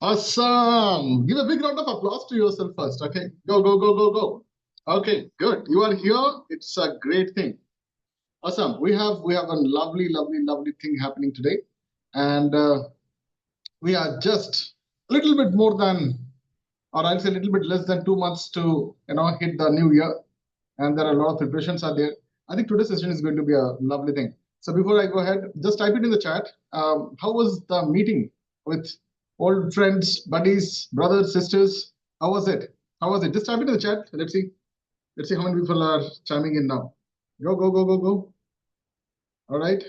Awesome. Give a big round of applause to yourself first. Okay. Go, go, go, go, go. Okay, good. You are here. It's a great thing. Awesome. We have a lovely thing happening today. And we are just a little bit more than, or I'll say a little bit less than 2 months to hit the new year. And there are a lot of preparations are there. I think today's session is going to be a lovely thing. So before I go ahead, just type it in the chat. How was the meeting with old friends, buddies, brothers, sisters? How was it? How was it? Just type it in the chat. Let's see. Let's see how many people are chiming in now. Go, go, go, go, go. All right.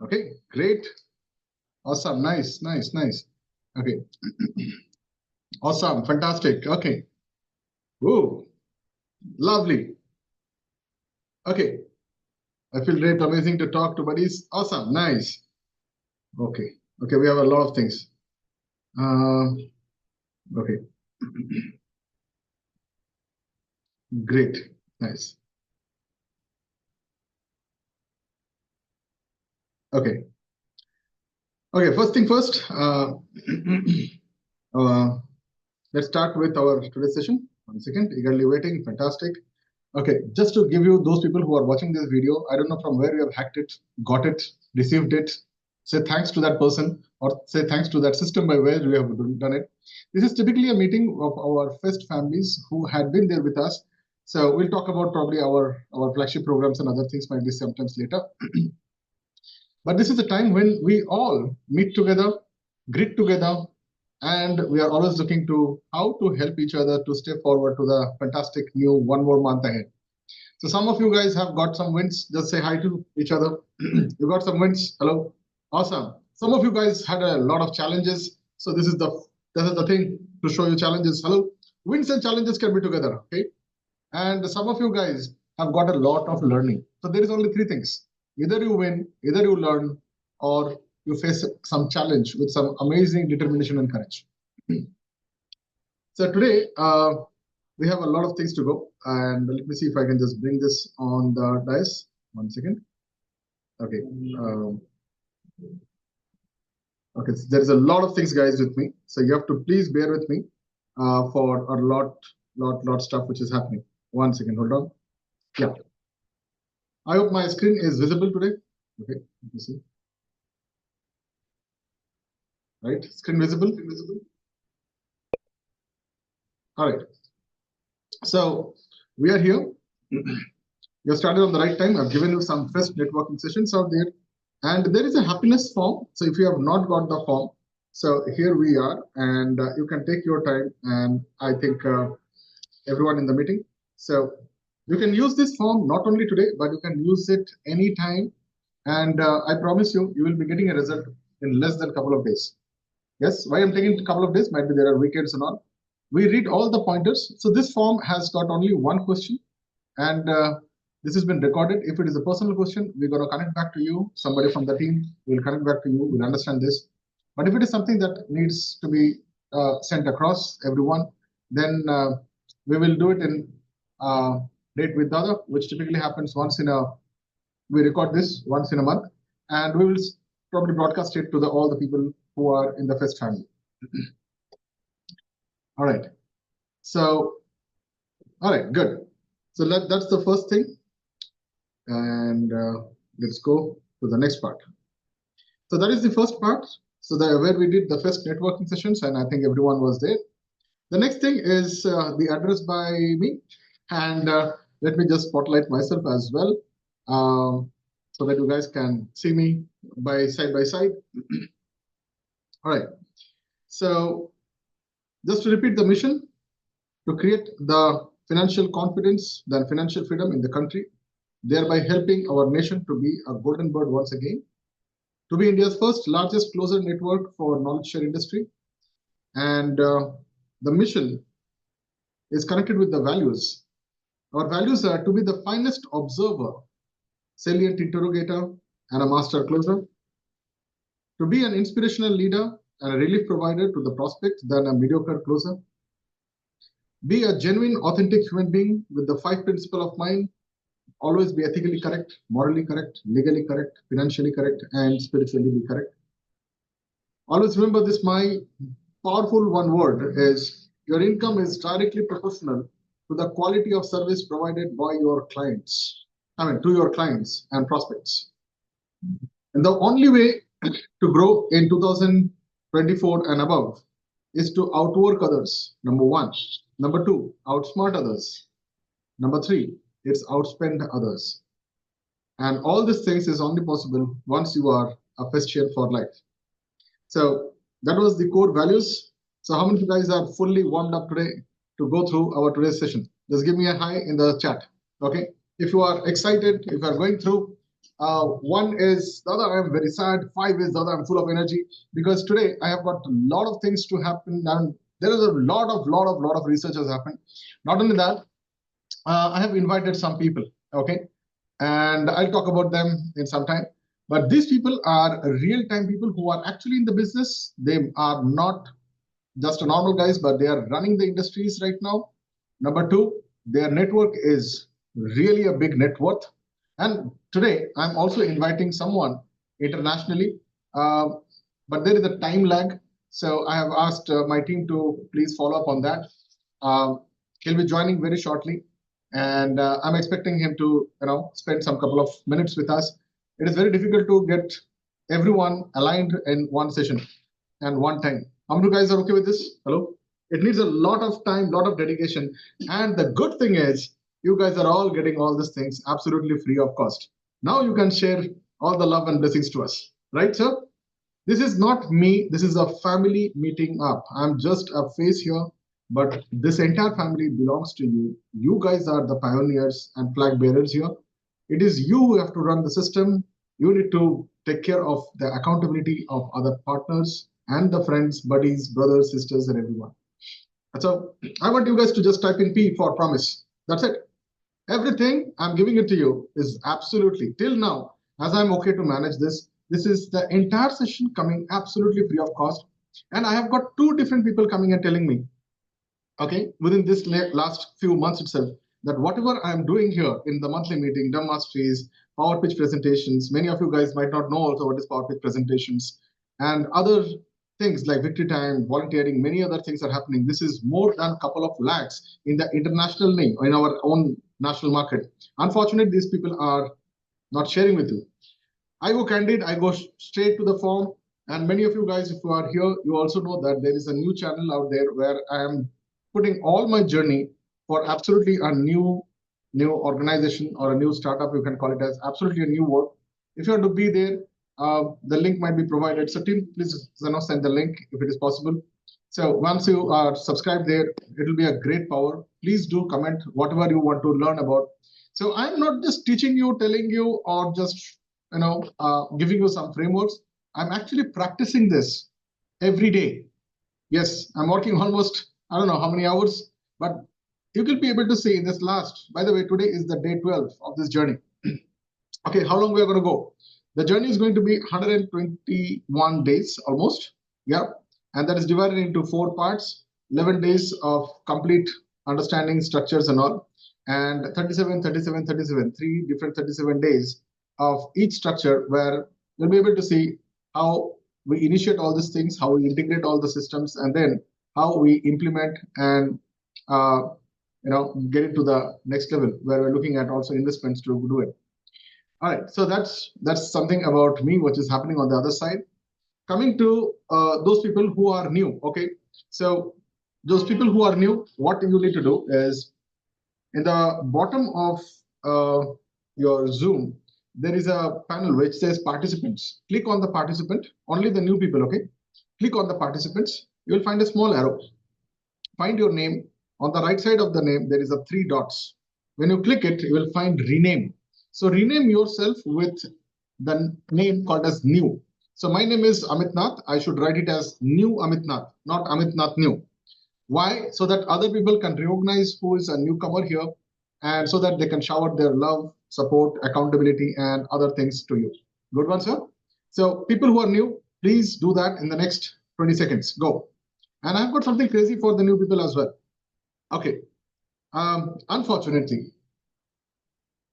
Okay, great. Awesome. Nice, nice, nice. Okay. Awesome. Fantastic. Okay. Whoa. Lovely. Okay. I feel great. Amazing to talk to buddies. Awesome. Nice. Okay. Okay. We have a lot of things. Okay. Great. Nice. Okay. Okay. First thing first. Let's start with our today's session. 1 second. Eagerly waiting. Fantastic. Okay. Just to give you those people who are watching this video, I don't know from where you have hacked it, got it, received it. Say thanks to that person or say thanks to that system by where we have done it. This is typically a meeting of our FEST families who had been there with us. So we'll talk about probably our flagship programs and other things might be sometimes later. But this is a time when we all meet together, grit together, and we are always looking to how to help each other to step forward to the fantastic new one more month ahead. So some of you guys have got some wins. Just say hi to each other. You got some wins. Hello. Awesome. Some of you guys had a lot of challenges. So this is the thing to show you challenges. Hello. Wins and challenges can be together. Okay. And some of you guys have got a lot of learning. So there is only three things. Either you win, either you learn, or you face some challenge with some amazing determination and courage. So today, we have a lot of things to go. And let me see if I can just bring this on the dais. 1 second. Okay. Okay, so there is a lot of things, guys, with me. So you have to please bear with me for a lot stuff which is happening. 1 second, hold on. Yeah. I hope my screen is visible today. Okay, let me see. Right, screen visible? All right. So we are here. You started on the right time. I've given you some first networking sessions out there. And there is a happiness form. So if you have not got the form, so here we are. And you can take your time. And I think everyone in the meeting. So you can use this form not only today, but you can use it anytime. And I promise you, you will be getting a result in less than a couple of days. Yes, why I'm taking a couple of days, might be there are weekends and all. We read all the pointers. So this form has got only one question. And this has been recorded. If it is a personal question, we're going to connect back to you. Somebody from the team will connect back to you. We'll understand this. But if it is something that needs to be sent across everyone, then we will do it in date with the other, which typically happens once in a, we record this once in a month. And we will probably broadcast it to all the people who are in the FEST family. All right. So, all right, good. So that's the first thing. And let's go to the next part. So that is the first part. So where we did the first networking sessions, and I think everyone was there. The next thing is the address by me. And let me just spotlight myself as well, so that you guys can see me side by side. All right. So just to repeat the mission, to create the financial confidence, the financial freedom in the country, thereby helping our nation to be a golden bird once again, to be India's first largest closer network for knowledge share industry. And the mission is connected with the values. Our values are to be the finest observer, salient interrogator, and a master closer, to be an inspirational leader and a relief provider to the prospect than a mediocre closer, be a genuine, authentic human being with the 5 principles of mind. Always be ethically correct, morally correct, legally correct, financially correct, and spiritually be correct. Always remember this, my powerful one word is your income is directly proportional to the quality of service provided by your clients. I mean, to your clients and prospects. And the only way to grow in 2024 and above is to outwork others, number one. Number two, outsmart others. Number three, it's outspend others. And all these things is only possible once you are a Festian for life. So that was the core values. So how many of you guys are fully warmed up today to go through our today's session? Just give me a hi in the chat. Okay. If you are excited, if you are going through, one is the other, I am very sad. Five is the other, I'm full of energy because today I have got a lot of things to happen. And there is a lot of research has happened. Not only that, I have invited some people. Okay. And I'll talk about them in some time. But these people are real-time people who are actually in the business. They are not just a normal guys, but they are running the industries right now. Number two, their network is really a big net worth. And today, I'm also inviting someone internationally, but there is a time lag. So I have asked my team to please follow up on that. He'll be joining very shortly, and I'm expecting him to, spend some couple of minutes with us. It is very difficult to get everyone aligned in one session and one time. How many guys are okay with this? Hello? It needs a lot of time, lot of dedication. And the good thing is, you guys are all getting all these things absolutely free of cost. Now you can share all the love and blessings to us. Right, sir? This is not me. This is a family meeting up. I'm just a face here, but this entire family belongs to you. You guys are the pioneers and flag bearers here. It is you who have to run the system. You need to take care of the accountability of other partners and the friends, buddies, brothers, sisters, and everyone. So I want you guys to just type in P for promise. That's it. Everything I'm giving it to you is absolutely, till now, as I'm okay to manage this, this is the entire session coming absolutely free of cost. And I have got two different people coming and telling me, okay, within this last few months itself, that whatever I'm doing here in the monthly meeting, dumb masteries, power pitch presentations, many of you guys might not know also what is power pitch presentations, and other things like victory time, volunteering, many other things are happening. This is more than a couple of lakhs in the international name, in our own national market. Unfortunately, these people are not sharing with you. I go candid, I go straight to the form. And many of you guys, if you are here, you also know that there is a new channel out there where I am putting all my journey for absolutely a new organization or a new startup. You can call it as absolutely a new work. If you want to be there, the link might be provided. So team, please send the link if it is possible. So once you are subscribed there, it will be a great power. Please do comment whatever you want to learn about. So I'm not just teaching you, telling you, or just giving you some frameworks. I'm actually practicing this every day. Yes, I'm working almost, I don't know how many hours, but you will be able to see in this last, by the way, today is the day 12 of this journey. Okay, how long we are going to go? The journey is going to be 121 days almost. Yeah. And that is divided into 4 parts, 11 days of complete understanding structures and all, and 37, 37, 37, 3 different 37 days of each structure where you'll be able to see how we initiate all these things, how we integrate all the systems, and then how we implement and get it to the next level where we're looking at also investments to do it. All right, so that's something about me, which is happening on the other side. Coming to those people who are new, okay? So those people who are new, what you need to do is in the bottom of your Zoom, there is a panel which says participants. Click on the participant, only the new people, okay? Click on the participants. You will find a small arrow. Find your name. On the right side of the name, there is a 3 dots. When you click it, you will find rename. So rename yourself with the name called as new. So my name is Amit Nath. I should write it as new Amit Nath, not Amit Nath new. Why? So that other people can recognize who is a newcomer here, and so that they can shower their love, support, accountability, and other things to you. Good one, sir? So people who are new, please do that in the next 20 seconds. Go. And I've got something crazy for the new people as well. Okay. Unfortunately,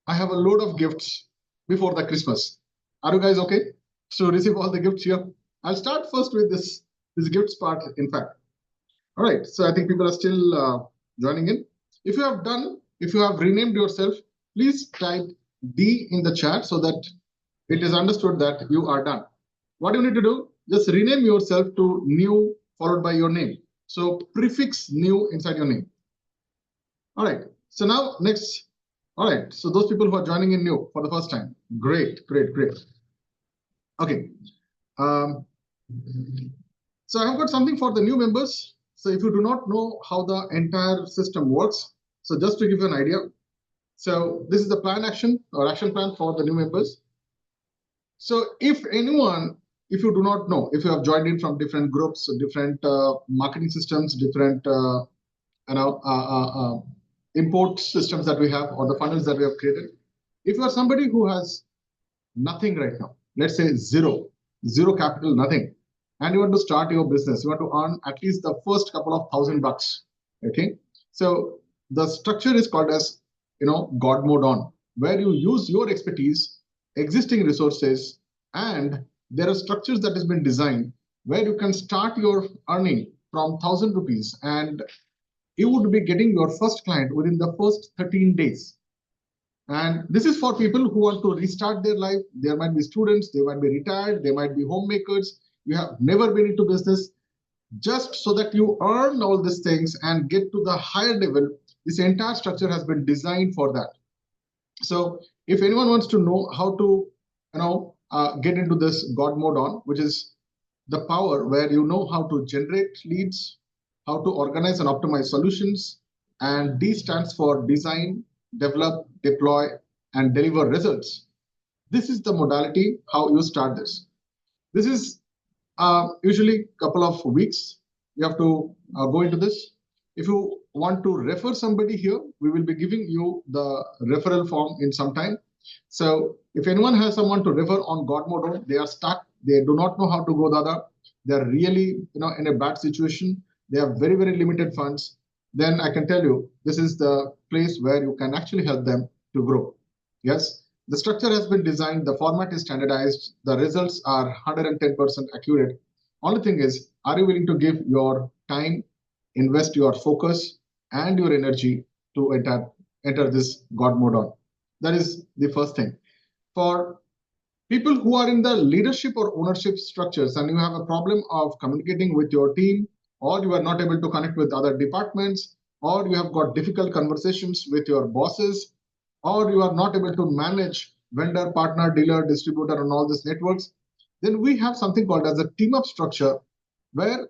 I have a load of gifts before the Christmas. Are you guys okay to receive all the gifts here? I'll start first with this gifts part, in fact. All right, so I think people are still joining in. If you have renamed yourself, please type D in the chat so that it is understood that you are done. What you need to do, just rename yourself to new followed by your name. So prefix new inside your name. All right, so now next. All right, so those people who are joining in new for the first time, great. Okay. So I've got something for the new members. So if you do not know how the entire system works, so just to give you an idea, so this is the plan action or action plan for the new members. So if you do not know, if you have joined in from different groups, different marketing systems, different import systems that we have or the funnels that we have created, if you are somebody who has nothing right now, let's say zero capital, nothing, and you want to start your business, you want to earn at least the first couple of $1,000. Okay, so the structure is called as God mode on, where you use your expertise, existing resources, and there are structures that has been designed where you can start your earning from 1,000 rupees, and you would be getting your first client within the first 13 days. And this is for people who want to restart their life. There might be students, they might be retired, they might be homemakers. You have never been into business, just so that you earn all these things and get to the higher level. This entire structure has been designed for that. So if anyone wants to know how to get into this God mode on, which is the power where you know how to generate leads, how to organize and optimize solutions, and D stands for design, develop, deploy, and deliver results. This is the modality how you start this. This is usually a couple of weeks. You have to go into this. If you want to refer somebody here, we will be giving you the referral form in some time. So if anyone has someone to refer on God mode, they are stuck. They do not know how to go the other. They are really in a bad situation. They have very, very limited funds. Then I can tell you, this is the place where you can actually help them to grow. Yes, the structure has been designed. The format is standardized. The results are 110% accurate. Only thing is, are you willing to give your time, invest your focus and your energy to enter this God mode on? That is the first thing. For people who are in the leadership or ownership structures and you have a problem of communicating with your team, or you are not able to connect with other departments, or you have got difficult conversations with your bosses, or you are not able to manage vendor, partner, dealer, distributor, and all these networks, then we have something called as a team-up structure, where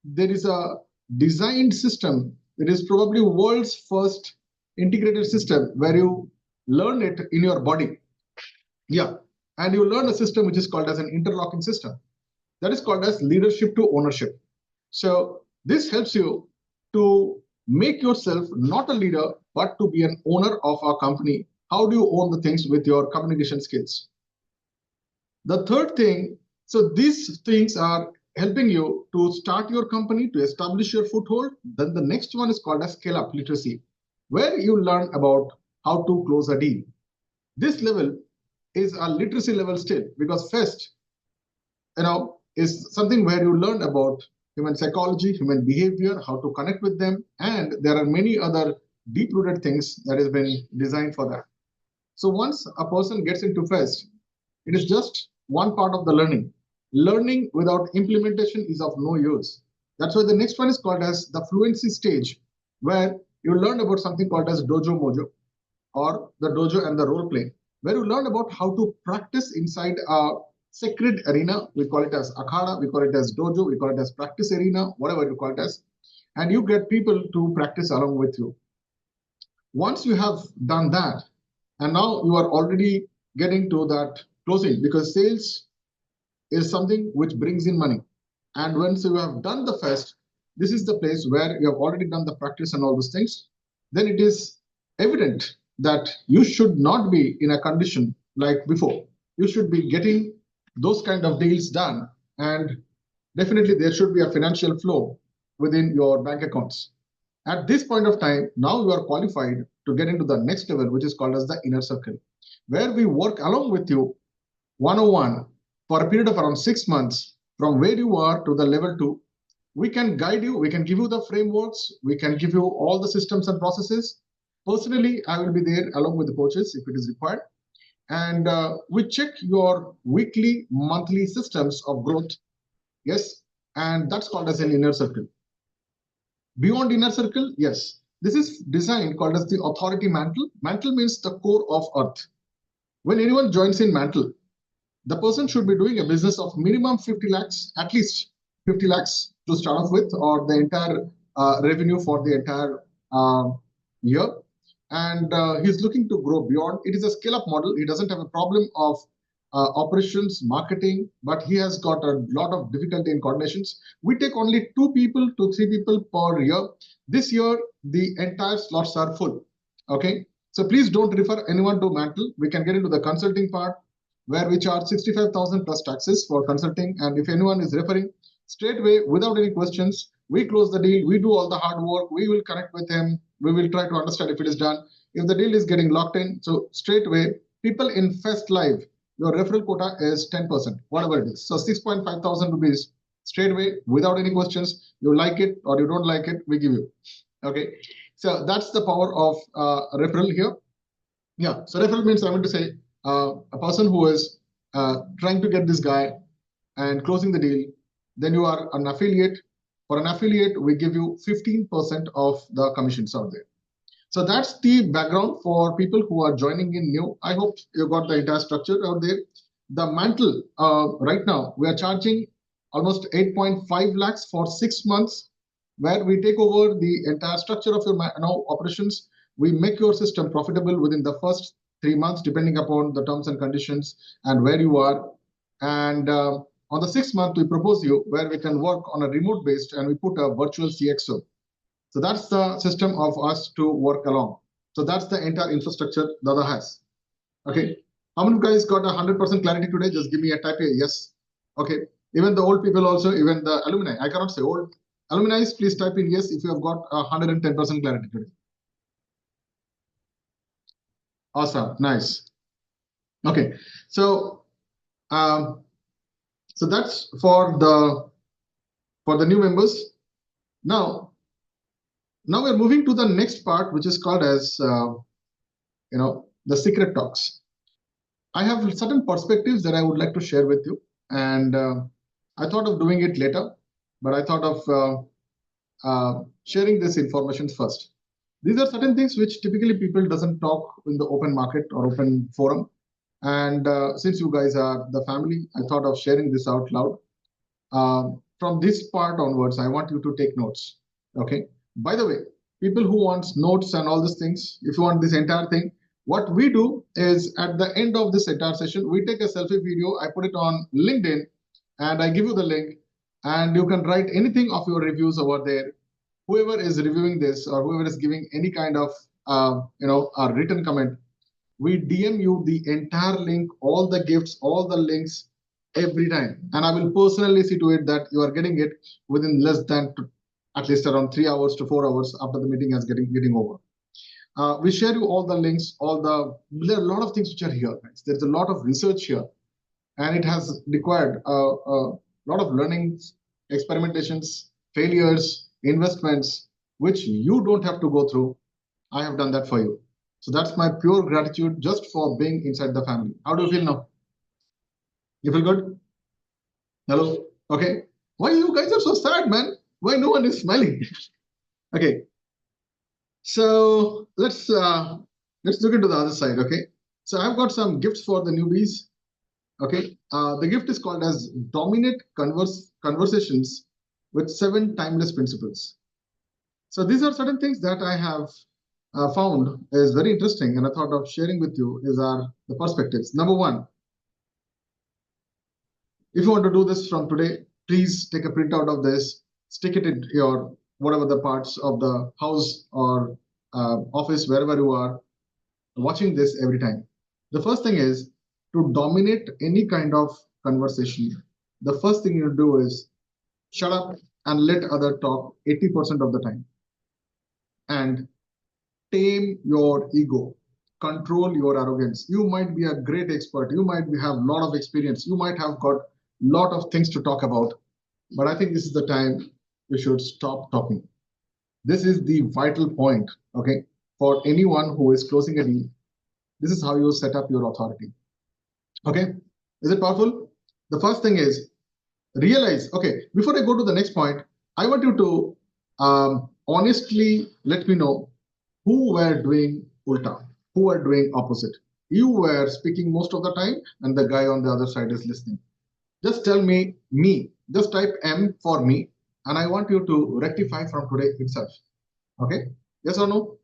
there is a designed system. It is probably world's first integrated system where you learn it in your body. Yeah, and you learn a system which is called as an interlocking system. That is called as leadership to ownership. So this helps you to make yourself not a leader, but to be an owner of a company. How do you own the things with your communication skills? The third thing, so these things are helping you to start your company, to establish your foothold. Then the next one is called as scale-up literacy, where you learn about how to close a deal. This level is a literacy level still, because FEST, is something where you learn about human psychology, human behavior, how to connect with them, and there are many other deep-rooted things that has been designed for that. So once a person gets into FEST, it is just one part of the learning. Learning without implementation is of no use. That's why the next one is called as the fluency stage, where you learn about something called as dojo mojo, or the dojo and the role play, where you learn about how to practice inside a sacred arena. We call it as akhada, we call it as dojo, we call it as practice arena, whatever you call it as, and you get people to practice along with you. Once you have done that, and now you are already getting to that closing, because sales is something which brings in money. And once you have done the FEST, this is the place where you have already done the practice and all those things, then it is evident that you should not be in a condition like before. You should be getting those kind of deals done, and definitely there should be a financial flow within your bank accounts. At this point of time, now you are qualified to get into the next level, which is called as the inner circle, where we work along with you 101 for a period of around 6 months, from where you are to the level 2. We can guide you, we can give you the frameworks, we can give you all the systems and processes. Personally, I will be there along with the coaches if it is required. And we check your weekly, monthly systems of growth. Yes, and that's called as an inner circle. Beyond inner circle, yes, this is designed called as the authority mantle. Mantle means the core of earth. When anyone joins in Mantle, the person should be doing a business of minimum 50 lakhs, at least 50 lakhs to start off with, or the entire revenue for the entire year. And he's looking to grow beyond. It is a scale-up model. He doesn't have a problem of operations, marketing, but he has got a lot of difficulty in coordinations. We take only 2 people to 3 people per year. This year, the entire slots are full. Okay, so please don't refer anyone to Mantle. We can get into the consulting part, where we charge 65,000 plus taxes for consulting. And if anyone is referring, straight away, without any questions, we close the deal. We do all the hard work. We will connect with him. We will try to understand if it is done. If the deal is getting locked in, so straight away, people in Fest Live, your referral quota is 10%, whatever it is. So 6.5 thousand rupees straight away, without any questions. You like it or you don't like it, we give you. Okay, so that's the power of referral here. Yeah, so referral means I want to say a person who is trying to get this guy and closing the deal, then you are an affiliate. For an affiliate, we give you 15% of the commissions out there. So that's the background for people who are joining in new. I hope you got the entire structure out there. The Mantle, right now, we are charging almost 8.5 lakhs for 6 months, where we take over the entire structure of your operations. We make your system profitable within the first 3 months, depending upon the terms and conditions and where you are. And on the 6th month, we propose you where we can work on a remote based and we put a virtual CXO. So that's the system of us to work along. So that's the entire infrastructure Dada has. Okay. How many guys got 100% clarity today? Just give me a type here. Yes. Okay. Even the old people also, even the alumni. I cannot say old. Alumni, please type in yes if you have got 110% clarity today. Awesome. Nice. Okay. So so that's for the new members. Now we're moving to the next part, which is called as the secret talks. I have certain perspectives that I would like to share with you, and I thought of doing it later, but I thought of sharing this information first. These are certain things which typically people doesn't talk in the open market or open forum. And since you guys are the family, I thought of sharing this out loud. From this part onwards, I want you to take notes. Okay. By the way, people who want notes and all these things, if you want this entire thing, what we do is at the end of this entire session, we take a selfie video, I put it on LinkedIn, and I give you the link, and you can write anything of your reviews over there. Whoever is reviewing this or whoever is giving any kind of a written comment, we DM you the entire link, all the gifts, all the links every time. And I will personally see to it that you are getting it within less than at least around 3 hours to 4 hours after the meeting is getting over. We share you all the links, there are a lot of things which are here. There's a lot of research here, and it has required a lot of learnings, experimentations, failures, investments, which you don't have to go through. I have done that for you. So that's my pure gratitude just for being inside the family. How do you feel now? You feel good? Hello? Okay. Why you guys are so sad, man? Why no one is smiling? Okay. So let's look into the other side. Okay. So I've got some gifts for the newbies. Okay. The gift is called as Dominate Conversations with 7 Timeless Principles. So these are certain things that I have found is very interesting, and I thought of sharing with you the perspectives. Number 1, if you want to do this from today, please take a printout of this, stick it in your whatever the parts of the house or office, wherever you are watching this every time. The first thing is to dominate any kind of conversation. The first thing you do is shut up and let other talk 80% of the time. And tame your ego, control your arrogance. You might be a great expert. You might have a lot of experience. You might have got lot of things to talk about, but I think this is the time we should stop talking. This is the vital point, okay? For anyone who is closing a deal, this is how you set up your authority, okay? Is it powerful? The first thing is realize, okay, before I go to the next point, I want you to honestly let me know who were doing ulta, who were doing opposite. You were speaking most of the time and the guy on the other side is listening. Just tell me, just type M for me, and I want you to rectify from today itself. Okay? Yes or no?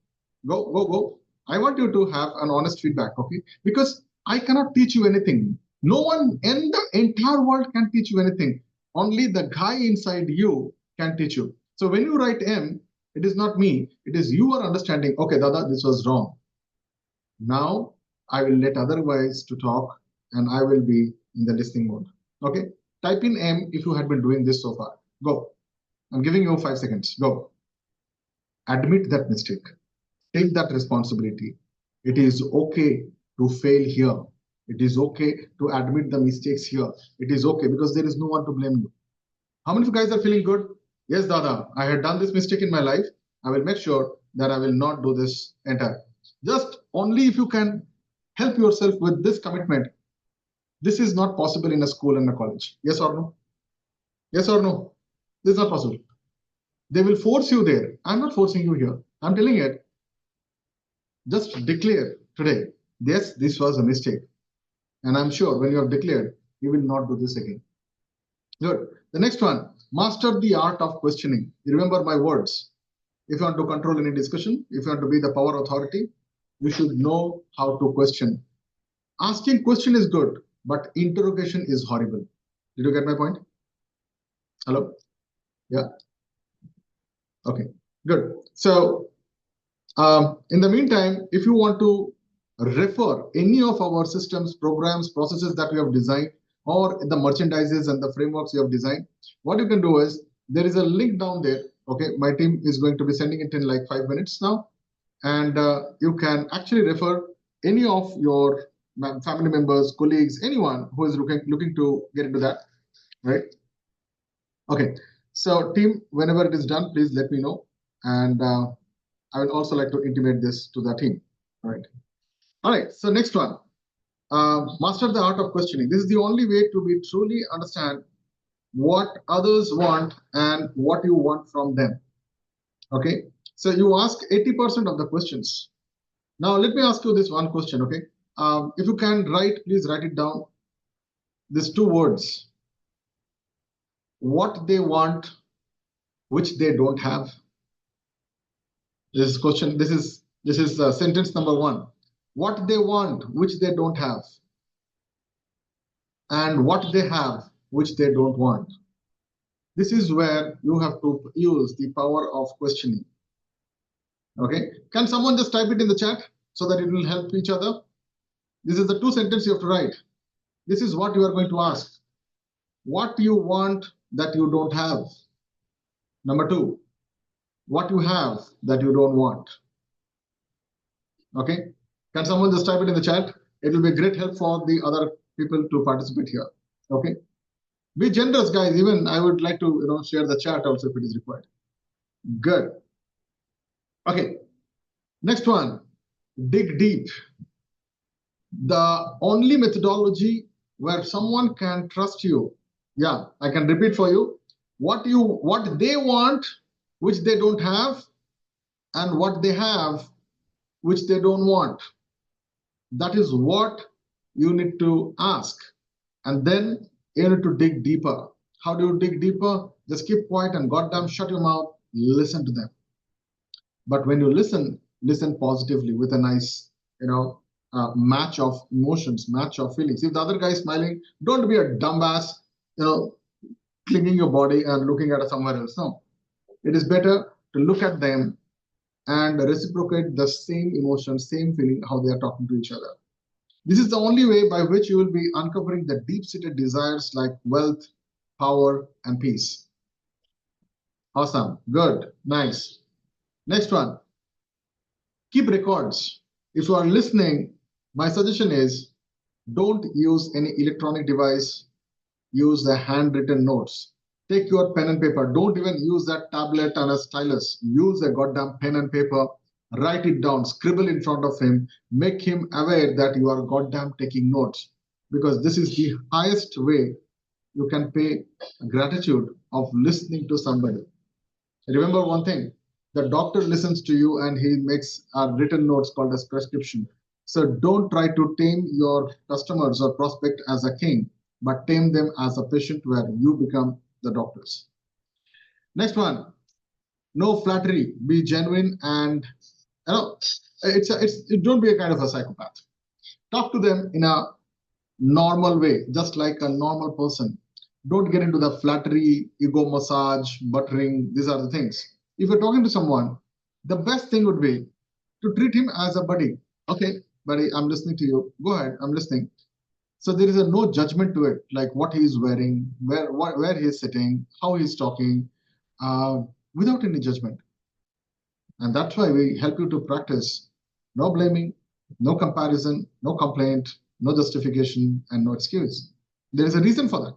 Go. I want you to have an honest feedback, okay? Because I cannot teach you anything. No one in the entire world can teach you anything. Only the guy inside you can teach you. So when you write M, it is not me, it is you are understanding, okay, Dada, this was wrong. Now I will let other guys to talk and I will be in the listening mode. Okay, type in M if you had been doing this so far. Go. I'm giving you 5 seconds. Go. Admit that mistake. Take that responsibility. It is okay to fail here. It is okay to admit the mistakes here. It is okay because there is no one to blame you. How many of you guys are feeling good? Yes, Dada, I had done this mistake in my life. I will make sure that I will not do this entire. Just only if you can help yourself with this commitment. This is not possible in a school and a college. Yes or no? Yes or no? This is not possible. They will force you there. I'm not forcing you here. I'm telling it. Just declare today, yes, this was a mistake. And I'm sure when you have declared, you will not do this again. Good. The next one, master the art of questioning. You remember my words. If you want to control any discussion, if you want to be the power authority, you should know how to question. Asking question is good, but interrogation is horrible. Did you get my point? Hello? Yeah. Okay, good. So in the meantime, if you want to refer any of our systems, programs, processes that we have designed, or the merchandises and the frameworks you have designed, what you can do is there is a link down there. Okay, my team is going to be sending it in like 5 minutes now, and you can actually refer any of your family members, colleagues, anyone who is looking to get into that, right? Okay, so team, whenever it is done, please let me know, and I would also like to intimate this to the team. All right. All right. So next one, master the art of questioning. This is the only way to be truly understand what others want and what you want from them. Okay. So you ask 80% of the questions. Now let me ask you this one question. Okay. If you can write, please write it down. These 2 words. What they want, which they don't have. This question. This is sentence number 1. What they want, which they don't have, and what they have, which they don't want. This is where you have to use the power of questioning. Okay, can someone just type it in the chat so that it will help each other? This is the 2 sentences you have to write. This is what you are going to ask. What you want that you don't have. Number 2, what you have that you don't want. Okay, can someone just type it in the chat? It will be a great help for the other people to participate here. Okay, be generous, guys. Even I would like to share the chat also if it is required. Good. Okay, next one, dig deep. The only methodology where someone can trust you. Yeah, I can repeat for you. What they want, which they don't have, and what they have, which they don't want. That is what you need to ask. And then you need to dig deeper. How do you dig deeper? Just keep quiet and goddamn shut your mouth. Listen to them. But when you listen positively with a nice, match of emotions, match of feelings. If the other guy is smiling, don't be a dumbass, clinging your body and looking at somewhere else. No, it is better to look at them and reciprocate the same emotion, same feeling, how they are talking to each other. This is the only way by which you will be uncovering the deep-seated desires like wealth, power, and peace. Awesome. Good. Nice. Next one. Keep records. If you are listening, my suggestion is don't use any electronic device. use the handwritten notes. Take your pen and paper. Don't even use that tablet and a stylus. Use a goddamn pen and paper. Write it down. Scribble in front of him. Make him aware that you are goddamn taking notes. Because this is the highest way you can pay gratitude of listening to somebody. Remember one thing, the doctor listens to you and he makes written notes called as prescription. So don't try to tame your customers or prospect as a king, but tame them as a patient where you become the doctors. Next one, no flattery, be genuine, and don't be a kind of a psychopath. Talk to them in a normal way, just like a normal person. Don't get into the flattery, ego massage, buttering. These are the things. If you're talking to someone, the best thing would be to treat him as a buddy. Okay, buddy, I'm listening to you. Go ahead, I'm listening. So there is no judgment to it, like what he is wearing, where he is sitting, how he is talking, without any judgment. And that's why we help you to practice no blaming, no comparison, no complaint, no justification, and no excuse. There is a reason for that.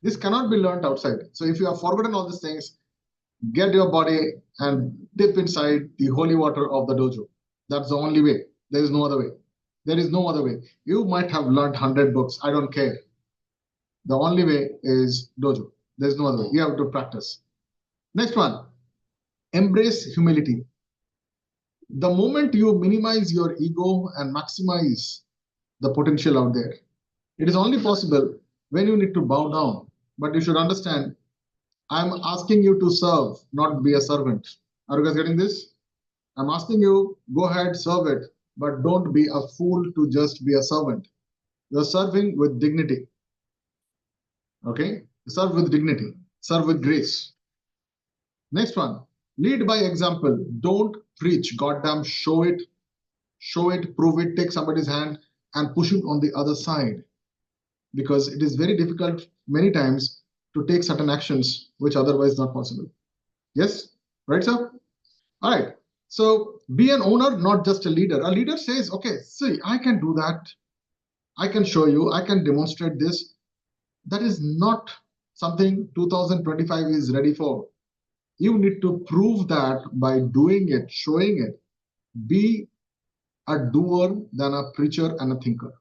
This cannot be learned outside. So if you have forgotten all these things, get your body and dip inside the holy water of the dojo. That's the only way. There is no other way. There is no other way. You might have learned 100 books. I don't care. The only way is dojo. There is no other way. You have to practice. Next one, embrace humility. The moment you minimize your ego and maximize the potential out there, it is only possible when you need to bow down. But you should understand, I'm asking you to serve, not be a servant. Are you guys getting this? I'm asking you, go ahead, serve it, but don't be a fool to just be a servant. You're serving with dignity. Okay? Serve with dignity. Serve with grace. Next one, lead by example. Don't preach. Goddamn, show it, prove it, take somebody's hand and push it on the other side. Because it is very difficult many times to take certain actions which otherwise not possible. Yes? Right, sir? All right. So be an owner, not just a leader. A leader says, okay, see, I can do that. I can show you. I can demonstrate this. That is not something 2025 is ready for. You need to prove that by doing it, showing it. Be a doer than a preacher and a thinker.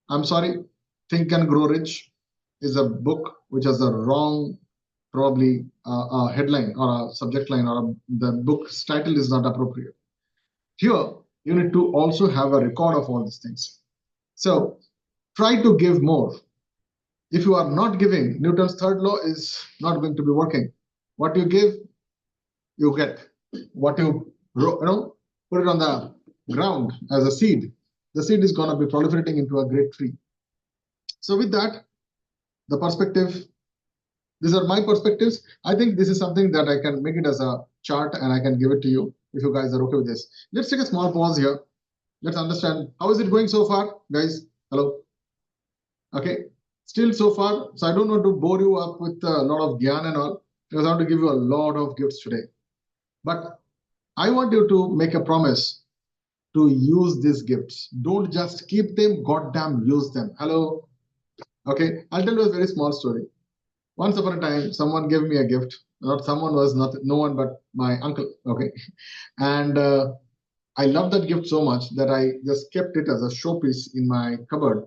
I'm sorry. Think and Grow Rich is a book which has the wrong, probably a headline or a subject line, or the book's title is not appropriate. Here, you need to also have a record of all these things. So try to give more. If you are not giving, Newton's third law is not going to be working. What you give, you get. What you put it on the ground as a seed, the seed is going to be proliferating into a great tree. So with that, the perspective, these are my perspectives. I think this is something that I can make it as a chart and I can give it to you if you guys are okay with this. Let's take a small pause here. Let's understand how is it going so far, guys. Hello. Okay. Still so far. So I don't want to bore you up with a lot of gyan and all, because I want to give you a lot of gifts today. But I want you to make a promise to use these gifts. Don't just keep them, goddamn use them. Hello. Okay, I'll tell you a very small story. Once upon a time, someone gave me a gift. Not someone, was not no one but my uncle. Okay, and I loved that gift so much that I just kept it as a showpiece in my cupboard.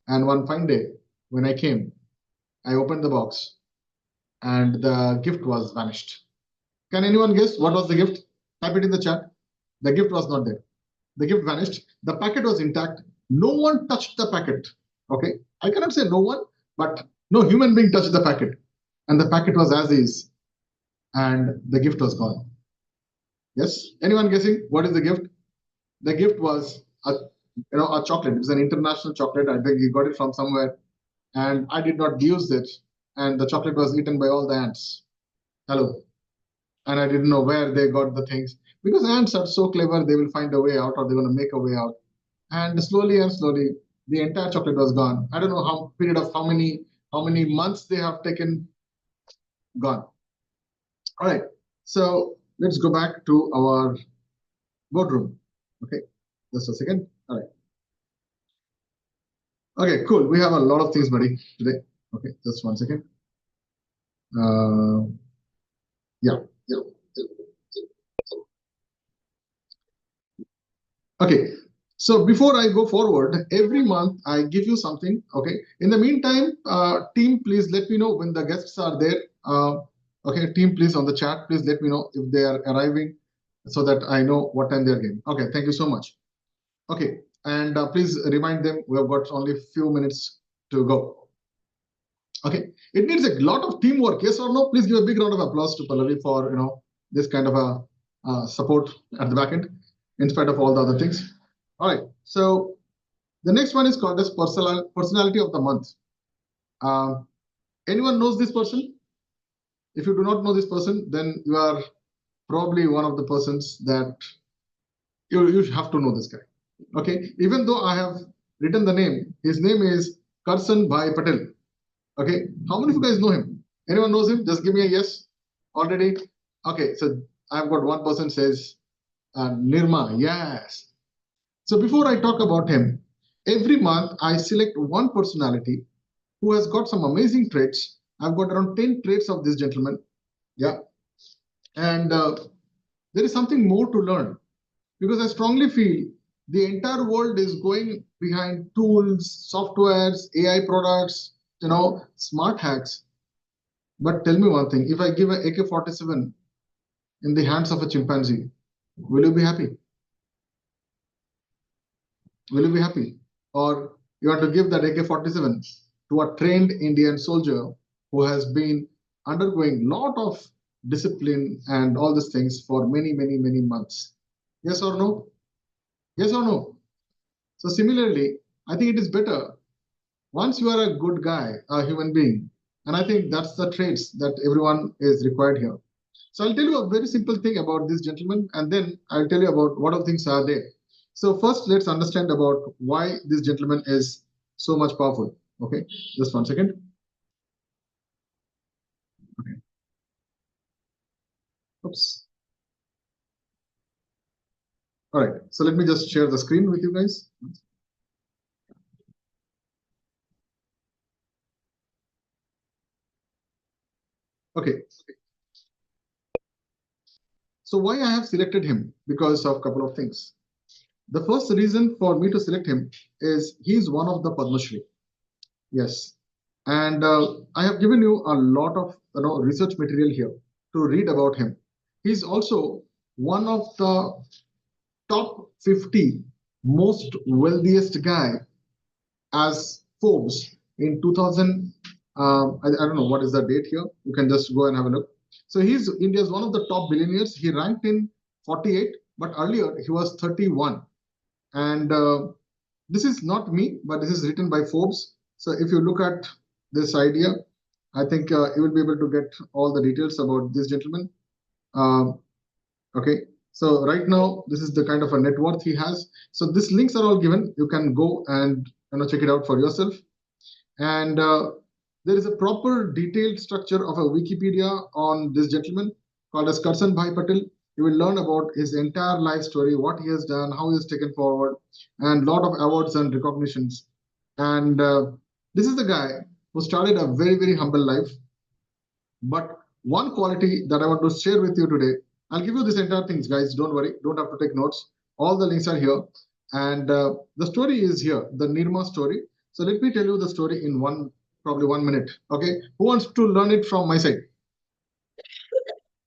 And one fine day, when I came, I opened the box, and the gift was vanished. Can anyone guess what was the gift? Type it in the chat. The gift was not there. The gift vanished. The packet was intact. No one touched the packet. Okay, I cannot say no one, but no human being touched the packet. And the packet was as is, and the gift was gone. Yes? Anyone guessing what is the gift? The gift was a chocolate. It was an international chocolate. I think he got it from somewhere, and I did not use it. And the chocolate was eaten by all the ants. Hello. And I didn't know where they got the things, because ants are so clever, they will find a way out, or they're going to make a way out. And slowly and slowly, the entire chocolate was gone. I don't know how period of how many months they have taken, gone. All right. So let's go back to our boardroom. Okay. Just a second. All right. Okay, cool. We have a lot of things, buddy, today. Okay, just 1 second. Yeah. Okay. So before I go forward, every month I give you something. Okay. In the meantime, team, please let me know when the guests are there. Okay, team, please on the chat, please let me know if they are arriving so that I know what time they're getting. Okay, thank you so much. Okay, and please remind them we have got only a few minutes to go. Okay, it needs a lot of teamwork. Yes or no? Please give a big round of applause to Pallavi for this kind of a support at the back end, in spite of all the other things. All right, so the next one is called as personality of the month. Anyone knows this person? If you do not know this person, then you are probably one of the persons that you have to know this guy. Okay, even though I have written the name, his name is Karsan Bhai Patel. Okay, how many of you guys know him? Anyone knows him? Just give me a yes already. Okay, so I've got one person says Nirma. Yes. So before I talk about him, every month I select one personality who has got some amazing traits. I've got around 10 traits of this gentleman. Yeah. And there is something more to learn, because I strongly feel the entire world is going behind tools, softwares, AI products, smart hacks. But tell me one thing, if I give an AK-47 in the hands of a chimpanzee, will you be happy? Will you be happy? Or you want to give that AK-47 to a trained Indian soldier who has been undergoing a lot of discipline and all these things for many, many, many months? Yes or no? Yes or no? So similarly, I think it is better once you are a good guy, a human being, and I think that's the traits that everyone is required here. So I'll tell you a very simple thing about this gentleman, and then I'll tell you about what other things are there. So first, let's understand about why this gentleman is so much powerful. Okay, just 1 second. Okay. Oops. All right, so let me just share the screen with you guys. Okay. So why I have selected him? Because of a couple of things. The first reason for me to select him is he's one of the Padma Shri. Yes. And I have given you a lot of research material here to read about him. He's also one of the top 50 most wealthiest guy as Forbes in 2000. I don't know what is the date here. You can just go and have a look. So he's India's one of the top billionaires. He ranked in 48, but earlier he was 31. And this is not me, but this is written by Forbes. So if you look at this idea, I think you will be able to get all the details about this gentleman. Okay, so right now, this is the kind of a net worth he has. So these links are all given. You can go and check it out for yourself. And there is a proper detailed structure of a Wikipedia on this gentleman called as Karsan Bhai Patel. You will learn about his entire life story, what he has done, how he has taken forward, and a lot of awards and recognitions. And this is the guy who started a very, very humble life. But one quality that I want to share with you today, I'll give you this entire things, guys. Don't worry, don't have to take notes. All the links are here. And the story is here, the Nirma story. So let me tell you the story in probably 1 minute. Okay, who wants to learn it from my side?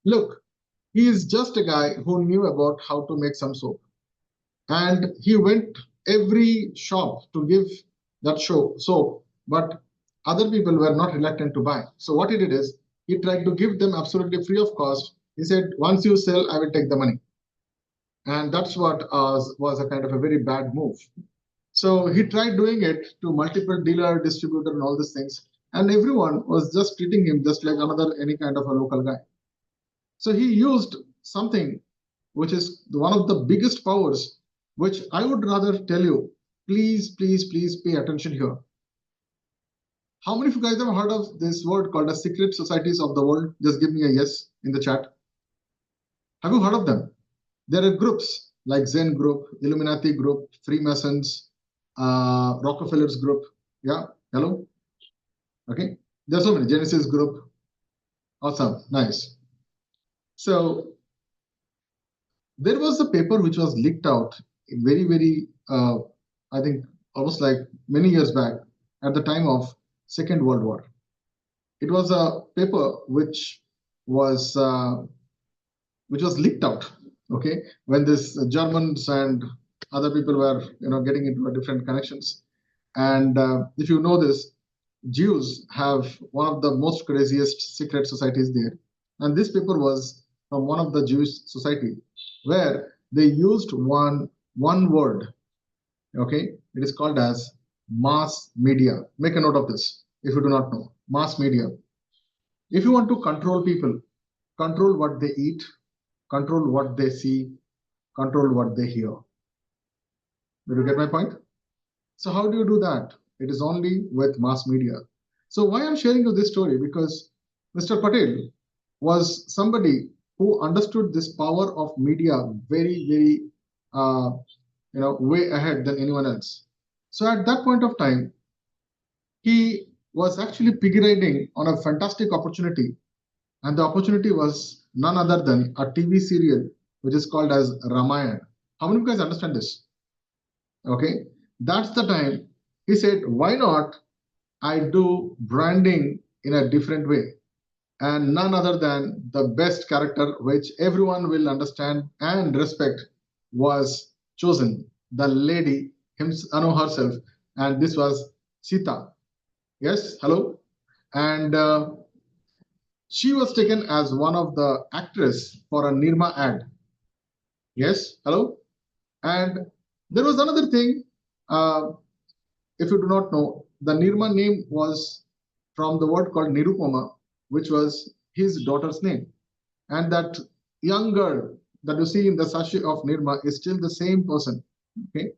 Look, he is just a guy who knew about how to make some soap. And he went every shop to give that soap, but other people were not reluctant to buy. So what he did is, he tried to give them absolutely free of cost. He said, once you sell, I will take the money. And that's what was a kind of a very bad move. So he tried doing it to multiple dealer, distributor, and all these things. And everyone was just treating him just like any kind of a local guy. So he used something which is one of the biggest powers, which I would rather tell you, please, please, please pay attention here. How many of you guys have heard of this word called as secret societies of the world? Just give me a yes in the chat. Have you heard of them? There are groups like Zen Group, Illuminati Group, Freemasons, Rockefeller's Group. Yeah, hello? Okay. There's so many. Genesis Group. Awesome. Nice. So there was a paper which was leaked out very, I think almost like many years back at the time of Second World War. It was a paper which was leaked out. Okay, when this Germans and other people were getting into different connections, and if you know this, Jews have one of the most craziest secret societies there, and this paper was from one of the Jewish society where they used one word. Okay, it is called as mass media. Make a note of this if you do not know mass media. If you want to control people, control what they eat, control what they see, control what they hear. Did you get my point? So how do you do that? It is only with mass media. So why I'm sharing you this story? Because Mr. Patel was somebody who understood this power of media very, way ahead than anyone else. So at that point of time, he was actually piggy riding on a fantastic opportunity. And the opportunity was none other than a TV serial, which is called as Ramayana. How many of you guys understand this? Okay, that's the time he said, why not I do branding in a different way? And none other than the best character, which everyone will understand and respect, was chosen. The lady herself, and this was Sita. Yes, hello? And she was taken as one of the actress for a Nirma ad. Yes, hello? And there was another thing, if you do not know, the Nirma name was from the word called Nirupama, which was his daughter's name. And that young girl that you see in the sachet of Nirma is still the same person. Okay.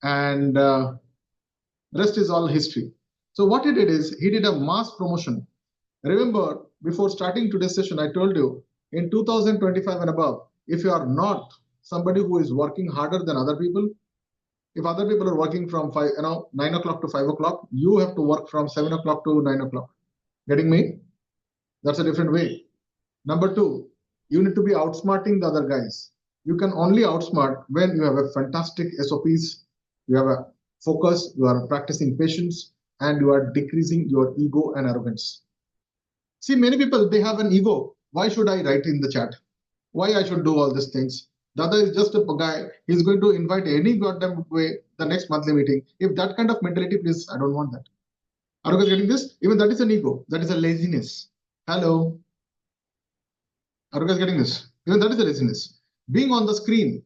And rest is all history. So what he did is he did a mass promotion. Remember, before starting today's session, I told you in 2025 and above, if you are not somebody who is working harder than other people, if other people are working from 9 o'clock to 5 o'clock, you have to work from 7 o'clock to 9 o'clock. Getting me? That's a different way. Number two, you need to be outsmarting the other guys. You can only outsmart when you have a fantastic SOPs, you have a focus, you are practicing patience, and you are decreasing your ego and arrogance. See, many people, they have an ego. Why should I write in the chat? Why I should do all these things? Dada is just a guy. He's going to invite any goddamn way the next monthly meeting. If that kind of mentality, please, I don't want that. Are you guys getting this? Even that is an ego. That is a laziness. Hello. Are you guys getting this? Even that is a laziness. Being on the screen,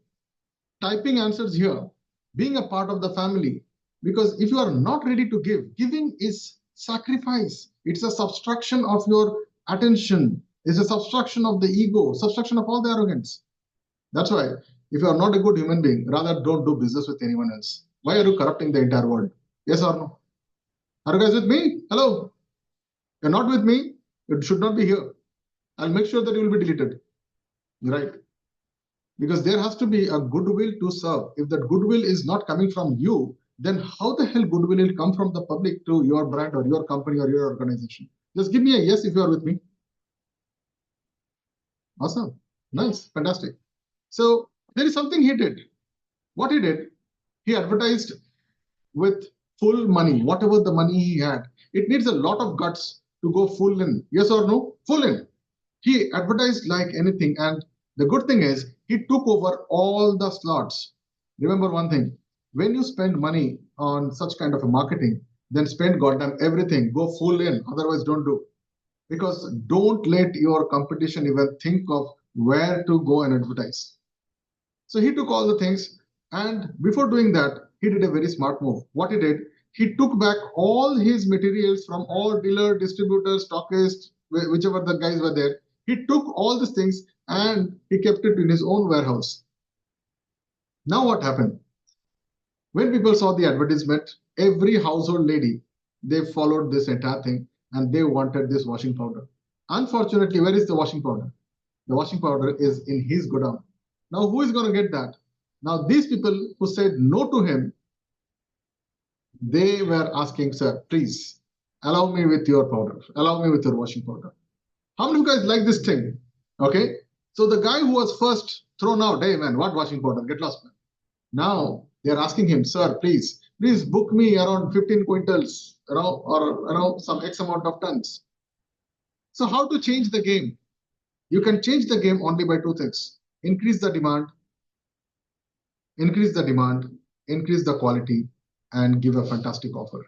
typing answers here, being a part of the family. Because if you are not ready to give, giving is sacrifice. It's a subtraction of your attention. It's a subtraction of the ego, subtraction of all the arrogance. That's why if you are not a good human being, rather don't do business with anyone else. Why are you corrupting the entire world? Yes or no? Are you guys with me? Hello? You're not with me? You should not be here. I'll make sure that you will be deleted. Right? Because there has to be a goodwill to serve. If that goodwill is not coming from you, then how the hell goodwill will come from the public to your brand or your company or your organization? Just give me a yes if you are with me. Awesome. Nice. Fantastic. So there is something he did. What he did, he advertised with full money, whatever the money he had. It needs a lot of guts to go full in. Yes or no? Full in. He advertised like anything. And the good thing is he took over all the slots. Remember one thing, when you spend money on such kind of a marketing, then spend goddamn everything, go full in, otherwise don't do. Because don't let your competition even think of where to go and advertise. So he took all the things, and before doing that, he did a very smart move. What he did, he took back all his materials from all dealer, distributors, stockists, whichever the guys were there. He took all these things and he kept it in his own warehouse. Now what happened? When people saw the advertisement, every household lady, they followed this entire thing and they wanted this washing powder. Unfortunately, where is the washing powder? The washing powder is in his godown. Now, who is going to get that? Now, these people who said no to him, they were asking, sir, please, allow me with your powder. Allow me with your washing powder. How many of you guys like this thing? Okay. So the guy who was first thrown out, hey man, what washing powder? Get lost, man. Now they're asking him, sir, please book me around 15 quintals, or some X amount of tons. So how to change the game? You can change the game only by two things: increase the demand, increase the quality, and give a fantastic offer.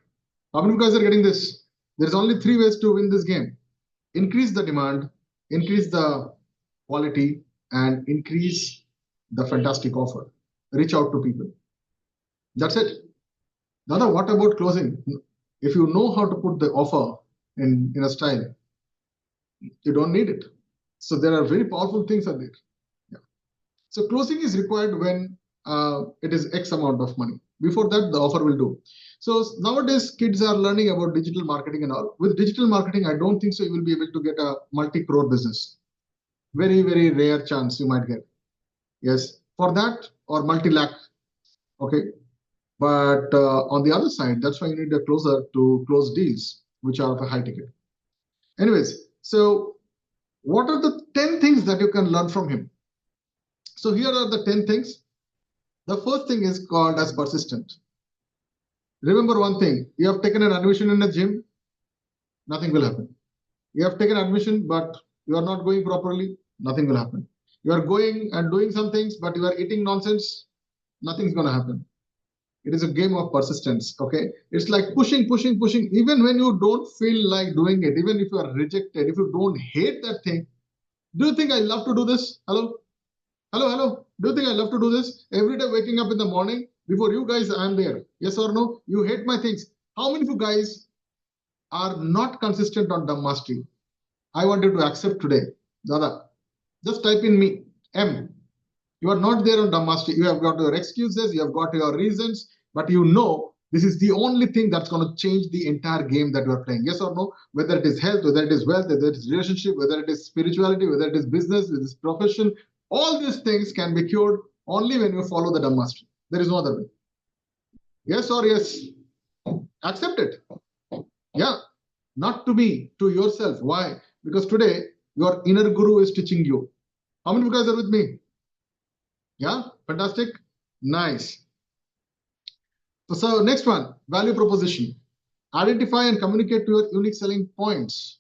How many of you guys are getting this? There's only three ways to win this game: increase the demand, increase the quality, and increase the fantastic offer. Reach out to people. That's it. Dada, what about closing? If you know how to put the offer in a style, you don't need it. So there are very powerful things on there. Yeah. So closing is required when it is X amount of money. Before that, the offer will do. So nowadays, kids are learning about digital marketing and all. With digital marketing, I don't think so you will be able to get a multi-crore business. Very, very rare chance you might get. Yes, for that or multi-lakh. Okay. But on the other side, that's why you need a closer to close deals, which are of a high ticket. Anyways, so what are the 10 things that you can learn from him? So here are the 10 things. The first thing is called as persistent. Remember one thing: you have taken an admission in a gym, nothing will happen. You have taken admission, but you are not going properly, nothing will happen. You are going and doing some things, but you are eating nonsense, nothing's going to happen. It is a game of persistence. Okay, it's like pushing. Even when you don't feel like doing it, even if you are rejected, if you don't hate that thing, do you think I love to do this? Hello? Do you think I love to do this? Every day waking up in the morning, before you guys, I'm there. Yes or no? You hate my things. How many of you guys are not consistent on dumb mastery? I want you to accept today. Dada, just type in me, M. You are not there on dumb mastery. You have got your excuses, you have got your reasons, but you know this is the only thing that's going to change the entire game that you are playing. Yes or no? Whether it is health, whether it is wealth, whether it is relationship, whether it is spirituality, whether it is business, whether it is profession, all these things can be cured only when you follow the dumb mastery. There is no other way. Yes or yes? Accept it. Yeah. Not to me, to yourself. Why? Because today your inner guru is teaching you. How many of you guys are with me? Yeah, fantastic. Nice. So next one, value proposition. Identify and communicate your unique selling points.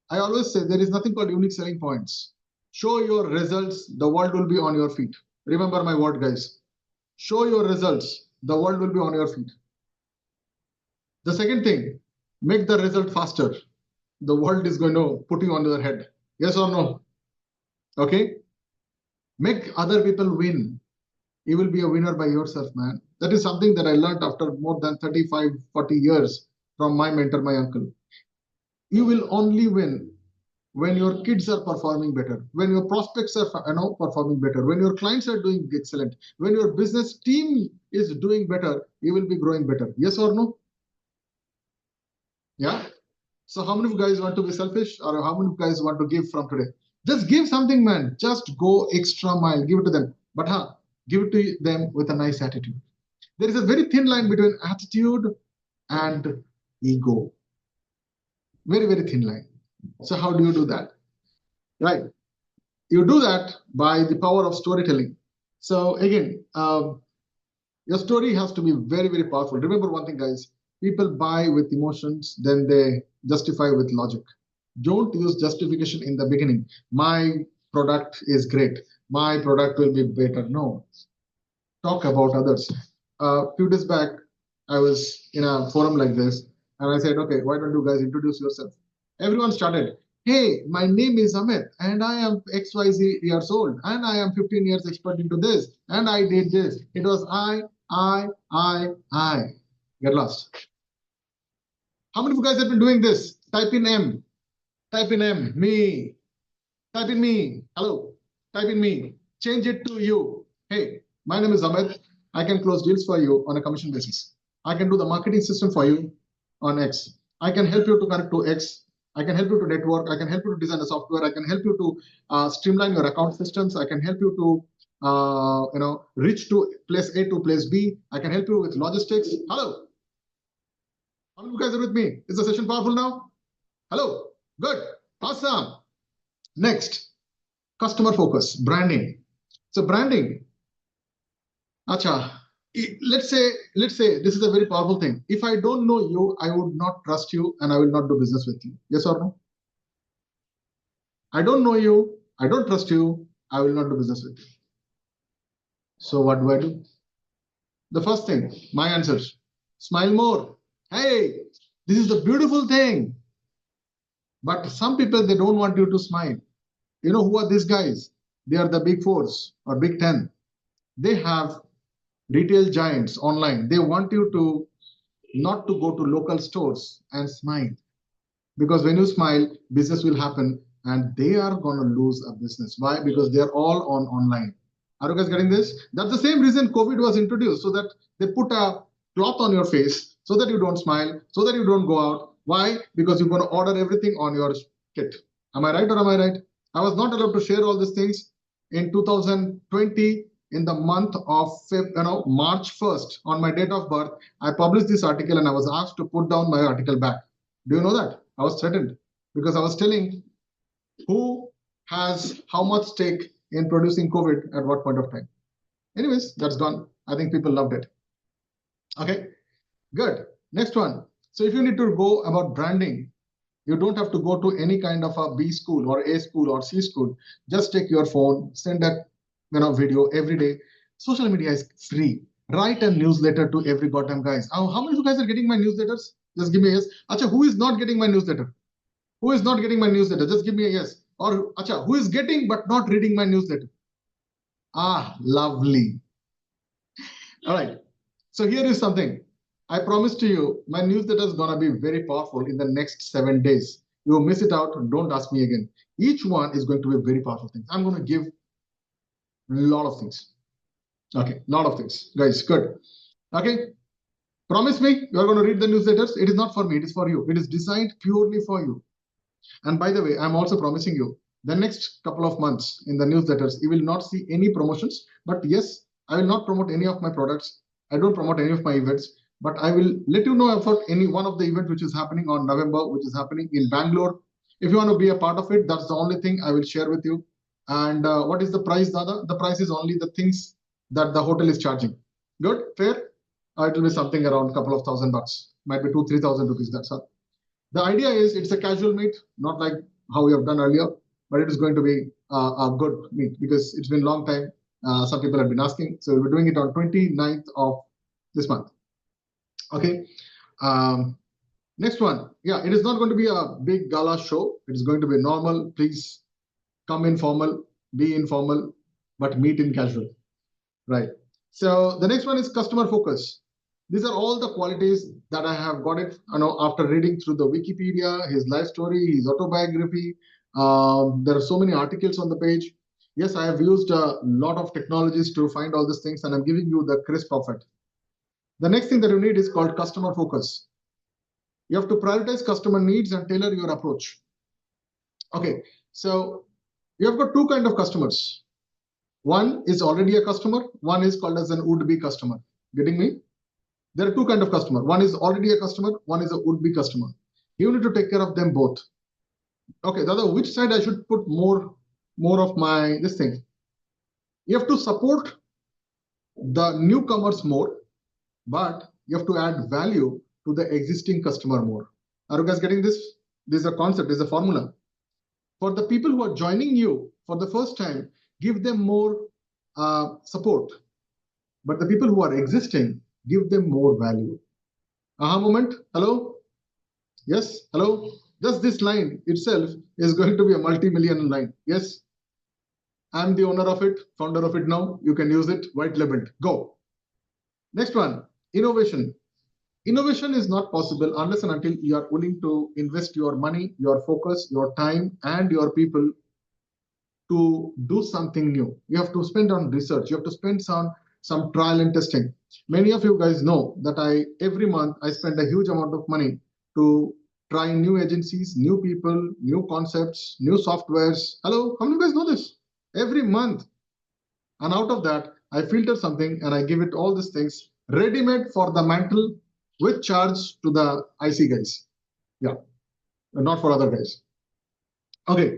I always say there is nothing called unique selling points. Show your results, the world will be on your feet. Remember my word, guys. Show your results, the world will be on your feet. The second thing, make the result faster. The world is going to put you on your head. Yes or no? Okay. Make other people win. You will be a winner by yourself, man. That is something that I learned after more than 35, 40 years from my mentor, my uncle. You will only win when your kids are performing better, when your prospects are performing better, when your clients are doing excellent, when your business team is doing better, you will be growing better. Yes or no? Yeah. So how many of you guys want to be selfish, or how many of you guys want to give from today? Just give something, man. Just go extra mile. Give it to them. But give it to them with a nice attitude. There is a very thin line between attitude and ego. Very, very thin line. So how do you do that? Right. You do that by the power of storytelling. So again, your story has to be very, very powerful. Remember one thing, guys. People buy with emotions, then they justify with logic. Don't use justification in the beginning. My product is great. My product will be better. No. Talk about others. A few days back, I was in a forum like this, and I said, okay, why don't you guys introduce yourself? Everyone started, hey, my name is Amit, and I am XYZ years old, and I am 15 years expert into this, and I did this. It was I. Get lost. How many of you guys have been doing this? Type in M. Type in M. Me. Type in me. Hello. Type in me. Change it to you. Hey, my name is Amit. I can close deals for you on a commission basis. I can do the marketing system for you on X. I can help you to connect to X. I can help you to network. I can help you to design the software. I can help you to streamline your account systems. I can help you to reach to place A to place B. I can help you with logistics. Hello. How many of you guys are with me? Is the session powerful now? Hello. Good. Awesome. Next, customer focus, branding. So branding. Acha. Let's say this is a very powerful thing. If I don't know you, I would not trust you and I will not do business with you. Yes or no? I don't know you. I don't trust you. I will not do business with you. So what do I do? The first thing, my answer, smile more. Hey, this is the beautiful thing. But some people, they don't want you to smile. You know who are these guys? They are the big fours or big 10. They have retail giants online. They want you to not to go to local stores and smile. Because when you smile, business will happen and they are going to lose a business. Why? Because they are all on online. Are you guys getting this? That's the same reason COVID was introduced, so that they put a cloth on your face so that you don't smile, so that you don't go out. Why? Because you're going to order everything on your kit. Am I right or am I right? I was not allowed to share all these things in 2020 in the month of March 1st on my date of birth. I published this article and I was asked to put down my article back. Do you know that? I was threatened because I was telling who has how much stake in producing COVID at what point of time. Anyways, that's gone. I think people loved it. Okay, good. Next one. So if you need to go about branding, you don't have to go to any kind of a B school or A school or C school. Just take your phone, send that video every day. Social media is free. Write a newsletter to every goddamn guys. How many of you guys are getting my newsletters? Just give me a yes. Acha, who is not getting my newsletter? Who is not getting my newsletter? Just give me a yes. Or acha, who is getting but not reading my newsletter? Ah, lovely. All right. So here is something. I promise to you, my newsletter is going to be very powerful in the next 7 days. You miss it out, don't ask me again. Each one is going to be very powerful things. I'm going to give a lot of things. Okay, lot of things. Guys, good. Okay. Promise me you are going to read the newsletters. It is not for me, it is for you. It is designed purely for you. And by the way, I'm also promising you the next couple of months in the newsletters, you will not see any promotions. But yes, I will not promote any of my products. I don't promote any of my events, but I will let you know about any one of the event which is happening on November, which is happening in Bangalore. If you want to be a part of it, that's the only thing I will share with you. And what is the price, Dada? The price is only the things that the hotel is charging. Good, fair? It will be something around a couple of $1,000, might be 2,000-3,000 rupees. That's all. The idea is it's a casual meet, not like how we have done earlier, but it is going to be a good meet because it's been a long time. Some people have been asking. So we're doing it on 29th of this month. Okay. Next one. Yeah, it is not going to be a big gala show. It is going to be normal. Please come informal, be informal, but meet in casual. Right. So the next one is customer focus. These are all the qualities that I have got it, after reading through the Wikipedia, his life story, his autobiography. There are so many articles on the page. Yes, I have used a lot of technologies to find all these things, and I'm giving you the crisp of it. The next thing that you need is called customer focus. You have to prioritize customer needs and tailor your approach. Okay, so you have got two kinds of customers. One is already a customer. One is called as an would-be customer. Getting me? There are two kinds of customer. One is already a customer. One is a would-be customer. You need to take care of them both. Okay, Dada, which side I should put more of my this thing? You have to support the newcomers more, but you have to add value to the existing customer more. Are you guys getting this? This is a concept, this is a formula. For the people who are joining you for the first time, give them more support. But the people who are existing, give them more value. Aha moment. Hello? Yes? Hello? Just this line itself is going to be a multi-million line. Yes? I'm the owner of it, founder of it now. You can use it, white labeled. Go. Next one, innovation. Innovation is not possible unless and until you are willing to invest your money, your focus, your time, and your people to do something new. You have to spend on research. You have to spend some trial and testing. Many of you guys know that every month I spend a huge amount of money to try new agencies, new people, new concepts, new softwares. Hello, how many of you guys know this? Every month. And out of that, I filter something and I give it all these things ready-made for the Mantle with charge to the IC guys. Yeah, not for other guys. Okay.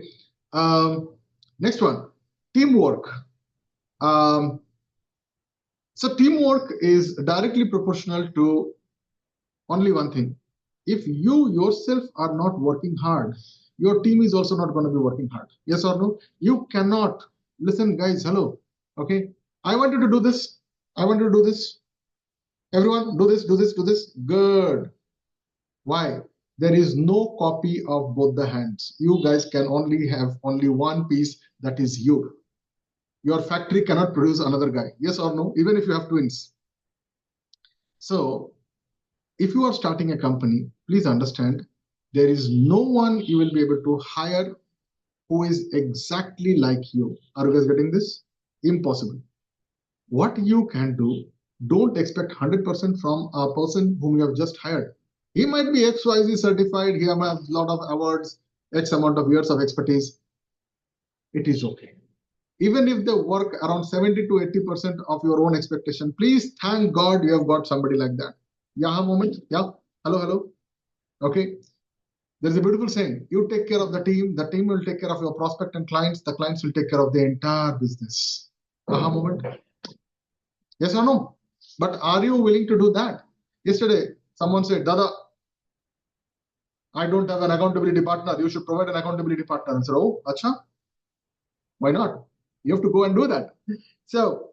Next one, teamwork. So teamwork is directly proportional to only one thing. If you yourself are not working hard, your team is also not going to be working hard. Yes or no? You cannot. Listen, guys, hello. Okay. I want you to do this. I want you to do this. Everyone, do this, do this, do this. Good. Why? There is no copy of both the hands. You guys can only have only one piece, that is you. Your factory cannot produce another guy. Yes or no? Even if you have twins. So if you are starting a company, please understand there is no one you will be able to hire who is exactly like you. Are you guys getting this? Impossible. What you can do, don't expect 100% from a person whom you have just hired. He might be XYZ certified, he might have a lot of awards, X amount of years of expertise. It is okay. Even if they work around 70 to 80% of your own expectation, please thank God you have got somebody like that. Yeah, moment. Yeah. Hello, hello. Okay. There's a beautiful saying. You take care of the team will take care of your prospect and clients, the clients will take care of the entire business. Aha moment. Yes or no? But are you willing to do that? Yesterday, someone said, Dada, I don't have an accountability partner. You should provide an accountability partner. And said, oh, acha, why not? You have to go and do that. So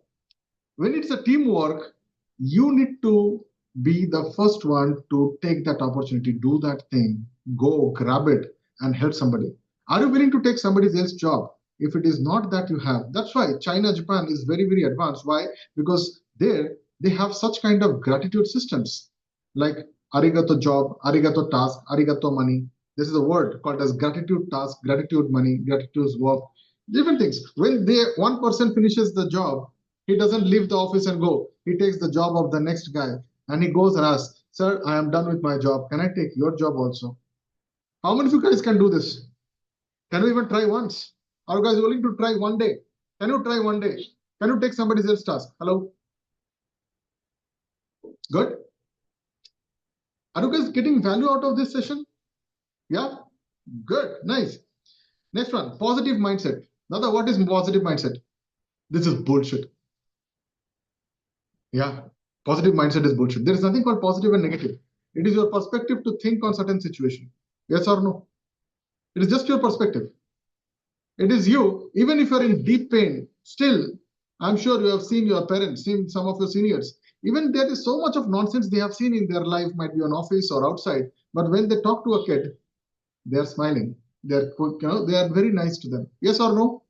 when it's a teamwork, you need to be the first one to take that opportunity, do that thing, go grab it and help somebody. Are you willing to take somebody else's job? If it is not that you have, that's why China, Japan is very, very advanced. Why? Because there they have such kind of gratitude systems like arigato job, arigato task, arigato money. This is a word called as gratitude task, gratitude money, gratitude work, different things. When one person finishes the job, he doesn't leave the office and go. He takes the job of the next guy and he goes and asks, sir, I am done with my job. Can I take your job also? How many of you guys can do this? Can you even try once? Are you guys willing to try one day? Can you try one day? Can you take somebody else's task? Hello? Good. Are you guys getting value out of this session? Yeah? Good. Nice. Next one, positive mindset. Nada, what is positive mindset? This is bullshit. Yeah. Positive mindset is bullshit. There is nothing called positive and negative. It is your perspective to think on certain situation. Yes or no? It is just your perspective. It is you. Even if you're in deep pain, still, I'm sure you have seen your parents, seen some of your seniors. Even there is so much of nonsense they have seen in their life, might be on office or outside. But when they talk to a kid, they are smiling. They are, they are very nice to them. Yes or no?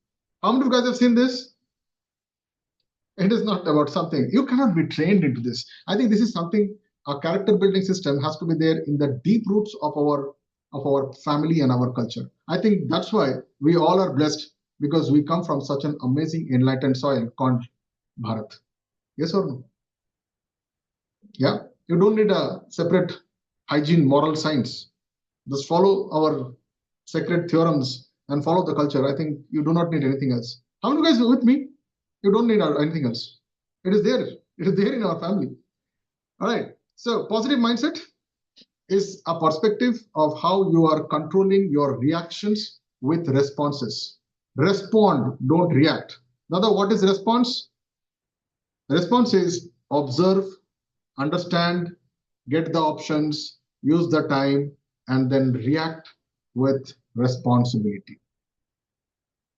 How many of you guys have seen this? It is not about something. You cannot be trained into this. I think this is something, a character building system has to be there in the deep roots of our family and our culture. I think that's why we all are blessed because we come from such an amazing enlightened soil called Bharat. Yes or no? Yeah. You don't need a separate hygiene moral science. Just follow our sacred theorems and follow the culture. I think you do not need anything else. How many guys are with me? You don't need anything else. It is there. It is there in our family. All right. So positive mindset is a perspective of how you are controlling your reactions with responses. Respond, don't react. Now, what is response? Response is observe, understand, get the options, use the time, and then react with responsibility.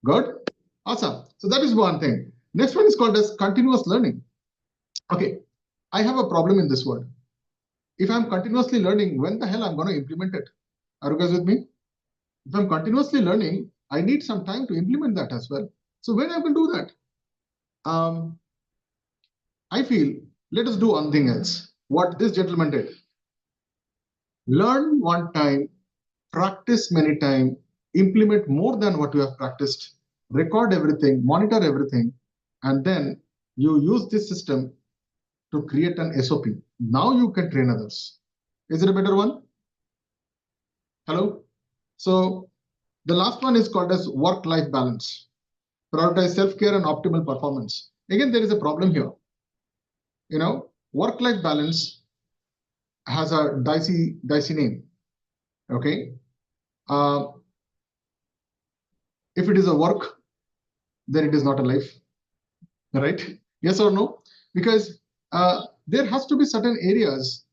Good? Awesome. So that is one thing. Next one is called as continuous learning. Okay, I have a problem in this word. If I'm continuously learning, when the hell I'm going to implement it? Are you guys with me? If I'm continuously learning, I need some time to implement that as well. So when I can do that? I feel, let us do one thing else. What this gentleman did. Learn one time, practice many times, implement more than what you have practiced, record everything, monitor everything, and then you use this system to create an SOP. Now you can train others. Is it a better one? Hello? So the last one is called as work-life balance. Prioritize self-care and optimal performance. Again, there is a problem here. Work-life balance has a dicey name. Okay. If it is a work, then it is not a life, right? Yes or no? Because there has to be certain areas,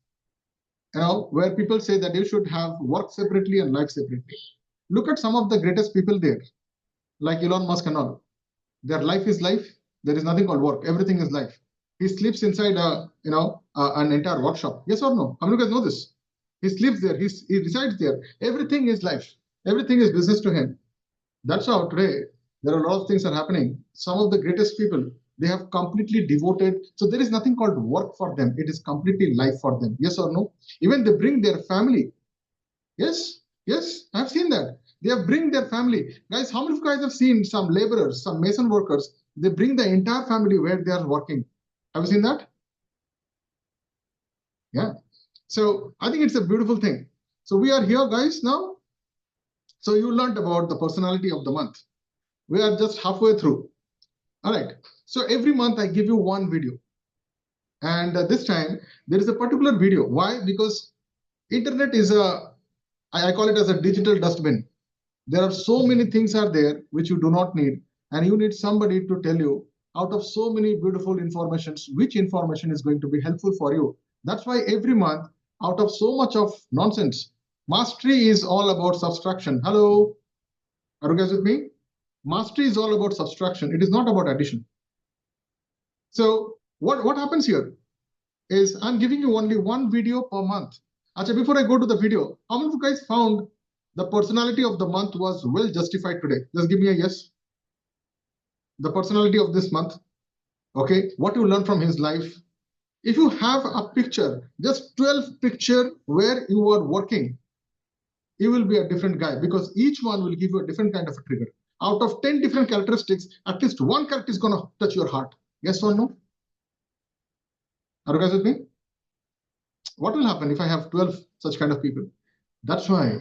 where people say that you should have work separately and life separately. Look at some of the greatest people there, like Elon Musk and all. Their life is life. There is nothing called work. Everything is life. He sleeps inside an entire workshop. Yes or no? How many of you guys know this? He sleeps there. He resides there. Everything is life. Everything is business to him. That's how today there are a lot of things are happening. Some of the greatest people, they have completely devoted. So there is nothing called work for them. It is completely life for them. Yes or no? Even they bring their family. Yes, yes, I've seen that. They have bring their family. Guys, how many of you guys have seen some laborers, some mason workers? They bring the entire family where they are working. Have you seen that? Yeah. So I think it's a beautiful thing. So we are here, guys, now. So you learned about the personality of the month. We are just halfway through. All right. So every month I give you one video. And this time there is a particular video. Why? Because internet is I call it as a digital dustbin. There are so many things are there which you do not need, and you need somebody to tell you out of so many beautiful informations, which information is going to be helpful for you. That's why every month, out of so much of nonsense, mastery is all about subtraction. Hello, are you guys with me? Mastery is all about subtraction. It is not about addition. So what happens here is I'm giving you only one video per month. Achha, before I go to the video, how many of you guys found the personality of the month was well justified today? Just give me a yes. The personality of this month. Okay, what you learn from his life. If you have a picture, just 12 picture where you are working, you will be a different guy, because each one will give you a different kind of a trigger. Out of 10 different characteristics, at least one character is going to touch your heart. Yes or no? Are you guys with me? What will happen if I have 12 such kind of people? That's why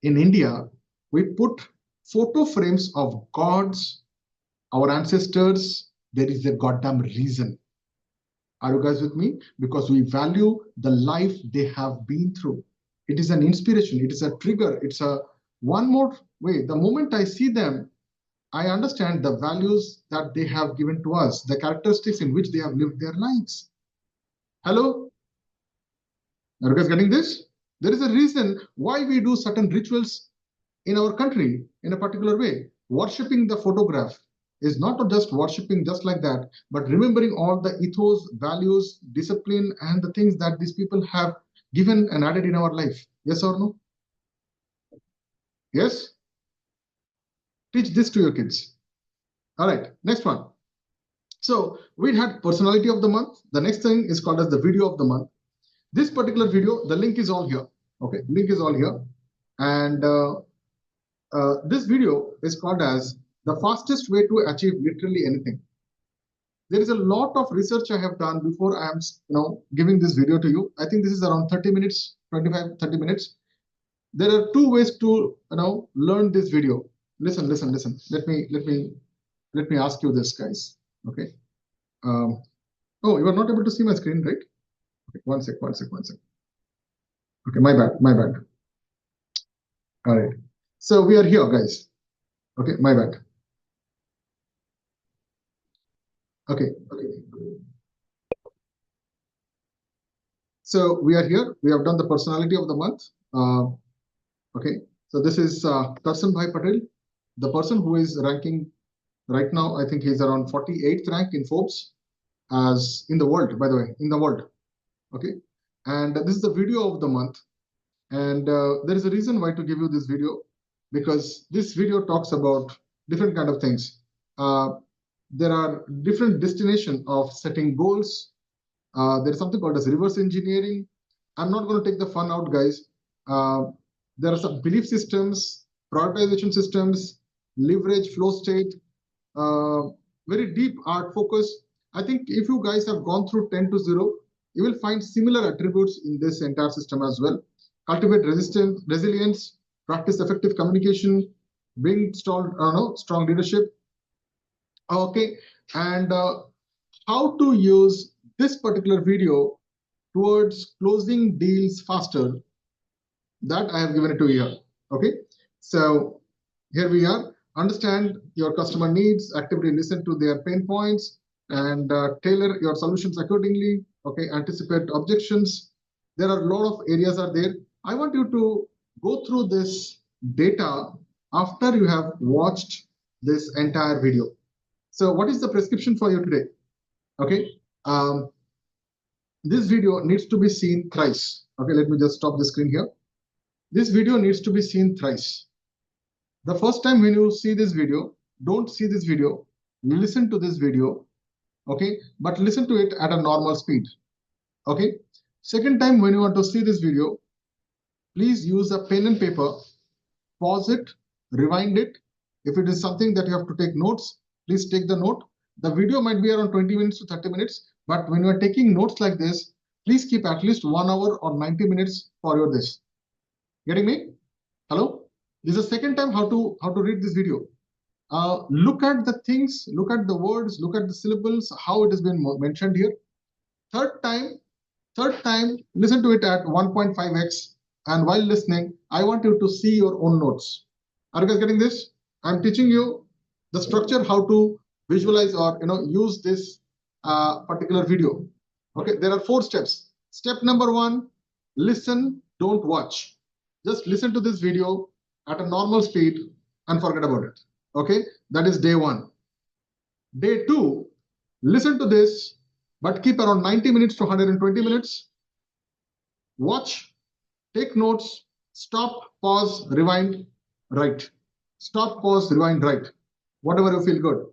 in India, we put photo frames of gods, our ancestors. There is a goddamn reason. Are you guys with me? Because we value the life they have been through. It is an inspiration. It is a trigger. It's a one more way. The moment I see them, I understand the values that they have given to us, the characteristics in which they have lived their lives. Hello? Are you guys getting this? There is a reason why we do certain rituals in our country in a particular way. Worshipping the photograph is not just worshipping just like that, but remembering all the ethos, values, discipline, and the things that these people have given and added in our life. Yes or no? Yes? Teach this to your kids. All right, next one. So we had personality of the month. The next thing is called as the video of the month. This particular video, the link is all here. Okay, link is all here. And this video is called as the fastest way to achieve literally anything. There is a lot of research I have done before I am giving this video to you. I think this is around 30 minutes, 25, 30 minutes. There are two ways to learn this video. Listen. Let me ask you this, guys. Okay. Oh, you are not able to see my screen, right? Okay, one sec. Okay, my bad. All right. So we are here, guys. Okay, my bad. Okay. So we are here. We have done the personality of the month. Okay. So this is Tarsan Bhai Patel, the person who is ranking right now. I think he's around 48th rank in Forbes, as in the world, by the way, in the world. Okay. And this is the video of the month. And there is a reason why to give you this video, because this video talks about different kind of things. There are different destination of setting goals. There is something called as reverse engineering. I'm not going to take the fun out, guys. There are some belief systems, prioritization systems, leverage, flow state, very deep art focus. I think if you guys have gone through 10 to 0, you will find similar attributes in this entire system as well. Cultivate resilience, practice effective communication, bring strong leadership. Okay, and how to use this particular video towards closing deals faster, that I have given it to you here. Okay, so here we are. Understand your customer needs, actively listen to their pain points, and tailor your solutions accordingly. Okay, anticipate objections. There are a lot of areas are there. I want you to go through this data after you have watched this entire video. So what is the prescription for you today? Okay, this video needs to be seen thrice. Okay, let me just stop the screen here. This video needs to be seen thrice. The first time when you see this video, don't see this video, listen to this video, okay, but listen to it at a normal speed. Okay, second time when you want to see this video, please use a pen and paper, pause it, rewind it. If it is something that you have to take notes, please take the note. The video might be around 20 minutes to 30 minutes, but when you are taking notes like this, please keep at least 1 hour or 90 minutes for your this. Getting me? Hello? This is the second time how to read this video. Look at the things, look at the words, look at the syllables, how it has been mentioned here. Third time, listen to it at 1.5x. And while listening, I want you to see your own notes. Are you guys getting this? I'm teaching you the structure, how to visualize or use this particular video. Okay, there are 4 steps. Step number 1, listen, don't watch. Just listen to this video at a normal speed and forget about it. Okay, that is day 1. Day 2, listen to this, but keep around 90 minutes to 120 minutes. Watch, take notes, stop, pause, rewind, write. Stop, pause, rewind, write. Whatever you feel good.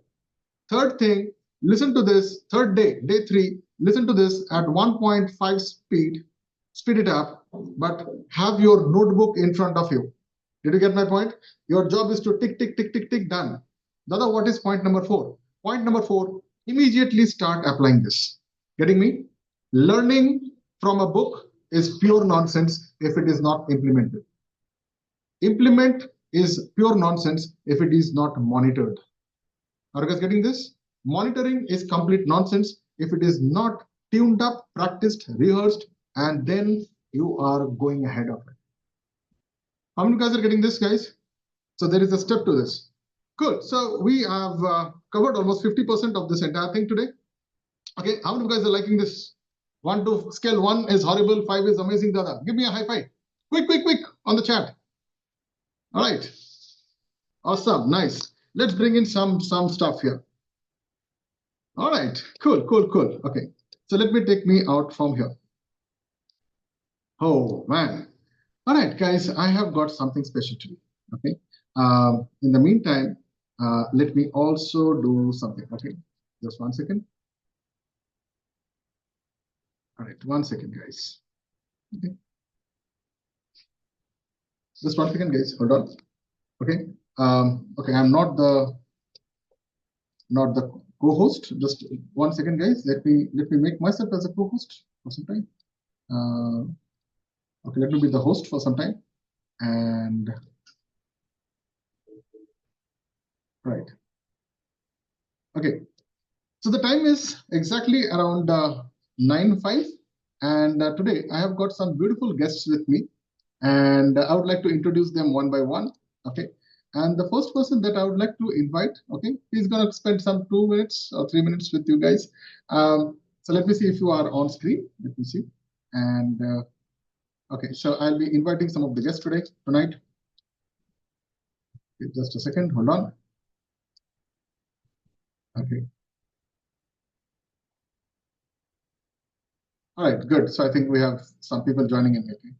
Third thing, listen to this. Third day, day 3, listen to this at 1.5 speed. Speed it up, but have your notebook in front of you. Did you get my point? Your job is to tick, tick, tick, tick, tick, done. Dada, what is point number 4? Point number 4, immediately start applying this. Getting me? Learning from a book is pure nonsense if it is not implemented. Implement is pure nonsense if it is not monitored. Are you guys getting this? Monitoring is complete nonsense if it is not tuned up, practiced, rehearsed, and then you are going ahead of it. How many guys are getting this, guys? So there is a step to this. Good. So we have covered almost 50% of this entire thing today. Okay, how many guys are liking this? 1 to scale 1 is horrible, 5 is amazing, Dada. Give me a high five. Quick, quick, quick on the chat. All right. Awesome. Nice. Let's bring in some stuff here. All right. Cool, cool, cool. Okay. So let me take me out from here. Oh, man. All right, guys, I have got something special to you. Okay. In the meantime, let me also do something. Okay. Just 1 second. All right. 1 second, guys. Okay. Just 1 second, guys. Hold on. Okay. Okay. I'm not the co-host. Just 1 second, guys. Let me make myself as a co-host for some time. Okay, let me be the host for some time. And right. Okay. So the time is exactly around 9:05, and today I have got some beautiful guests with me, and I would like to introduce them one by one. Okay. And the first person that I would like to invite, okay, he's going to spend some 2 minutes or 3 minutes with you guys. So let me see if you are on screen. Let me see. And okay, so I'll be inviting some of the guests tonight. Okay, just a second, hold on. Okay. All right, good. So I think we have some people joining in here.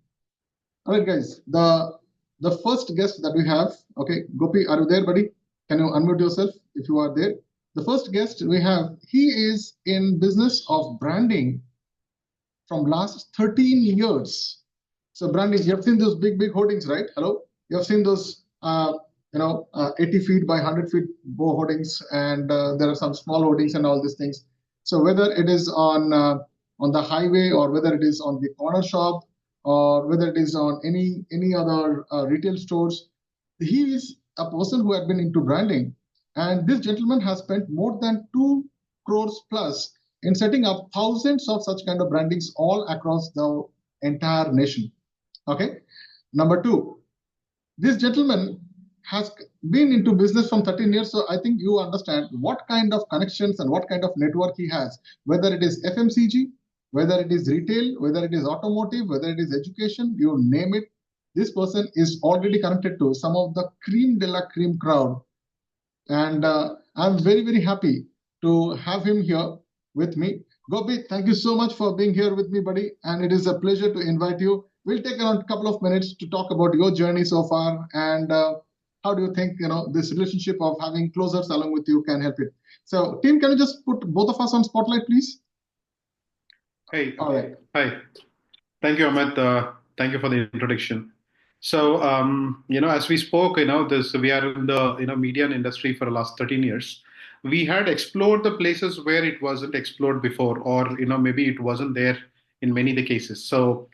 All right, guys, the first guest that we have, okay, Gopi, are you there, buddy? Can you unmute yourself if you are there? The first guest we have, he is in business of branding from last 13 years. So branding, you have seen those big hoardings, right? Hello? You have seen those, 80 feet by 100 feet bow hoardings, and there are some small hoardings and all these things. So whether it is on the highway, or whether it is on the corner shop, or whether it is on any other retail stores, he is a person who had been into branding. And this gentleman has spent more than 2 crores plus in setting up thousands of such kind of brandings all across the entire nation. Okay. Number two, this gentleman has been into business from 13 years, so I think you understand what kind of connections and what kind of network he has, whether it is FMCG, whether it is retail, whether it is automotive, whether it is education, you name it. This person is already connected to some of the cream de la cream crowd. And I'm very, very happy to have him here with me. Gopi, thank you so much for being here with me, buddy. And it is a pleasure to invite you. We'll take around a couple of minutes to talk about your journey so far and how do you think this relationship of having closers along with you can help it. So, team, can you just put both of us on spotlight, please? Hey. All right. Hi. Thank you, Amit. Thank you for the introduction. So, as we spoke, we are in the media and industry for the last 13 years. We had explored the places where it wasn't explored before, or maybe it wasn't there in many of the cases. So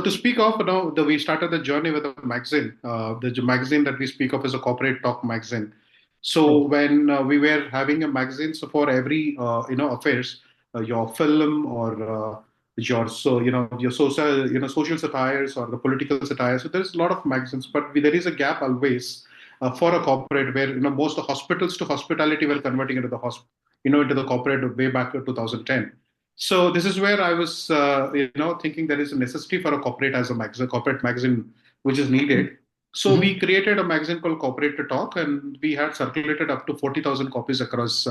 to speak of, we started the journey with a magazine. The magazine that we speak of is a corporate talk magazine. So when we were having a magazine, so for every affairs, your film or your social satires or the political satires. So there's a lot of magazines, but there is a gap always for a corporate where most of the hospitals to hospitality were converting into into the corporate way back to 2010. So this is where I was thinking there is a necessity for a corporate magazine which is needed. So we created a magazine called Corporate to Talk, and we had circulated up to 40,000 copies across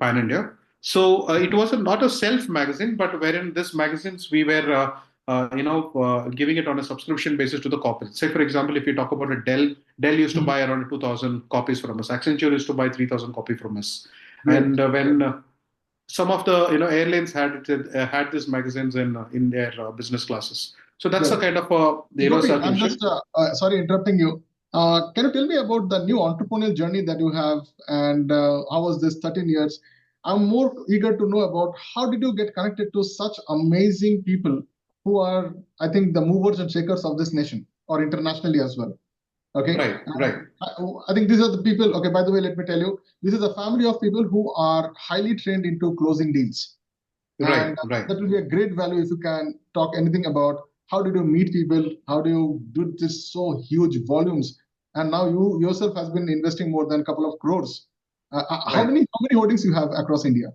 pan India. So it was not a self magazine, but wherein this magazines we were giving it on a subscription basis to the corporate. Say, for example, if you talk about a Dell used to buy around 2,000 copies from us. Accenture used to buy 3,000 copies from us. And when some of the airlines had these magazines in their business classes. So that's the kind of Gopi, I'm just sorry interrupting you. Can you tell me about the new entrepreneurial journey that you have, and how was this 13 years? I'm more eager to know about how did you get connected to such amazing people who are, I think, the movers and shakers of this nation or internationally as well. Okay. Right. I think these are the people. Okay. By the way, let me tell you, this is a family of people who are highly trained into closing deals. Right. That will be a great value if you can talk anything about how did you meet people, how do you do this so huge volumes, and now you yourself has been investing more than a couple of crores. How many holdings you have across India?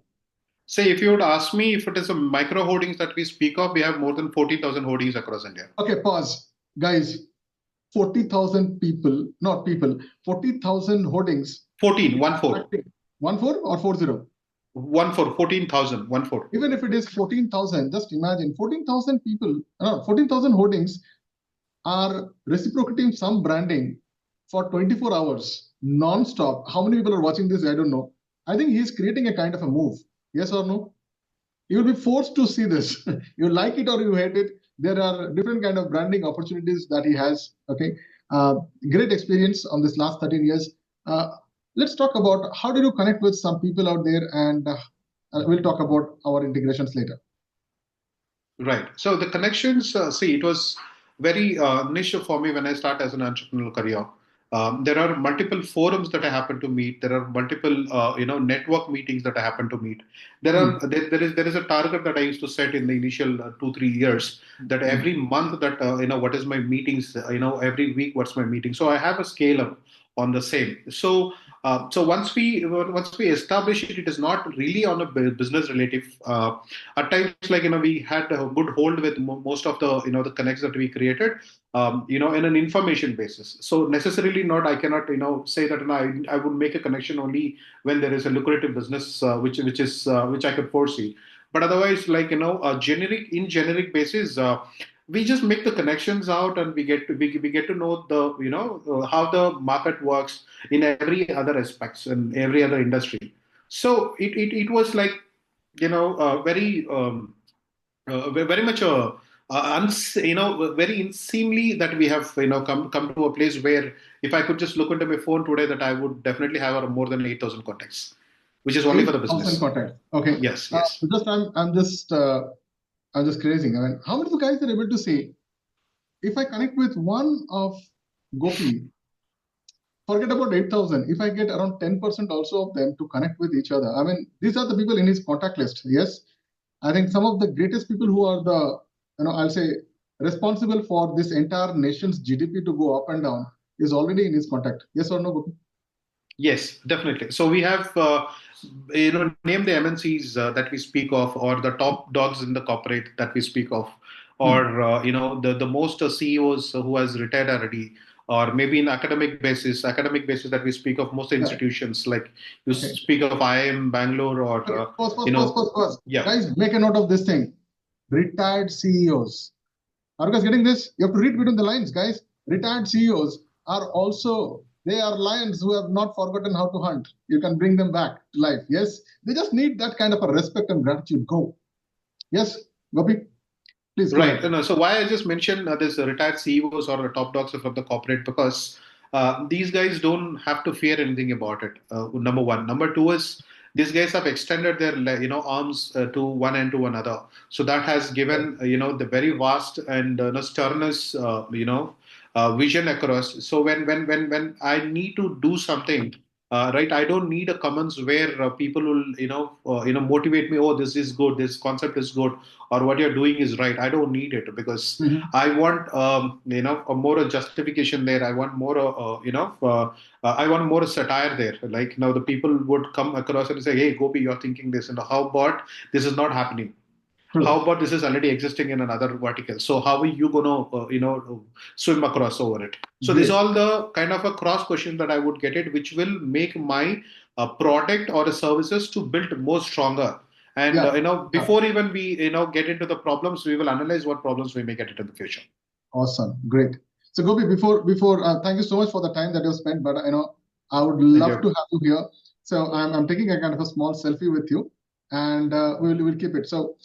Say, if you would ask me if it is a micro holdings that we speak of, we have more than 40,000 holdings across India. Okay, pause, guys. 40,000 people, not people, 40,000 holdings. 14, 1-4. 1-4 or 40? 1-4, 14,000, 1-4. Even if it is 14,000, just imagine 14,000 people, 14,000 holdings are reciprocating some branding for 24 hours non-stop. How many people are watching this? I don't know. I think he's creating a kind of a move. Yes or no? You will be forced to see this. You like it or you hate it. There are different kind of branding opportunities that he has. Okay, great experience on this last 13 years. Let's talk about how did you connect with some people out there, and we'll talk about our integrations later. Right. So the connections, it was very niche for me when I start as an entrepreneurial career. There are multiple forums that I happen to meet. There are multiple, network meetings that I happen to meet. There is a target that I used to set in the initial 2-3 years that every month that what is my meetings. Every week what's my meeting. So I have a scale up on the same. So once we establish it, it is not really on a business relative. At times, we had a good hold with most of the the connects that we created. In an information basis. So necessarily not, I cannot, say that I would make a connection only when there is a lucrative business, which I could foresee. But otherwise, generic basis, we just make the connections out, and we get to know the how the market works in every other aspects in every other industry. So it was like very very much a very unseemly that we have come to a place where if I could just look into my phone today, that I would definitely have more than 8,000 contacts, which is only for the business. 8,000 contacts. Okay. Yes. I'm just crazy. I mean, how many of you guys are able to say, if I connect with one of Gopi, forget about 8,000. If I get around 10% also of them to connect with each other, I mean, these are the people in his contact list. Yes. I think some of the greatest people who are the, I'll say, responsible for this entire nation's GDP to go up and down is already in his contact. Yes or no, Gopi? Yes, definitely. So we have, name the MNCs that we speak of, or the top dogs in the corporate that we speak of, or the most CEOs who has retired already, or maybe in academic basis that we speak of most Yeah. institutions like you Okay. speak of IIM Bangalore or Okay. Pause. yeah. Guys, make a note of this thing. Retired CEOs. Are you guys getting this? You have to read between the lines, guys. Retired CEOs are also, they are lions who have not forgotten how to hunt. You can bring them back to life. Yes, they just need that kind of a respect and gratitude. Go. Yes, Gopi, please go Right. ahead. No, so why I just mentioned this retired CEOs or the top dogs from the corporate, because these guys don't have to fear anything about it. Number one. Number two is these guys have extended their arms to one and to another. So that has given the very vast and sternest vision across. So when I need to do something. Right, I don't need a comments where people will motivate me. Oh, this is good. This concept is good, or what you're doing is right. I don't need it because Mhm. I want a more a justification there. I want more I want more satire there. Like now the people would come across and say, hey Gopi, you're thinking this, and how about this is not happening? How True. about this is already existing in another vertical? So how are you going to swim across over it? So these Great. are all the kind of a cross question that I would get it, which will make my product or a services to build more stronger. And Yeah. Yeah. before even we get into the problems, we will analyze what problems we may get into the future. Awesome. Great. So Gopi, before thank you so much for the time that you spent, but I would Thank love you. to have you here. So I'm taking a kind of a small selfie with you, and we'll keep it. So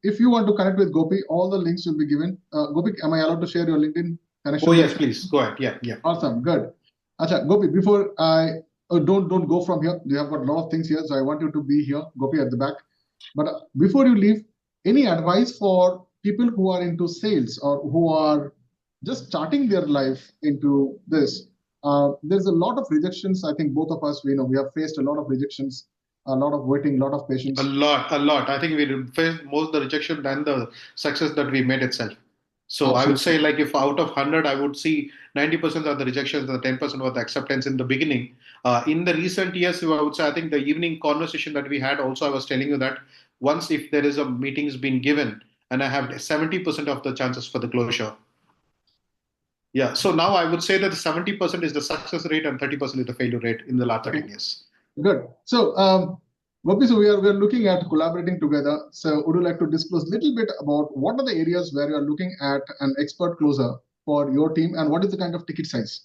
if you want to connect with Gopi, all the links will be given. Gopi, am I allowed to share your LinkedIn Oh connection yes, link? please go ahead. Yeah, yeah. Awesome. Good. Acha, Gopi, before I don't go from here. We have got a lot of things here, so I want you to be here, Gopi, at the back. But before you leave, any advice for people who are into sales or who are just starting their life into this? There's a lot of rejections. I think both of us, we have faced a lot of rejections, a lot of waiting, a lot of A patience. lot, a lot. I think we faced most the rejection than the success that we made itself. So I would say, Absolutely. like, if out of 100, I would see 90% are the rejections and the 10% were the acceptance in the beginning. In the recent years, I would say, I think the evening conversation that we had also, I was telling you that once if there is a meeting's been given and I have 70% of the chances for the closure. Yeah. So now I would say that the 70% is the success rate and 30% is the failure rate in the last Okay. 13 years. Good. So, Gopi, so we are looking at collaborating together. So, would you like to disclose a little bit about what are the areas where you are looking at an expert closer for your team, and what is the kind of ticket size?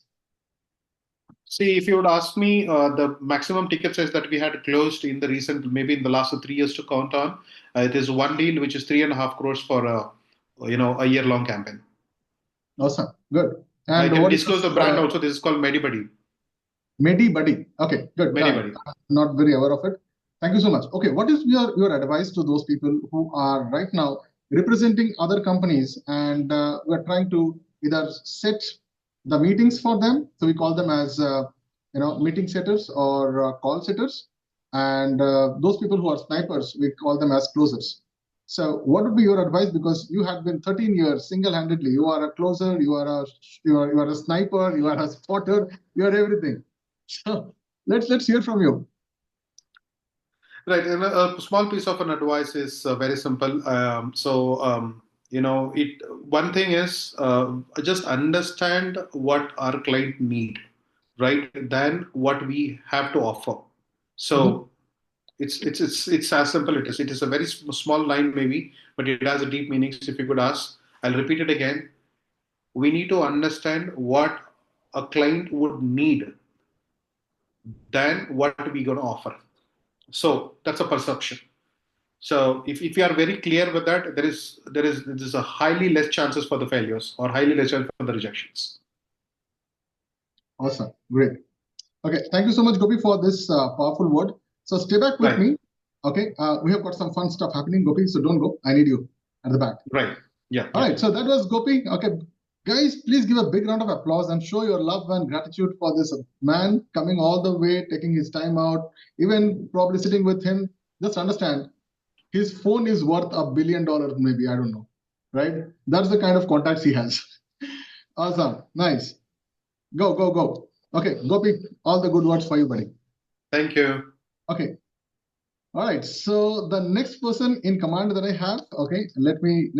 See, if you would ask me, the maximum ticket size that we had closed in the recent, maybe in the last 3 years to count on, it is one deal which is 3.5 crores for a year-long campaign. Awesome. Good. I And can what is disclose the brand also. This is called MediBuddy. Medi Buddy? Okay, good. MediBuddy. Not very aware of it. Thank you so much. Okay, what is your advice to those people who are right now representing other companies and we're trying to either set the meetings for them? So we call them as meeting setters or call setters, and those people who are snipers, we call them as closers. So what would be your advice? Because you have been 13 years single-handedly. You are a closer. You are a sniper. You are a spotter. You are everything. So let's hear from you. Right. And a small piece of an advice is very simple. It one thing is just understand what our client need, right? Then what we have to offer. Mhm. So it's as simple it is. It is a very small line maybe, but it has a deep meaning. So if you could ask, I'll repeat it again. We need to understand what a client would need, then what we going to offer. So that's a perception. So if you are very clear with that, there is a highly less chances for the failures or highly less chance for the rejections. Awesome. Great. Okay. Thank you so much, Gopi, for this powerful word. So stay back with Right. me. Okay. We have got some fun stuff happening, Gopi. So don't go. I need you at the back. Right. Yeah. All Yeah. right. So that was Gopi. Okay. Guys, please give a big round of applause and show your love and gratitude for this man coming all the way, taking his time out, even probably sitting with him. Just understand, his phone is worth $1 billion, maybe, I don't know, right? That's the kind of contacts he has. Awesome, nice. Go. Okay, Gopi, all the good words for you, buddy. Thank you. Okay. All right. So the next person in command that I have, okay, let me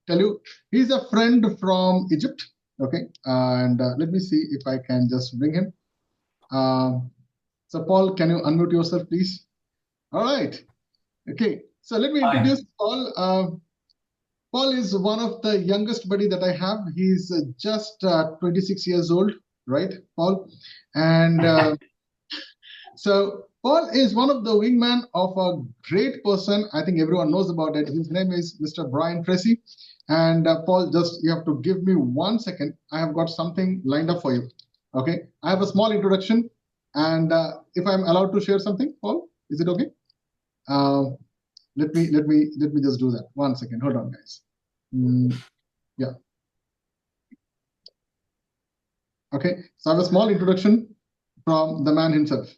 tell you, he's a friend from Egypt. Okay, and let me see if I can just bring him. So Paul, can you unmute yourself, please? All right. Okay. So let me introduce Paul. Paul is one of the youngest buddy that I have. He's just 26 years old, right, Paul? And so Paul is one of the wingman of a great person. I think everyone knows about it. His name is Mr. Brian Tracy. And Paul, just you have to give me 1 second. I have got something lined up for you. Okay. I have a small introduction. And if I'm allowed to share something, Paul, is it okay? Let me just do that. 1 second. Hold on, guys. Yeah. Okay. So I have a small introduction from the man himself.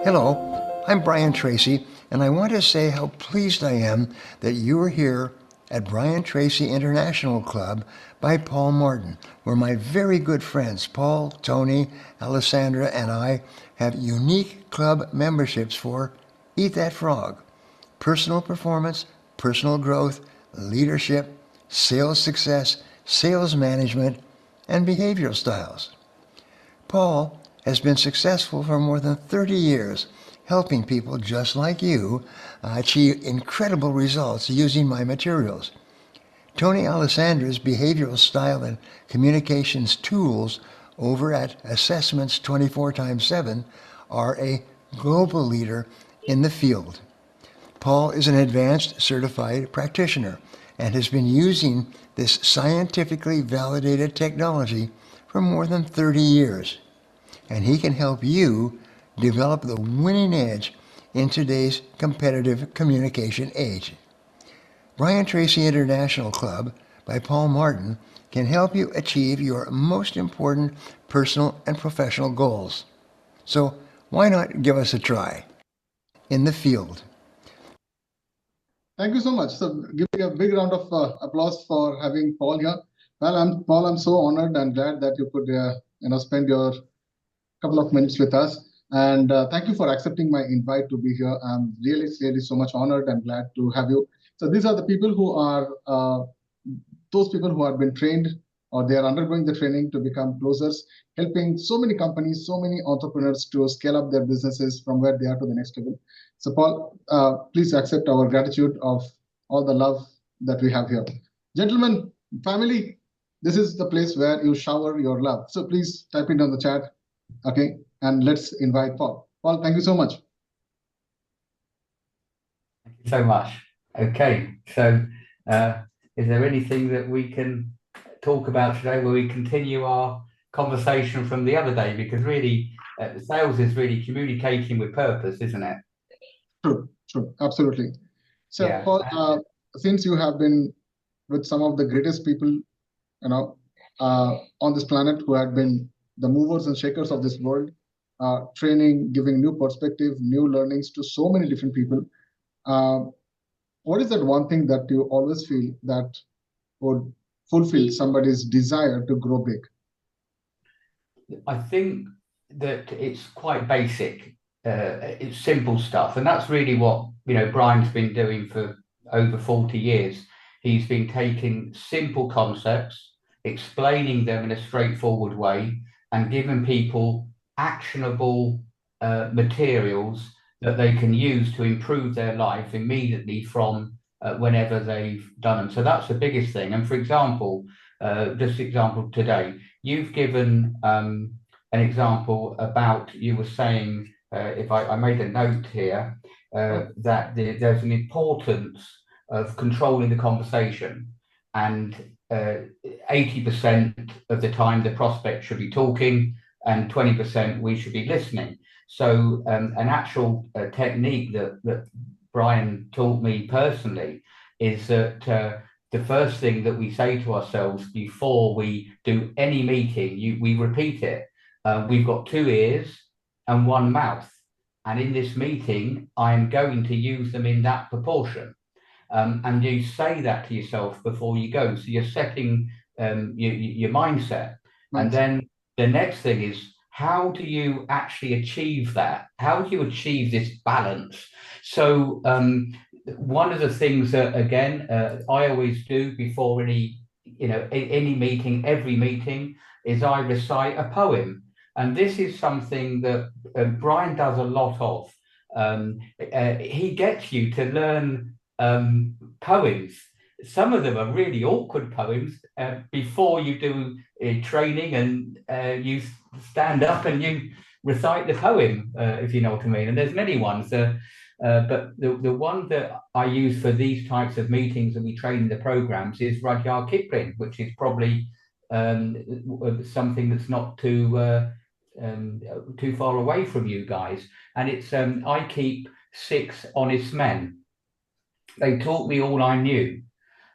Hello, I'm Brian Tracy, and I want to say how pleased I am that you are here at Brian Tracy International Club by Paul Martin, where my very good friends Paul, Tony, Alessandra, and I have unique club memberships for Eat That Frog, personal performance, personal growth, leadership, sales success, sales management, and behavioral styles. Paul has been successful for more than 30 years, helping people just like you achieve incredible results using my materials. Tony Alessandra's behavioral style and communications tools over at Assessments 24x7 are a global leader in the field. Paul is an advanced certified practitioner and has been using this scientifically validated technology for more than 30 years. And he can help you develop the winning edge in today's competitive communication age. Brian Tracy International Club by Paul Martin can help you achieve your most important personal and professional goals. So why not give us a try in the field? Thank you so much. So giving a big round of applause for having Paul here. Well, Paul, I'm so honored and glad that you could spend your couple of minutes with us. And thank you for accepting my invite to be here. I'm really so much honored and glad to have you. So these are the people who are those people who have been trained or they are undergoing the training to become closers, helping so many companies, so many entrepreneurs to scale up their businesses from where they are to the next level. So Paul, please accept our gratitude of all the love that we have here. Gentlemen, family, this is the place where you shower your love. So please type it on the chat. Okay, and let's invite Paul. Paul, thank you so much. Thank you so much. Okay, so is there anything that we can talk about today where we continue our conversation from the other day? Because really, sales is really communicating with purpose, isn't it? True, absolutely. So, yeah. Paul, since you have been with some of the greatest people, on this planet who had been the movers and shakers of this world, training, giving new perspective, new learnings to so many different people. What is that one thing that you always feel that would fulfill somebody's desire to grow big? I think that it's quite basic. It's simple stuff. And that's really what, Brian's been doing for over 40 years. He's been taking simple concepts, explaining them in a straightforward way, and giving people actionable materials that they can use to improve their life immediately from whenever they've done them. So that's the biggest thing. And for example, today, you've given an example about, you were saying, if I made a note here, that there's an importance of controlling the conversation, and 80% of the time the prospect should be talking and 20% we should be listening. So an actual technique that Brian taught me personally is that the first thing that we say to ourselves before we do any meeting, we repeat it. We've got 2 ears and 1 mouth. And in this meeting, I am going to use them in that proportion. And you say that to yourself before you go. So you're setting your mindset. Right. And then the next thing is, how do you actually achieve that? How do you achieve this balance? So one of the things that, again, I always do before any meeting, every meeting, is I recite a poem. And this is something that Brian does a lot of. He gets you to learn poems. Some of them are really awkward poems before you do training, and you stand up and you recite the poem, if you know what I mean. And there's many ones, but the one that I use for these types of meetings and we train in the programs is Rudyard Kipling, which is probably something that's not too far away from you guys. And it's I keep 6 honest men. They taught me all I knew.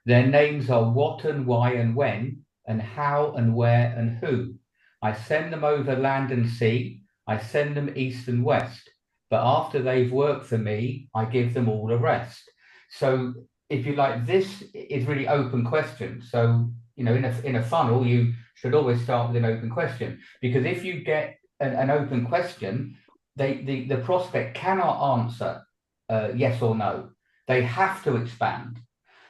Their names are what and why and when, and how and where and who. I send them over land and sea. I send them east and west. But after they've worked for me, I give them all a rest. So if you like, this is really open question. So, in a funnel, you should always start with an open question, because if you get an open question, the prospect cannot answer yes or no. They have to expand.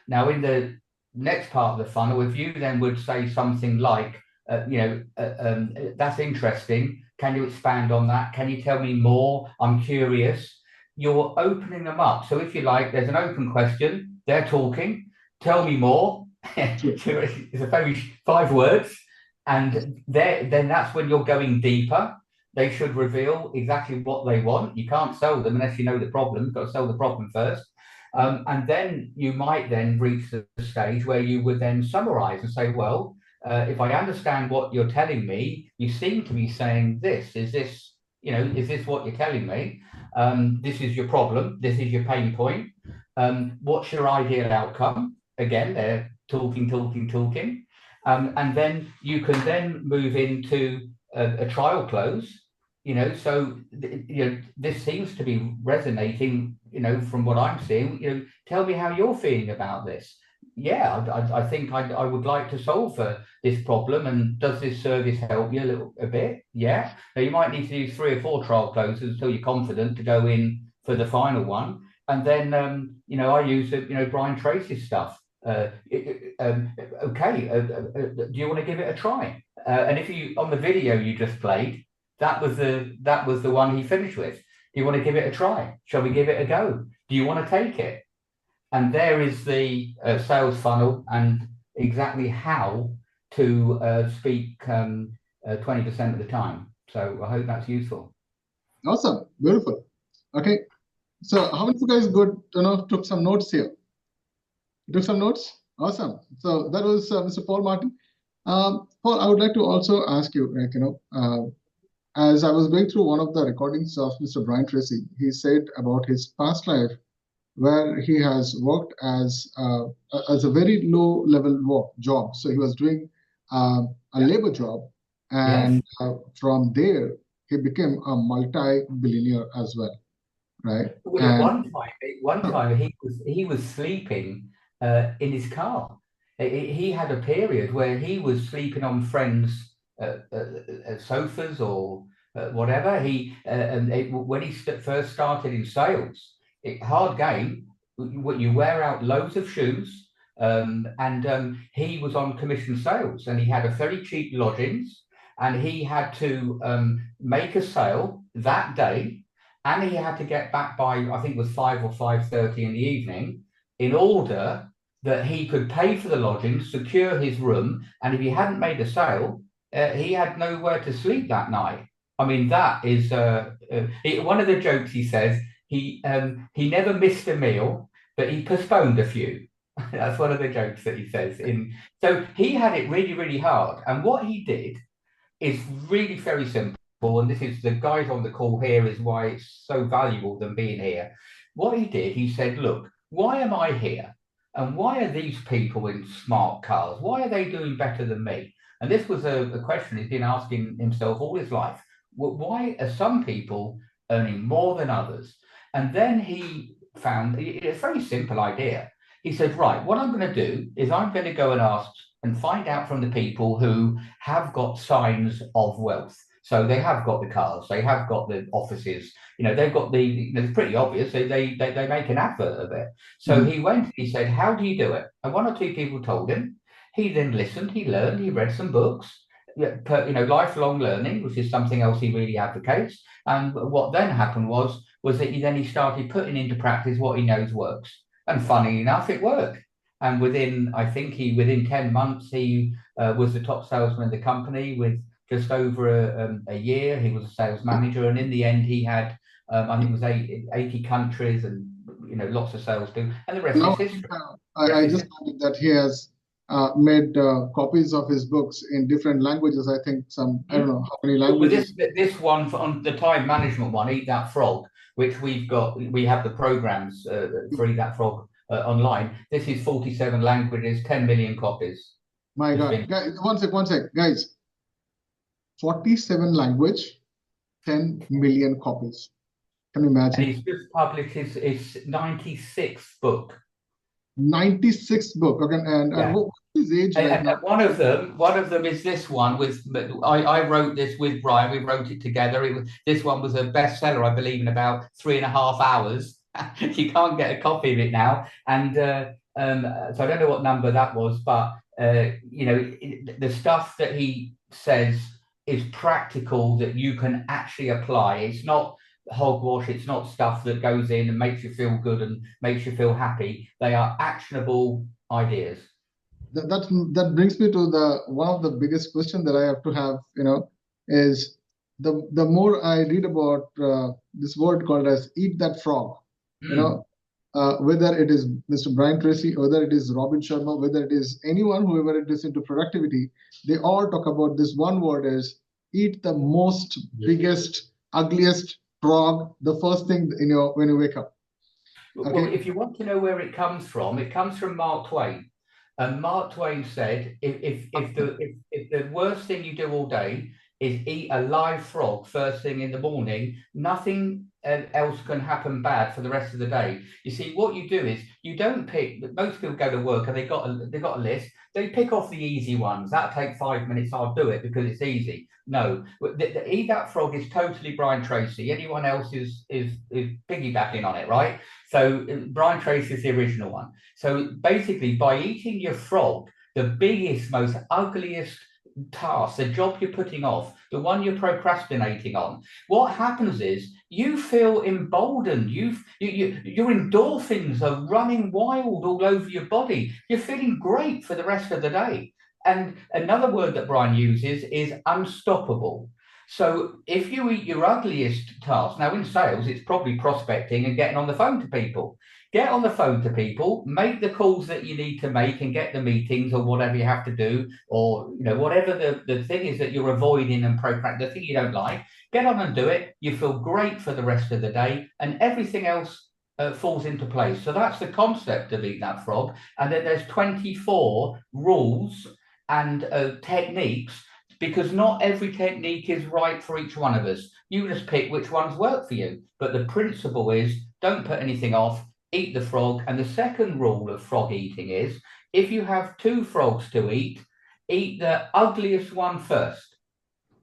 Now, in the next part of the funnel, if you then would say something like, that's interesting. Can you expand on that? Can you tell me more? I'm curious. You're opening them up. So if you like, there's an open question. They're talking. Tell me more. It's a very 5 words. And then that's when you're going deeper. They should reveal exactly what they want. You can't sell them unless you know the problem. You've got to sell the problem first. And then you might then reach the stage where you would then summarize and say, well, if I understand what you're telling me, you seem to be saying this. Is this what you're telling me? This is your problem. This is your pain point. What's your ideal outcome? Again, they're talking. And then you can then move into a trial close. So this seems to be resonating, from what I'm seeing. Tell me how you're feeling about this. Yeah, I think I would like to solve this problem. And does this service help you a bit? Yeah. Now you might need to do 3 or 4 trial closes until you're confident to go in for the final one. And then, I use, Brian Tracy's stuff. Okay, do you want to give it a try? And if you, on the video you just played, that was the one he finished with. Do you want to give it a try? Shall we give it a go? Do you want to take it? And there is the sales funnel and exactly how to speak 20% of the time. So I hope that's useful. Awesome, beautiful. Okay, so how many of you guys took some notes here? You took some notes? Awesome. So that was Mr. Paul Martin. Paul, I would like to also ask you, as I was going through one of the recordings of Mr. Brian Tracy, he said about his past life where he has worked as a very low-level job. So he was doing a labor job, and from there he became a multi-billionaire as well, right? Well, at one time he was sleeping in his car. He had a period where he was sleeping on friends' sofas or whatever. When he first started in sales, hard game. You wear out loads of shoes, and he was on commission sales, and he had a very cheap lodgings, and he had to make a sale that day, and he had to get back by, I think it was 5 or 5:30 in the evening, in order that he could pay for the lodgings, secure his room, and if he hadn't made a sale, he had nowhere to sleep that night. I mean, that is one of the jokes he says. He never missed a meal, but he postponed a few. That's one of the jokes that he says. So he had it really, really hard. And what he did is really very simple. And this is the guys on the call here is why it's so valuable them being here. What he did, he said, look, why am I here? And why are these people in smart cars? Why are they doing better than me? And this was a question he's been asking himself all his life. Why are some people earning more than others? And then he found a very simple idea. He said, right, what I'm going to do is I'm going to go and ask and find out from the people who have got signs of wealth. So they have got the cars, they have got the offices, they've got it's pretty obvious, they make an advert of it. So he went, he said, how do you do it? And one or two people told him. He then listened, he learned, he read some books, lifelong learning, which is something else he really advocates. And what then happened was that he started putting into practice what he knows works. And funny enough, it worked. And within 10 months, he was the top salesman of the company. With just over a year, he was a sales manager. And in the end, he had, I think it was 80 countries and, lots of sales too. And the rest is history. I just noted that he has made copies of his books in different languages. I think I don't know how many languages. This one, on the time management one, Eat That Frog, which we have the programs for Eat That Frog online. This is 47 languages, 10 million copies. My God. Guys, one sec. Guys, 47 language, 10 million copies. Can you imagine? And he's just published his 96th book. 96th book. Okay, and what is his age right now? One of them is this one. I wrote this with Brian. We wrote it together. This one was a bestseller, I believe, in about 3.5 hours. You can't get a copy of it now, and so I don't know what number that was, but the stuff that he says is practical, that you can actually apply. It's not hogwash. It's not stuff that goes in and makes you feel good and makes you feel happy. They are actionable ideas. That brings me to one of the biggest questions that I have to have, is the more I read about this word called as eat that frog, whether it is Mr. Brian Tracy, whether it is Robin Sharma, whether it is anyone, whoever it is into productivity, they all talk about this one word is eat the most biggest, ugliest frog the first thing when you wake up. Okay? Well, if you want to know where it comes from Mark Twain. And Mark Twain said, if the worst thing you do all day is eat a live frog first thing in the morning, nothing else can happen bad for the rest of the day. You see, what you do is you don't pick. Most people go to work and they've got a list. They pick off the easy ones. That'll take 5 minutes. I'll do it because it's easy. No, the Eat That Frog is totally Brian Tracy. Anyone else is piggybacking on it, right? So Brian Tracy is the original one. So basically, by eating your frog, the biggest, most ugliest task, the job you're putting off, the one you're procrastinating on, what happens is you feel emboldened. Your endorphins are running wild all over your body. You're feeling great for the rest of the day. And another word that Brian uses is unstoppable. So if you eat your ugliest task, now in sales, it's probably prospecting and getting on the phone to people. Get on the phone to people, make the calls that you need to make and get the meetings or whatever you have to do, or whatever the thing is that you're avoiding and procrastinating, the thing you don't like, get on and do it. You feel great for the rest of the day and everything else falls into place. So that's the concept of Eat That Frog. And then there's 24 rules and techniques, because not every technique is right for each one of us. You just pick which ones work for you. But the principle is don't put anything off. Eat the frog. And the second rule of frog eating is if you have 2 frogs to eat the ugliest one first.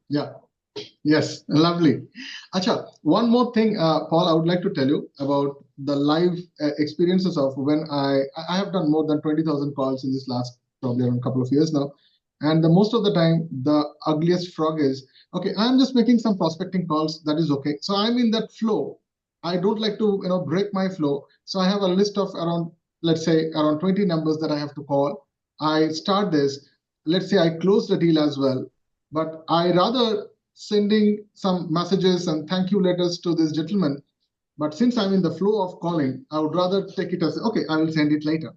Yeah. Yes. Lovely. Acha, one more thing, Paul, I would like to tell you about the live experiences of when I have done more than 20,000 calls in this last probably around a couple of years now. And the most of the time, the ugliest frog is, okay, I'm just making some prospecting calls. That is okay. So I'm in that flow. I don't like to, break my flow. So I have a list of let's say around 20 numbers that I have to call. I start this. Let's say I close the deal as well. But I rather sending some messages and thank you letters to this gentleman. But since I'm in the flow of calling, I would rather take it as, okay, I will send it later.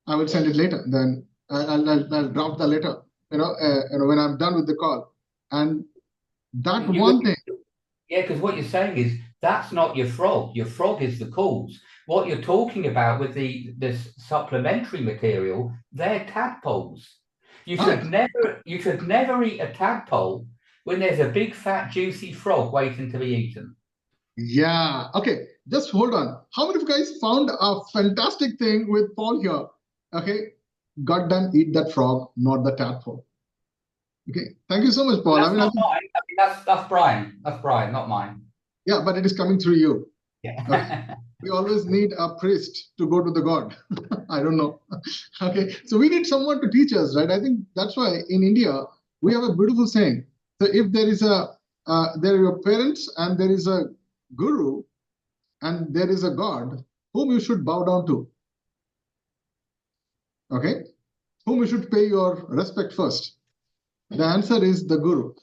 Then I'll drop the letter, when I'm done with the call. And that one thing. Yeah, because what you're saying is that's not your frog. Your frog is the calls. What you're talking about with this supplementary material, they're tadpoles. You should never eat a tadpole when there's a big fat juicy frog waiting to be eaten. Yeah. Okay. Just hold on. How many of you guys found a fantastic thing with Paul here? Okay. God damn, eat that frog, not the tadpole. Okay. Thank you so much, Paul. That's not mine. I mean, that's Brian. That's Brian, not mine. Yeah, but it is coming through you. Yeah. Okay. We always need a priest to go to the God. I don't know. Okay. So we need someone to teach us, right? I think that's why in India, we have a beautiful saying. So if there is there are your parents and there is a guru and there is a God whom you should bow down to. Okay. Whom you should pay your respect first. The answer is the guru.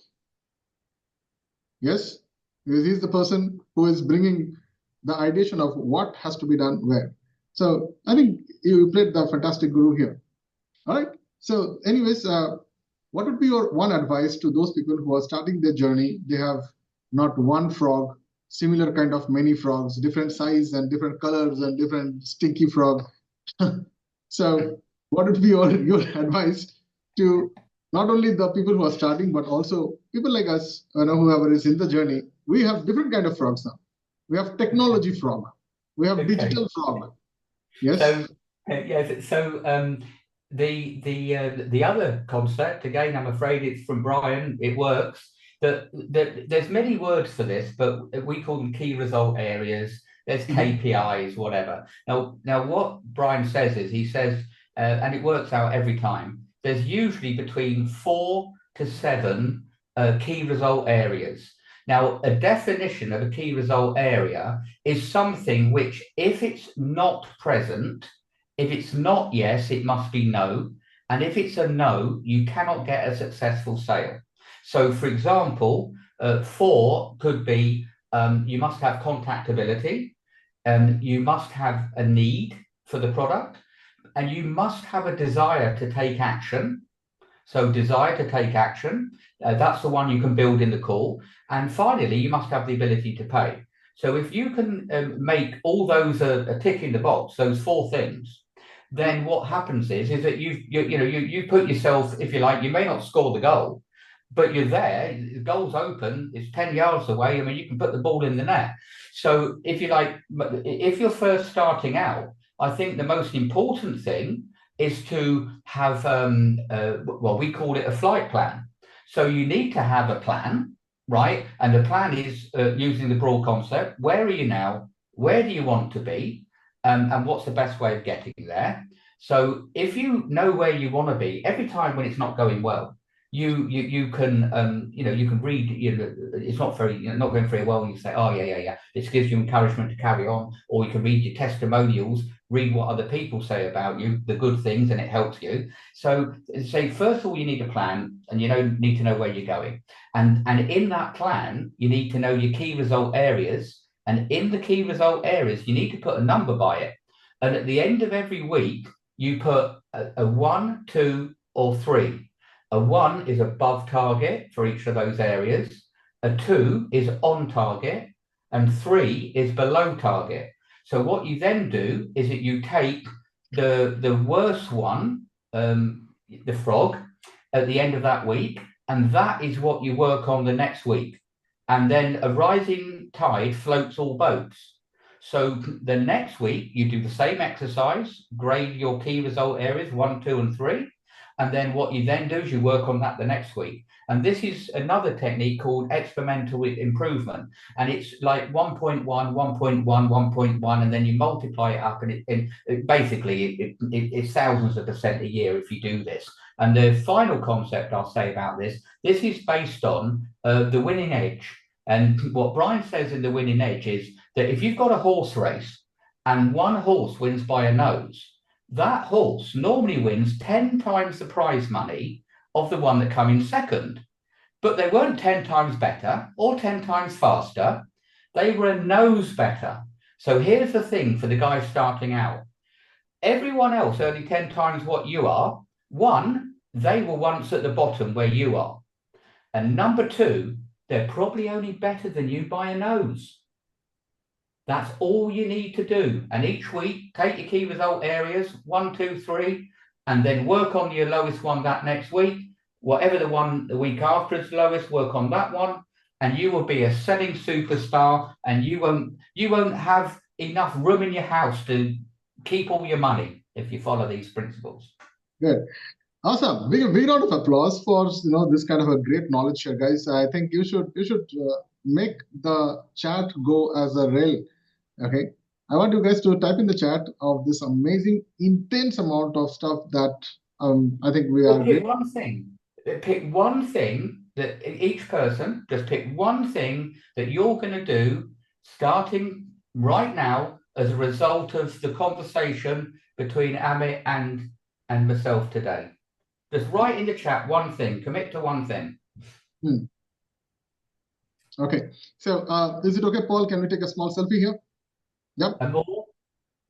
Yes. Because he's the person who is bringing the ideation of what has to be done where. So I think you played the fantastic guru here. All right. So anyways, what would be your one advice to those people who are starting their journey? They have not one frog, similar kind of many frogs, different size and different colors and different stinky frog. So what would be your advice to not only the people who are starting, but also people like us, whoever is in the journey? We have different kind of frogs now. We have technology frog. We have digital frog. Yes. So yes. So the other concept, again, I'm afraid it's from Brian. It works. That there's many words for this, but we call them key result areas. There's KPIs, whatever. Now what Brian says is he says, and it works out every time. There's usually between 4 to 7 key result areas. Now, a definition of a key result area is something which, if it's not present, if it's not yes, it must be no. And if it's a no, you cannot get a successful sale. So, for example, 4 could be you must have contactability, you must have a need for the product, and you must have a desire to take action. So desire to take action, that's the one you can build in the call. And finally, you must have the ability to pay. So if you can make all those a tick in the box, those 4 things, then what happens is that you put yourself, if you like, you may not score the goal, but you're there, the goal's open, it's 10 yards away. I mean, you can put the ball in the net. So if you like, if you're first starting out, I think the most important thing is to have, we call it a flight plan. So you need to have a plan, right? And the plan is using the broad concept. Where are you now? Where do you want to be? And what's the best way of getting there? So if you know where you want to be, every time when it's not going well, you can you can read, it's not going very well, and you say, oh yeah, this gives you encouragement to carry on. Or you can read your testimonials, read what other people say about you, the good things, and it helps you. So say first of all, you need a plan, and you need to know where you're going, and in that plan you need to know your key result areas, and in the key result areas you need to put a number by it, and at the end of every week you put a 1, 2, or 3. A 1 is above target for each of those areas. A 2 is on target, and 3 is below target. So what you then do is that you take the worst one, the frog, at the end of that week, and that is what you work on the next week. And then a rising tide floats all boats. So the next week you do the same exercise, grade your key result areas 1, 2, and 3. And then what you then do is you work on that the next week. And this is another technique called exponential improvement. And it's like 1.1, 1.1, 1.1, and then you multiply it up. And it's thousands of % a year if you do this. And the final concept I'll say about this is based on the winning edge. And what Brian says in the winning edge is that if you've got a horse race and one horse wins by a nose, that horse normally wins 10 times the prize money of the one that come in second. But they weren't 10 times better or 10 times faster. They were a nose better. So here's the thing for the guys starting out. Everyone else earning 10 times what you are, 1, they were once at the bottom where you are. And number 2, they're probably only better than you by a nose. That's all you need to do. And each week, take your key result areas, 1, 2, 3, and then work on your lowest one that next week. Whatever the week after is lowest, work on that one, and you will be a selling superstar. And you won't have enough room in your house to keep all your money if you follow these principles. Good. Awesome. Big round of applause for this kind of a great knowledge share, guys. I think you should make the chat go as a rail. Okay. I want you guys to type in the chat of this amazing, intense amount of stuff that I think we are. Pick one thing. Pick one thing that each person just pick one thing that you're going to do starting right now as a result of the conversation between Amit and myself today. Just write in the chat one thing. Commit to one thing. Okay. So is it okay, Paul? Can we take a small selfie here? Yep. And more?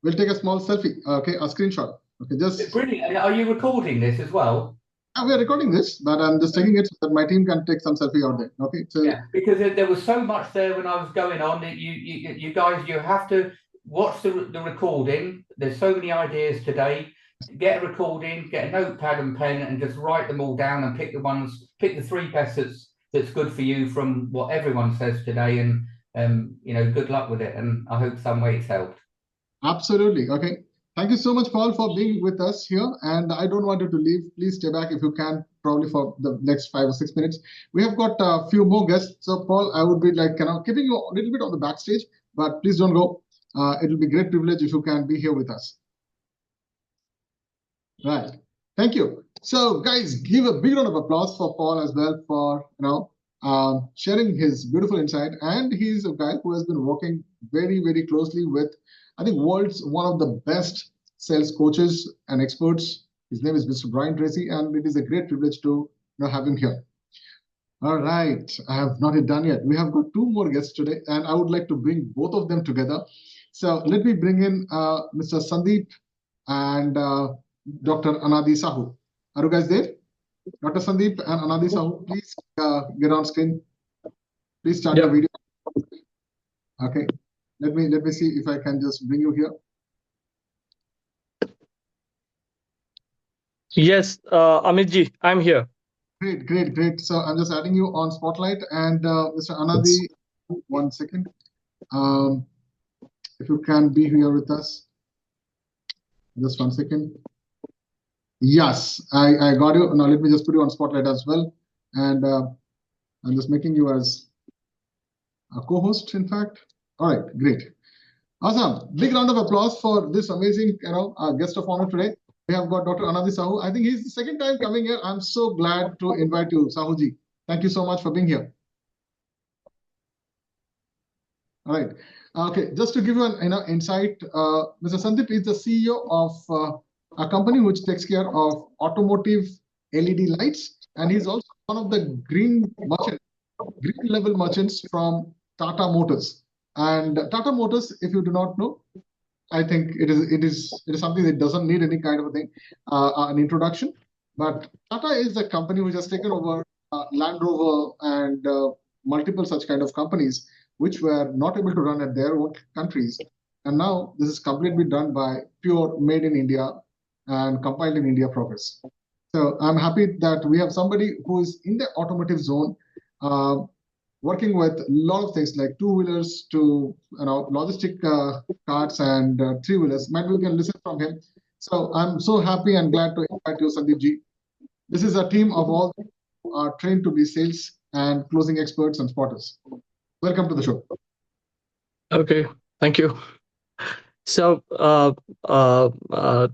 We'll take a small selfie. Okay, a screenshot. Okay, just brilliant. Are you recording this as well? We are recording this, but I'm just taking it so that my team can take some selfie out there. Okay. So yeah, because there was so much there when I was going on that you guys, you have to watch the recording. There's so many ideas today. Get a recording, get a notepad and pen, and just write them all down and pick the 3 best that's good for you from what everyone says today. And good luck with it. And I hope some way it's helped. Absolutely. Okay. Thank you so much, Paul, for being with us here. And I don't want you to leave. Please stay back if you can, probably for the next 5 or 6 minutes. We have got a few more guests. So, Paul, I would be keeping you a little bit on the backstage, but please don't go. It will be a great privilege if you can be here with us. Right. Thank you. So, guys, give a big round of applause for Paul as well for sharing his beautiful insight. And he's a guy who has been working very, very closely with, I think, world's one of the best sales coaches and experts. His name is Mr. Brian Tracy, and it is a great privilege to have him here. All right, I have not yet done yet. We have got 2 more guests today, and I would like to bring both of them together. So let me bring in Mr. Sandip and Dr. Anadi Sahoo. Are you guys there? Dr. Sandeep and Anadi Sahoo, please get on screen. Please start the video. Okay. Let me see if I can just bring you here. Yes, Amit ji, I'm here. Great. So I'm just adding you on Spotlight, and Mr. Anadi, 1 second. If you can be here with us, just 1 second. Yes, I got you. Now let me just put you on Spotlight as well, and I'm just making you as a co-host, in fact. All right, great. Awesome. Big round of applause for this amazing, guest of honor today. We have got Dr. Anadi Sahoo. I think he's the second time coming here. I'm so glad to invite you, Sahooji. Thank you so much for being here. All right. Okay, just to give you an insight, Mr. Sandip is the CEO of a company which takes care of automotive LED lights, and he's also one of the green level merchants from Tata Motors. And Tata Motors, if you do not know, I think it is something that doesn't need any kind of a thing, an introduction. But Tata is a company which has taken over Land Rover and multiple such kind of companies which were not able to run at their own countries. And now this is completely done by pure made in India and compiled in India progress. So I'm happy that we have somebody who is in the automotive zone, working with a lot of things like 2-wheelers to logistic carts and 3-wheelers. Maybe we can listen from him. So I'm so happy and glad to invite you, Sandeep ji. This is a team of all who are trained to be sales and closing experts and spotters. Welcome to the show. Okay, thank you. So,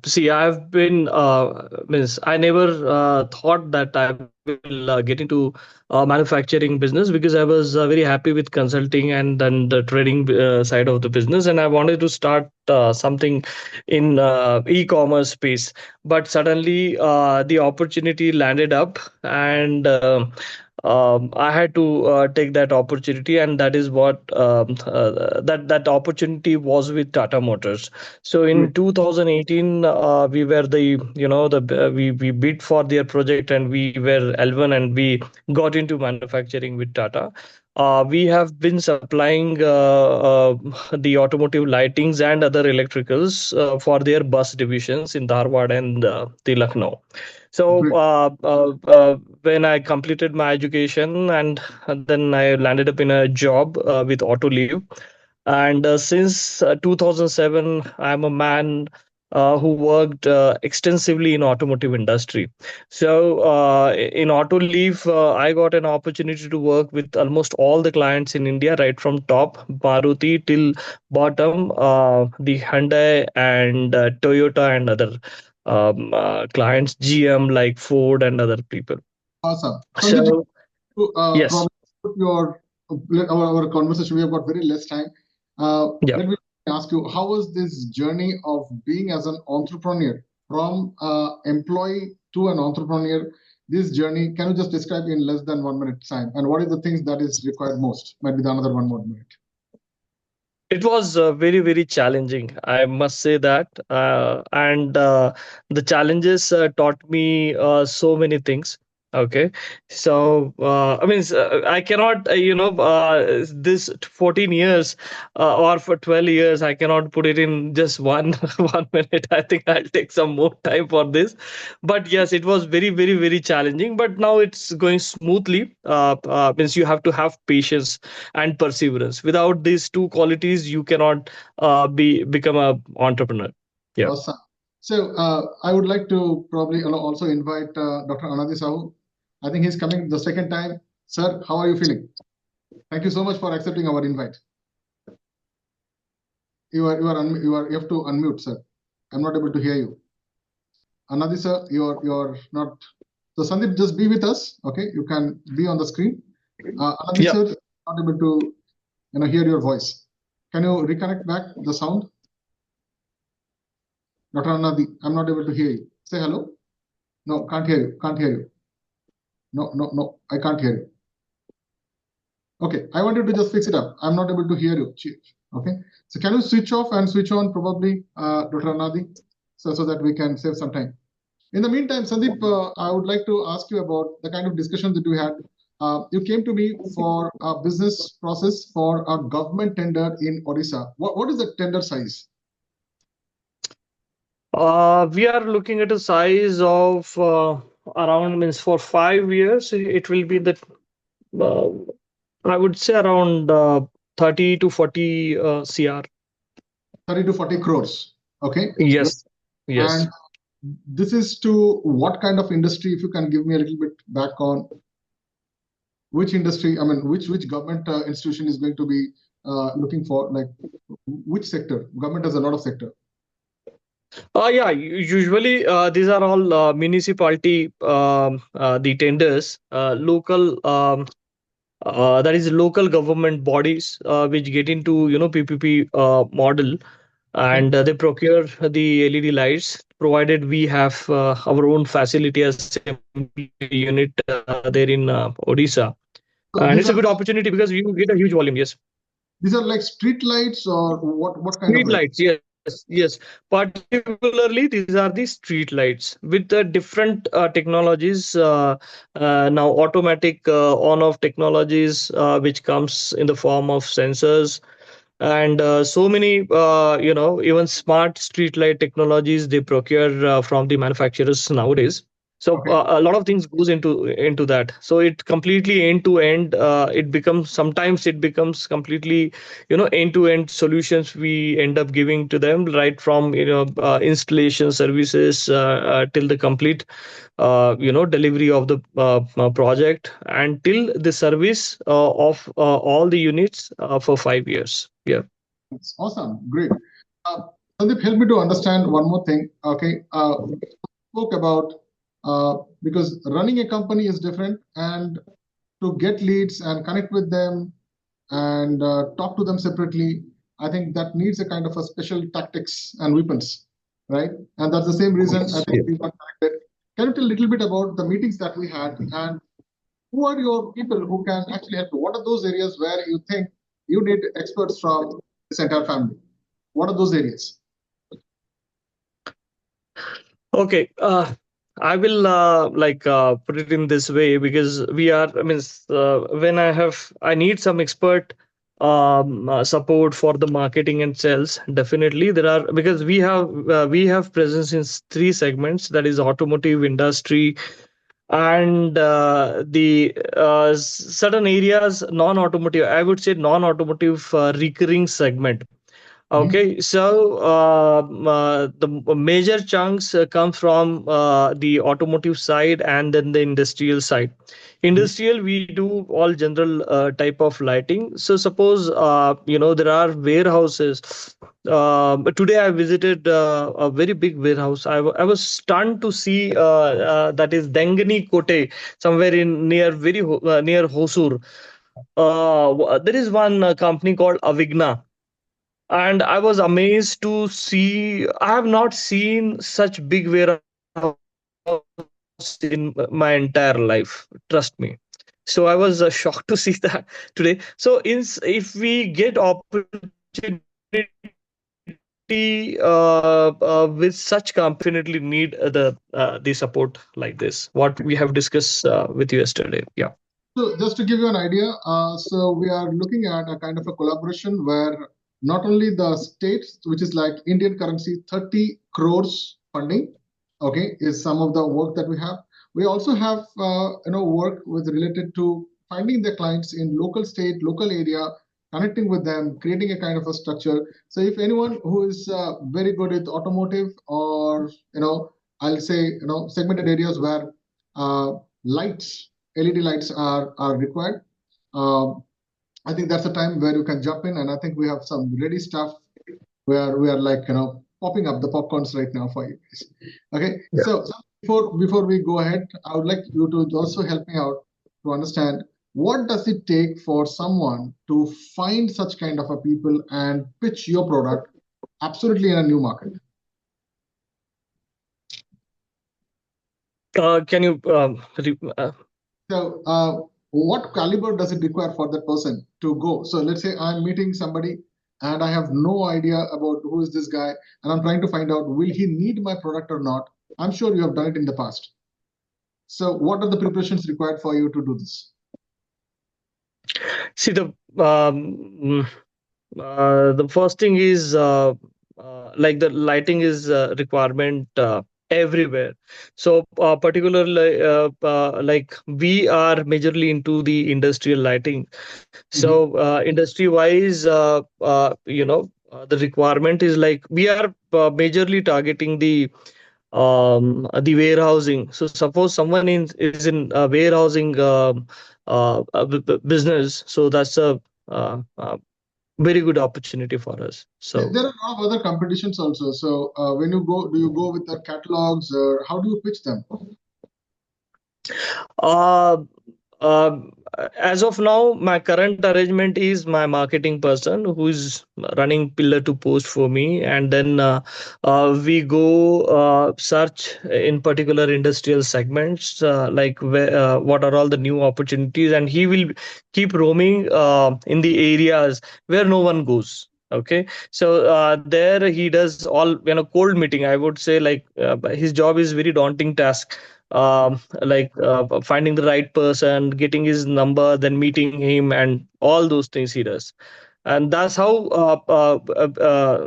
see, I've been, I never thought that I will get into manufacturing business, because I was very happy with consulting and then the trading side of the business. And I wanted to start something in e-commerce space. But suddenly the opportunity landed up, and I had to take that opportunity, and that is what that opportunity was with Tata Motors. So in 2018, we were we bid for their project, and we were L1, and we got into manufacturing with Tata. we have been supplying the automotive lightings and other electricals for their bus divisions in Dharwad and the Lucknow. So Great. when I completed my education and then I landed up in a job with Auto Leave, and since 2007, I'm a man who worked extensively in automotive industry. So in Auto Leaf, I got an opportunity to work with almost all the clients in India, right from top Maruti till bottom, the Hyundai and Toyota and other clients, GM like Ford and other people. Awesome. Sandeep, So yes, probably put our conversation. We have got very less time. yeah. Let me ask you, how was this journey of being as an entrepreneur from employee to an entrepreneur? This journey, can you just describe in less than 1 minute time? And what is the things that is required most? Might be the another 1 more minute. It was very, very challenging, I must say that. And the challenges taught me so many things. Okay. So, I mean, I cannot, this 14 years or for 12 years, I cannot put it in just one 1 minute. I think I'll take some more time for this. But yes, it was very, very, very challenging. But now it's going smoothly. Means you have to have patience and perseverance. Without these two qualities, you cannot become a entrepreneur. Yeah. Awesome. So I would like to probably also invite Dr. Anadi Sahoo. I think he's coming the second time. Sir, how are you feeling? Thank you so much for accepting our invite. You have to unmute, sir. I'm not able to hear you. Anadi sir, you're not. So Sandip, just be with us. Okay, you can be on the screen. Anadi Yeah. sir, not able to hear your voice. Can you reconnect back the sound? Dr. Anadi, I'm not able to hear you. Say hello. No, can't hear you. Can't hear you. No, I can't hear you. Okay, I wanted to just fix it up. I'm not able to hear you, Chief. Okay, so can you switch off and switch on probably, Dr. Anadi, so that we can save some time. In the meantime, Sandeep, I would like to ask you about the kind of discussion that we had. You came to me for a business process for a government tender in Odisha. What is the tender size? We are looking at a size of around, means for 5 years, it will be the, uh, I would say around 30 to 40 CR. 30 to 40 crores. Okay. Yes. Yes. And this is to what kind of industry? If you can give me a little bit back on which industry, I mean, which government institution is going to be looking for, like which sector? Government has a lot of sector. Yeah, usually these are all municipality the tenders, local that is local government bodies which get into PPP model, and they procure the LED lights provided we have our own facility assembly unit there in Odisha, So and these it's a are good opportunity because you get a huge volume. Yes. these are like street lights or what kind of Street light? lights, yes, yes. Particularly, these are the street lights with the different technologies. Now, automatic on-off technologies, which comes in the form of sensors, and so many, even smart street light technologies they procure from the manufacturers nowadays. So Okay. a lot of things goes into that. So it completely end to end. It becomes, sometimes it becomes completely end to end solutions we end up giving to them, right from installation services till the complete delivery of the project, and till the service of all the units for 5 years. Yeah. It's awesome. Great. Sandeep, help me to understand one more thing. Okay. We spoke about because running a company is different, and to get leads and connect with them and talk to them separately, I think that needs a kind of a special tactics and weapons, right? And that's the same reason I think we got connected. Can you tell a little bit about the meetings that we had, and who are your people who can actually help you? What are those areas where you think you need experts from this entire family? What are those areas? Okay. I will put it in this way because we are. I mean, when I need some expert support for the marketing and sales. Definitely, there are because we have presence in three segments. That is automotive industry and the certain areas non-automotive. I would say non-automotive recurring segment. Okay, so the major chunks come from the automotive side and then the industrial side. Industrial, we do all general type of lighting. So suppose there are warehouses. But today I visited a very big warehouse. I was stunned to see that is Dengani Kote, somewhere in near Hosur. There is one company called Avigna, and I was amazed to see. I have not seen such big warehouse in my entire life. Trust me. So I was shocked to see that today. So if we get opportunity with such company, definitely need the support like this. What we have discussed with you yesterday. Yeah. So just to give you an idea, so we are looking at a kind of a collaboration where not only the states, which is like Indian currency, 30 crores funding, okay, is some of the work that we have. We also have, work with related to finding the clients in local state, local area, connecting with them, creating a kind of a structure. So if anyone who is very good with automotive or, I'll say, segmented areas where lights, LED lights are required. I think that's a time where you can jump in, and I think we have some ready stuff where we are like popping up the popcorns right now for you guys. Okay, Yeah. so before we go ahead, I would like you to also help me out to understand what does it take for someone to find such kind of a people and pitch your product absolutely in a new market. Can you So, what caliber does it require for that person to go? So, let's say I'm meeting somebody and I have no idea about who is this guy, and I'm trying to find out will he need my product or not. I'm sure you have done it in the past. So, what are the preparations required for you to do this? see the first thing is like the lighting is requirement everywhere. So particularly like we are majorly into the industrial lighting. So industry wise, the requirement is like we are majorly targeting the warehousing. So suppose someone is in warehousing business, so that's a very good opportunity for us. So There are a lot of other competitions also. So, when you go, do you go with the catalogs or how do you pitch them? uh, uh, as of now, my current arrangement is my marketing person who is running pillar to post for me, and then we go search in particular industrial segments, like what are all the new opportunities, and he will keep roaming in the areas where no one goes. Okay, so there he does all cold meeting. I would say like his job is very daunting task, finding the right person, getting his number, then meeting him, and all those things he does. And that's how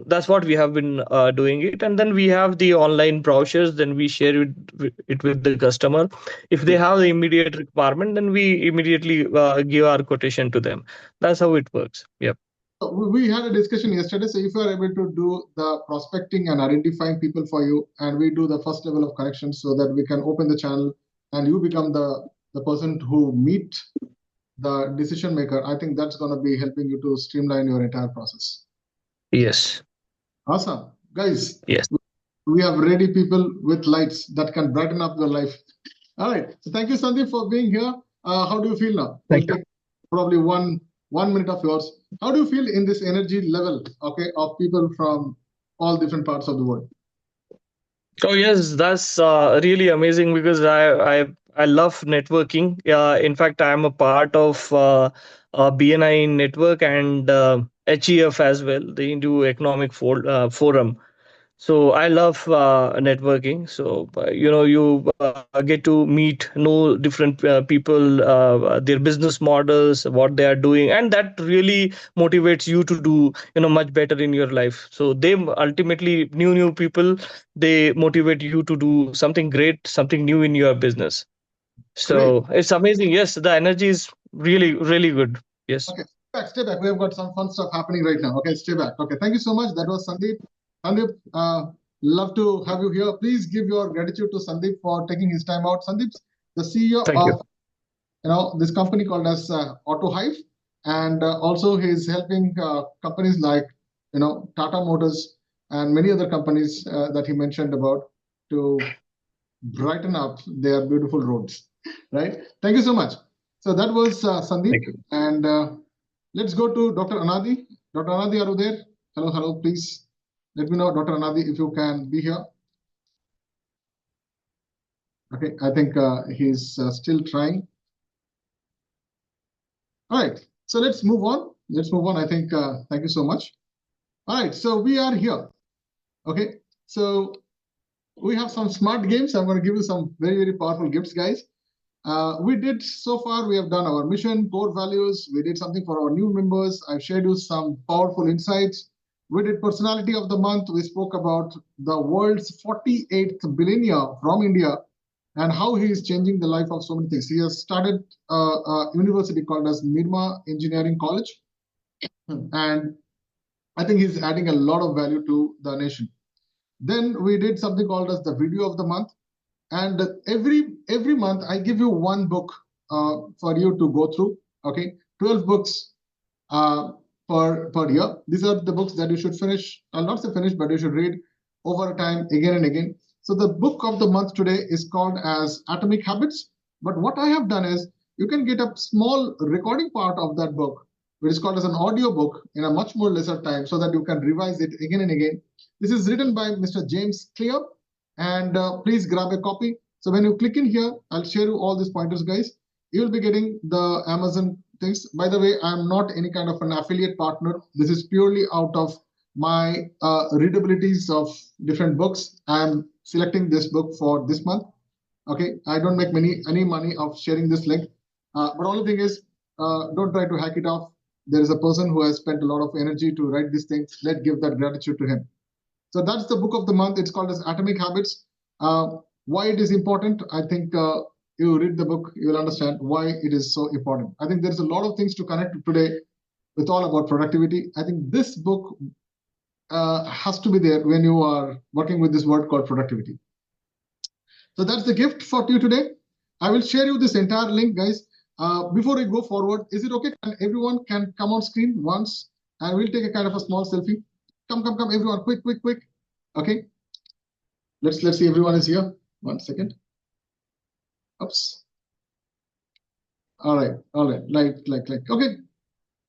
that's what we have been doing it. And then we have the online brochures, then we share it with the customer. If they have the immediate requirement, then we immediately give our quotation to them. That's how it works. Yep. We had a discussion yesterday. So, if you are able to do the prospecting and identifying people for you, and we do the first level of connections so that we can open the channel and you become the person who meet the decision maker, I think that's going to be helping you to streamline your entire process. Yes. Awesome. Guys, Yes. we have ready people with lights that can brighten up your life. All right. So thank you, Sandip, for being here. How do you feel now? Thank We'll take probably one minute of yours. How do you feel in this energy level, okay, of people from all different parts of the world? Oh yes, that's really amazing because I love networking. In fact, I'm a part of BNI network and HEF as well, the Hindu Economic Forum. So I love networking. So you get to meet, know different people, their business models, what they are doing, and that really motivates you to do much better in your life. So they ultimately new people, they motivate you to do something great, something new in your business. Great. So it's amazing. Yes, the energy is really really good. Yes. Okay, stay back. We have got some fun stuff happening right now. Okay, stay back. Okay, thank you so much. That was Sandeep. Sandeep, love to have you here. Please give your gratitude to Sandeep for taking his time out. Sandeep's the CEO Thank you. of this company called as AutoHive, and also he's helping companies like Tata Motors and many other companies that he mentioned about to brighten up their beautiful roads. Right? Thank you so much. So that was Sandeep, Thank you. and let's go to Dr. Anadi. Dr. Anadi, are you there? Hello, hello. Please let me know, Dr. Anadi, if you can be here. Okay, I think he's still trying. All right, so let's move on. Let's move on. I think, thank you so much. All right, so we are here. Okay, so we have some smart games. I'm going to give you some very, very powerful gifts, guys. We did so far, we have done our mission, core values. We did something for our new members. I've shared you some powerful insights. We did personality of the month. We spoke about the world's 48th billionaire from India and how he is changing the life of so many things. He has started a university called as Nirma Engineering College. And I think he's adding a lot of value to the nation. Then we did something called as the video of the month. And every month, I give you one book for you to go through. Okay, 12 books per year. These are the books that you should finish. I'll not say finish, but you should read over time again and again. So the book of the month today is called as Atomic Habits. But what I have done is you can get a small recording part of that book, which is called as an audio book in a much more lesser time so that you can revise it again and again. This is written by Mr. James Clear. And please grab a copy. So when you click in here, I'll share you all these pointers, guys. You'll be getting the Amazon things. By the way, I'm not any kind of an affiliate partner. This is purely out of my readabilities of different books. I'm selecting this book for this month. Okay, I don't make any money of sharing this link. But only thing is, don't try to hack it off. There is a person who has spent a lot of energy to write these things. Let's give that gratitude to him. So that's the book of the month. It's called as Atomic Habits. Why it is important, I think you read the book, you'll understand why it is so important. I think there's a lot of things to connect today with all about productivity. I think this book has to be there when you are working with this word called productivity. So that's the gift for you today. I will share you this entire link, guys. Before we go forward, is it okay? Everyone can come on screen once, and we'll take a kind of a small selfie. Come, everyone, quick. Okay. Let's see, everyone is here. 1 second. Oops. All right. Like. Okay.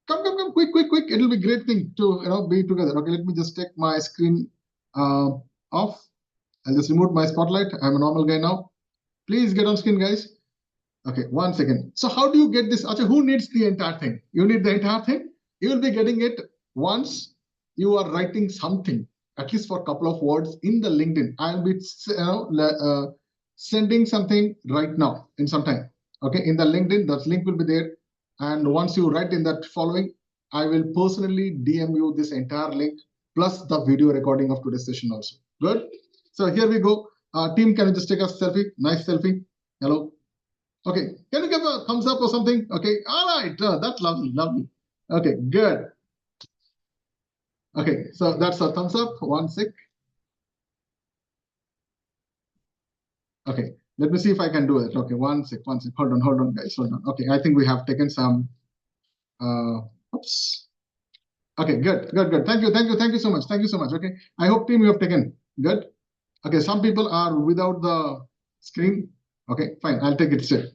Come, quick. It'll be a great thing to be together. Okay, let me just take my screen off. I'll just remove my spotlight. I'm a normal guy now. Please get on screen, guys. Okay, 1 second. So how do you get this? Achha, who needs the entire thing? You need the entire thing. You will be getting it once you are writing something, at least for a couple of words in the LinkedIn. I'll be sending something right now in some time. Okay, in the LinkedIn, that link will be there. And once you write in that following, I will personally DM you this entire link plus the video recording of today's session also. Good. So here we go. Team, can you just take a selfie? Nice selfie. Hello. Okay. Can you give a thumbs up or something? Okay. All right. That's lovely. Okay. Good. Okay, so that's a thumbs up. 1 sec. Okay, let me see if I can do it. Okay, 1 sec. Hold on, guys. Hold on. Okay, I think we have taken some. Oops. Okay, good. Thank you so much. Okay, I hope team you have taken. Good. Okay, some people are without the screen. Okay, fine. I'll take it straight.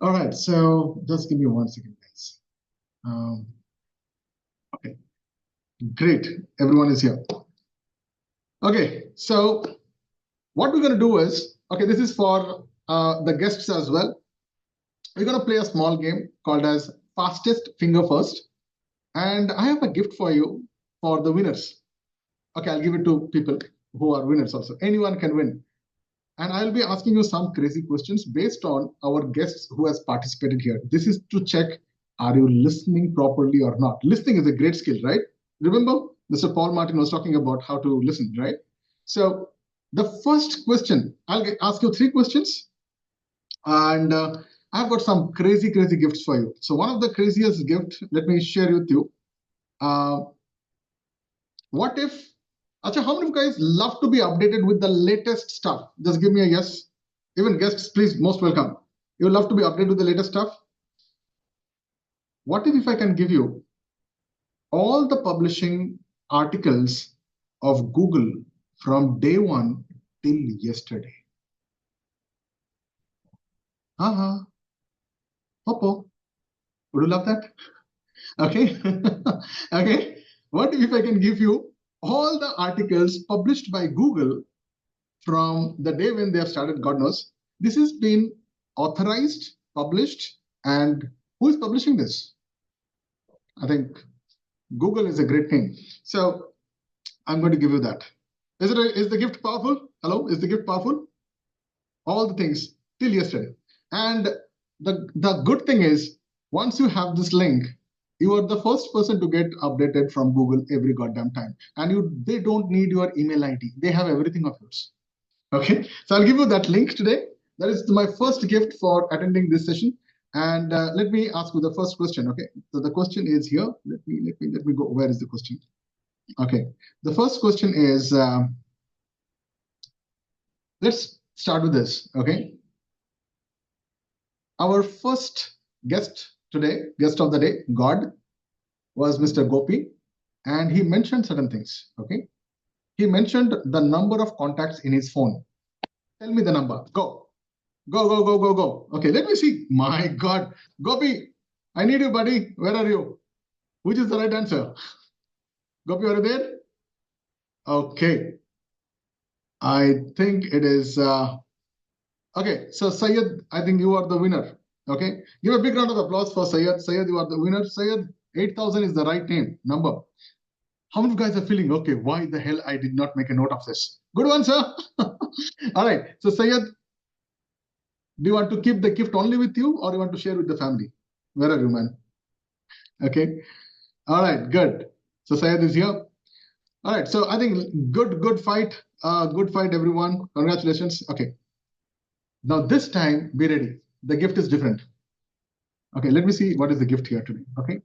All right. So just give me 1 second, guys. Okay. Great, everyone is here. Okay, so what we're going to do is, okay, this is for the guests as well. We're going to play a small game called as Fastest Finger First. And I have a gift for you for the winners. Okay, I'll give it to people. who are winners also. Anyone can win. And I'll be asking you some crazy questions based on our guests who has participated here. This is to check, are you listening properly or not? Listening is a great skill, right? Remember, Mr. Paul Martin was talking about how to listen, right? So the first question, I'll ask you 3 questions. And I've got some crazy gifts for you. So one of the craziest gifts, let me share with you. What if, Acha, how many of you guys love to be updated with the latest stuff? Just give me a yes. Even guests, please, most welcome. You love to be updated with the latest stuff? What if I can give you all the publishing articles of Google from day 1 till yesterday? Popo, would you love that? Okay. Okay. What if I can give you all the articles published by Google from the day when they have started, God knows. This has been authorized, published, and who is publishing this? I think Google is a great name. So I'm going to give you that. Is the gift powerful? Hello, is the gift powerful? All the things till yesterday. And the good thing is, once you have this link, you are the first person to get updated from Google every goddamn time. And they don't need your email ID. They have everything of yours. Okay, so I'll give you that link today. That is my first gift for attending this session. And let me ask you the first question. Okay, so the question is here. Let me go. Where is the question? Okay, the first question is. Let's start with this. Okay, our first guest today, guest of the day, God, was Mr. Gopi, and he mentioned certain things. Okay, he mentioned the number of contacts in his phone. Tell me the number. Go. Okay, let me see. My God. Gopi, I need you, buddy. Where are you? Which is the right answer? Gopi, are you there? Okay. I think it is... okay, so Syed, I think you are the winner. Okay, give a big round of applause for Syed. Syed, you are the winner. Syed, 8,000 is the right number. How many of you guys are feeling, okay, why the hell I did not make a note of this? Good one, sir. All right, so Syed, do you want to keep the gift only with you or you want to share with the family? Where are you, man? Okay, all right, good. So Syed is here. All right, so I think good fight. Good fight, everyone. Congratulations. Okay. Now this time, be ready. The gift is different. Okay, let me see what is the gift here today. Okay.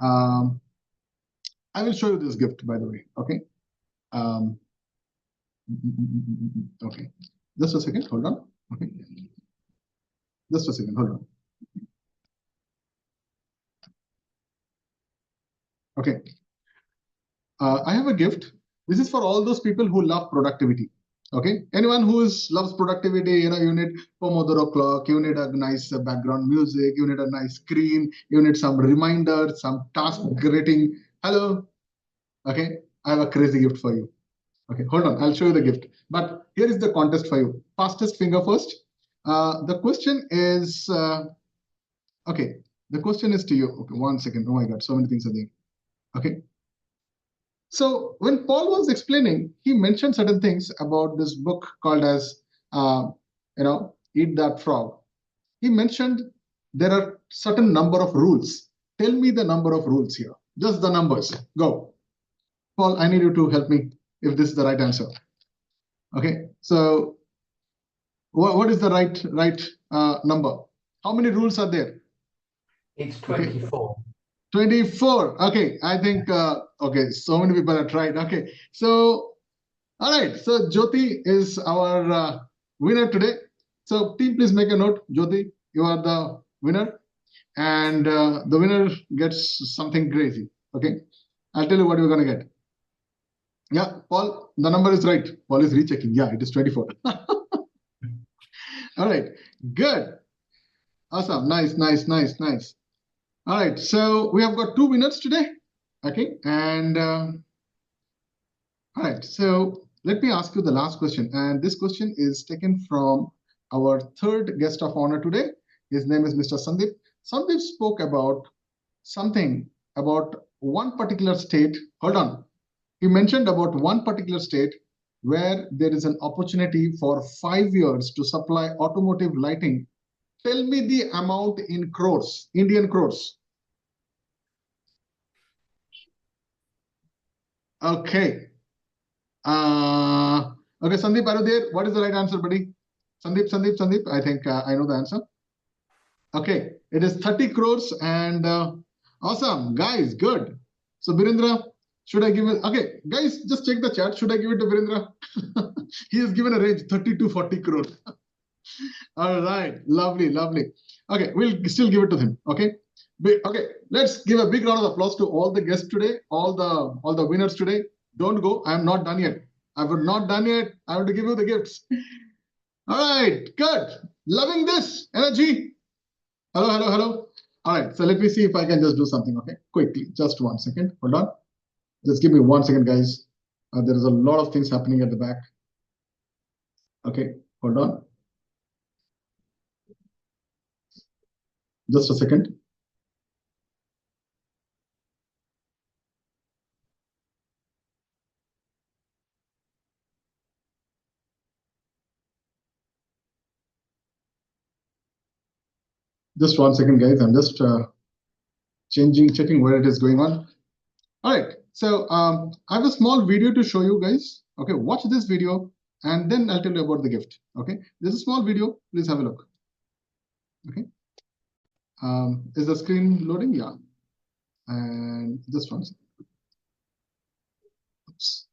I will show you this gift, by the way. Okay. Okay. Just a second. Hold on. Okay. Just a second. Hold on. Okay. I have a gift. This is for all those people who love productivity. Okay. Anyone who loves productivity, you need Pomodoro clock, you need a nice background music, you need a nice screen, you need some reminders, some task rating. Hello. Okay. I have a crazy gift for you. Okay. Hold on. I'll show you the gift. But here is the contest for you. Fastest finger first. The question is, okay. The question is to you. Okay. 1 second. Oh my God. So many things are there. Okay. So when Paul was explaining, he mentioned certain things about this book called as, Eat That Frog. He mentioned there are certain number of rules. Tell me the number of rules here. Just the numbers. Go. Paul, I need you to help me if this is the right answer. Okay. So what is the right number? How many rules are there? It's 24. Okay. 24. Okay, I think, okay, so many people have tried. Okay, so, all right. So Jyoti is our winner today. So team, please make a note. Jyoti, you are the winner. And the winner gets something crazy. Okay, I'll tell you what you're going to get. Yeah, Paul, the number is right. Paul is rechecking. Yeah, it is 24. All right, good. Awesome. Nice. All right, so we have got 2 winners today. Okay, and all right, so let me ask you the last question. And this question is taken from our third guest of honor today. His name is Mr. Sandip. Sandip spoke about something about one particular state. Hold on. He mentioned about one particular state where there is an opportunity for 5 years to supply automotive lighting. Tell me the amount in crores, Indian crores. Okay. Okay, Sandip, are you there? What is the right answer, buddy? Sandip. I think I know the answer. Okay, it is 30 crores and awesome, guys, good. So, Birendra, should I give it? Okay, guys, just check the chat. Should I give it to Birendra? He has given a range 30 to 40 crores. All right, lovely. Okay, we'll still give it to him. Okay, okay. Let's give a big round of applause to all the guests today, all the winners today. Don't go. I am not done yet. I am not done yet. I have to give you the gifts. All right, good. Loving this energy. Hello. All right, so let me see if I can just do something. Okay, quickly, just 1 second. Hold on. Just give me 1 second, guys. There is a lot of things happening at the back. Okay, hold on. Just a second. Just 1 second, guys. I'm just checking where it is going on. All right. So I have a small video to show you guys. Okay, watch this video and then I'll tell you about the gift. Okay, there's a small video. Please have a look. Okay. Is the screen loading? Yeah. And just 1 second. Oops.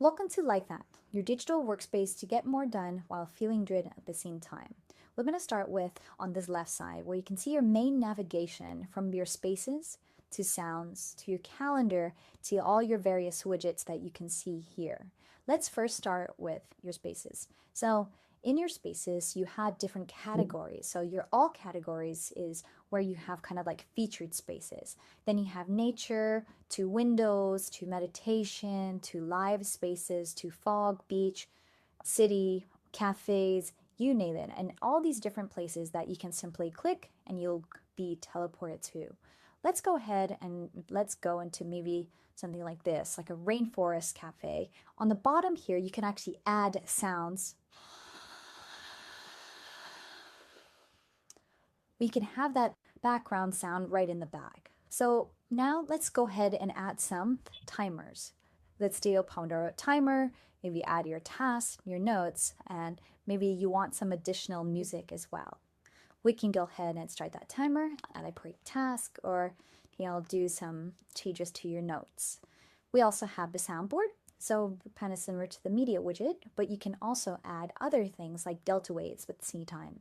Welcome to Like That, your digital workspace to get more done while feeling driven at the same time. We're going to start with on this left side where you can see your main navigation from your spaces to sounds to your calendar to all your various widgets that you can see here. Let's first start with your spaces. So in your spaces, you have different categories. So your all categories is where you have kind of like featured spaces. Then you have nature, to windows, to meditation, to live spaces, to fog, beach, city, cafes, you name it. And all these different places that you can simply click and you'll be teleported to. Let's go ahead and let's go into maybe something like this, like a rainforest cafe. On the bottom here, you can actually add sounds. We can have that background sound right in the back. So now let's go ahead and add some timers. Let's do a Pomodoro timer, maybe add your tasks, your notes, and maybe you want some additional music as well. We can go ahead and start that timer, add a break task, or do some changes to your notes. We also have the soundboard, so kind of similar to the media widget, but you can also add other things like delta waves with C time.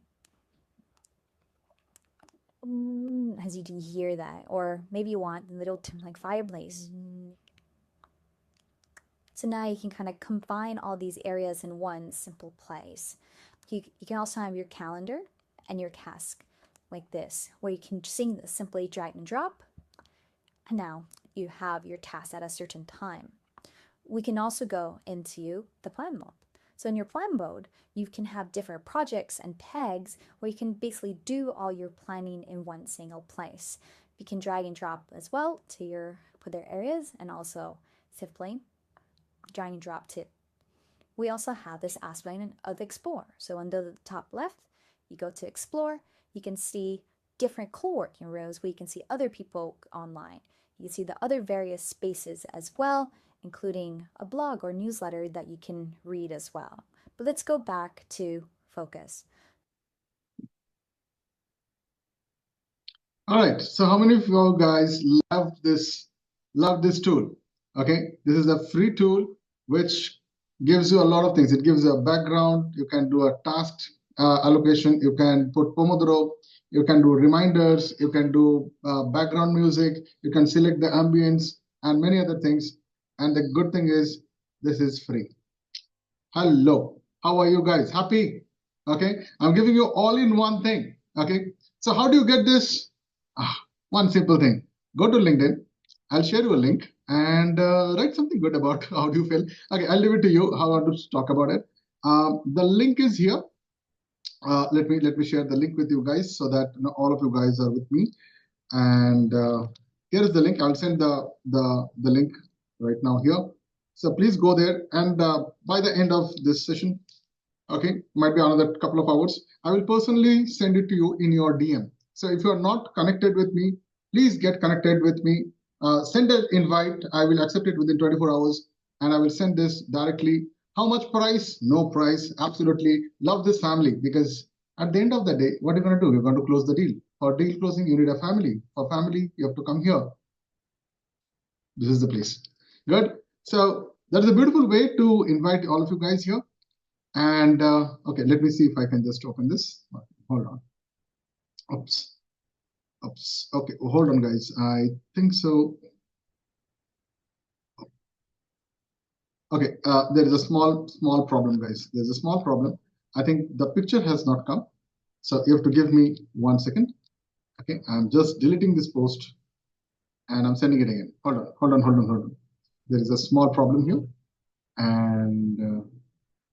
As you can hear that, or maybe you want a little like fireplace. So now you can kind of combine all these areas in one simple place. You can also have your calendar and your task like this, where you can simply drag and drop. And now you have your task at a certain time. We can also go into the plan mode. So in your plan mode, you can have different projects and pegs where you can basically do all your planning in one single place. You can drag and drop as well to your other areas and also simply drag and drop to. We also have this aspect of Explore. So under the top left, you go to Explore, you can see different co-working rows where you can see other people online. You can see the other various spaces as well, including a blog or newsletter that you can read as well. But let's go back to focus. All right, so how many of you guys love this tool? Okay, this is a free tool which gives you a lot of things. It gives you a background, you can do a task allocation, you can put Pomodoro, you can do reminders, you can do background music, you can select the ambience and many other things. And the good thing is this is free. Hello, how are you guys? Happy? Okay, I'm giving you all in one thing. Okay, so how do you get this? One simple thing. Go to LinkedIn. I'll share you a link and write something good about how do you feel. Okay, I'll leave it to you how I want to talk about it. The link is here. Let me share the link with you guys so that all of you guys are with me. And here is the link. I'll send the link right now here. So please go there, and by the end of this session, okay, might be another couple of hours, I will personally send it to you in your DM. So if you are not connected with me, please get connected with me. Send an invite. I will accept it within 24 hours, and I will send this directly. How much price? No price. Absolutely love this family, because at the end of the day, what are you going to do? You're going to close the deal. For deal closing, you need a family. For family, you have to come here. This is the place. Good. So that is a beautiful way to invite all of you guys here. And okay, let me see if I can just open this. Hold on. Oops. Okay, hold on, guys. I think so. Okay, there is a small problem, guys. There's a small problem. I think the picture has not come. So you have to give me 1 second. Okay, I'm just deleting this post and I'm sending it again. Hold on. There is a small problem here. And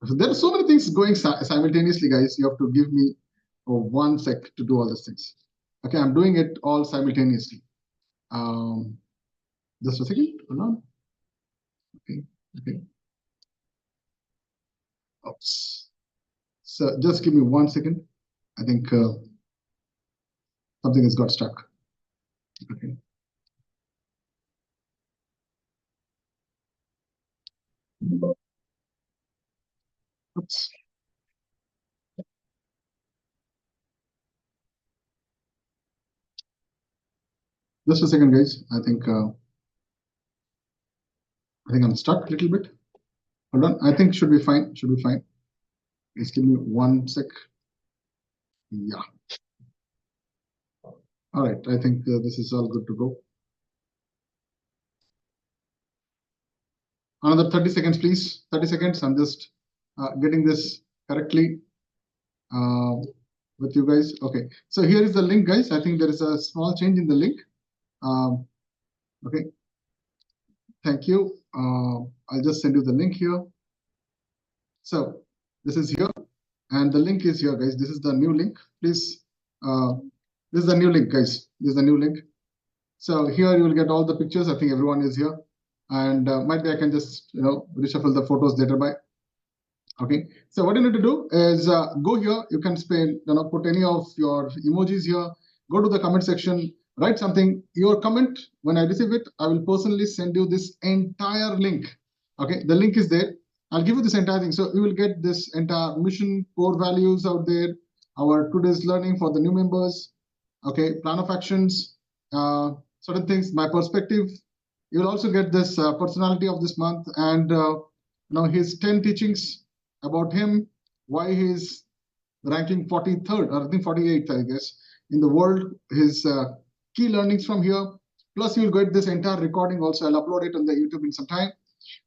so there are so many things going simultaneously, guys. You have to give me 1 sec to do all these things. Okay, I'm doing it all simultaneously. Just a second. Hold on. Okay. Oops. So just give me 1 second. I think something has got stuck. Okay. Oops. Just a second, guys. I think I'm stuck a little bit. Hold on. I think should be fine. Just give me 1 sec. Yeah. All right. I think this is all good to go. Another 30 seconds, please. 30 seconds. I'm just getting this correctly with you guys. Okay. So here is the link, guys. I think there is a small change in the link. Okay. Thank you. I'll just send you the link here. So this is here, and the link is here, guys. This is the new link. Please, this is the new link, guys. This is the new link. So here you will get all the pictures. I think everyone is here, and might be I can just reshuffle the photos later by. Okay. So what you need to do is go here. You can put any of your emojis here. Go to the comment section. Write something. Your comment, when I receive it, I will personally send you this entire link. Okay, the link is there. I'll give you this entire thing. So you will get this entire mission, core values out there, our today's learning for the new members. Okay, plan of actions, certain things, my perspective. You will also get this personality of this month, and his 10 teachings about him, why he's ranking 43rd, or I think 48th, I guess, in the world. His key learnings from here. Plus, you'll get this entire recording also. I'll upload it on the YouTube in some time.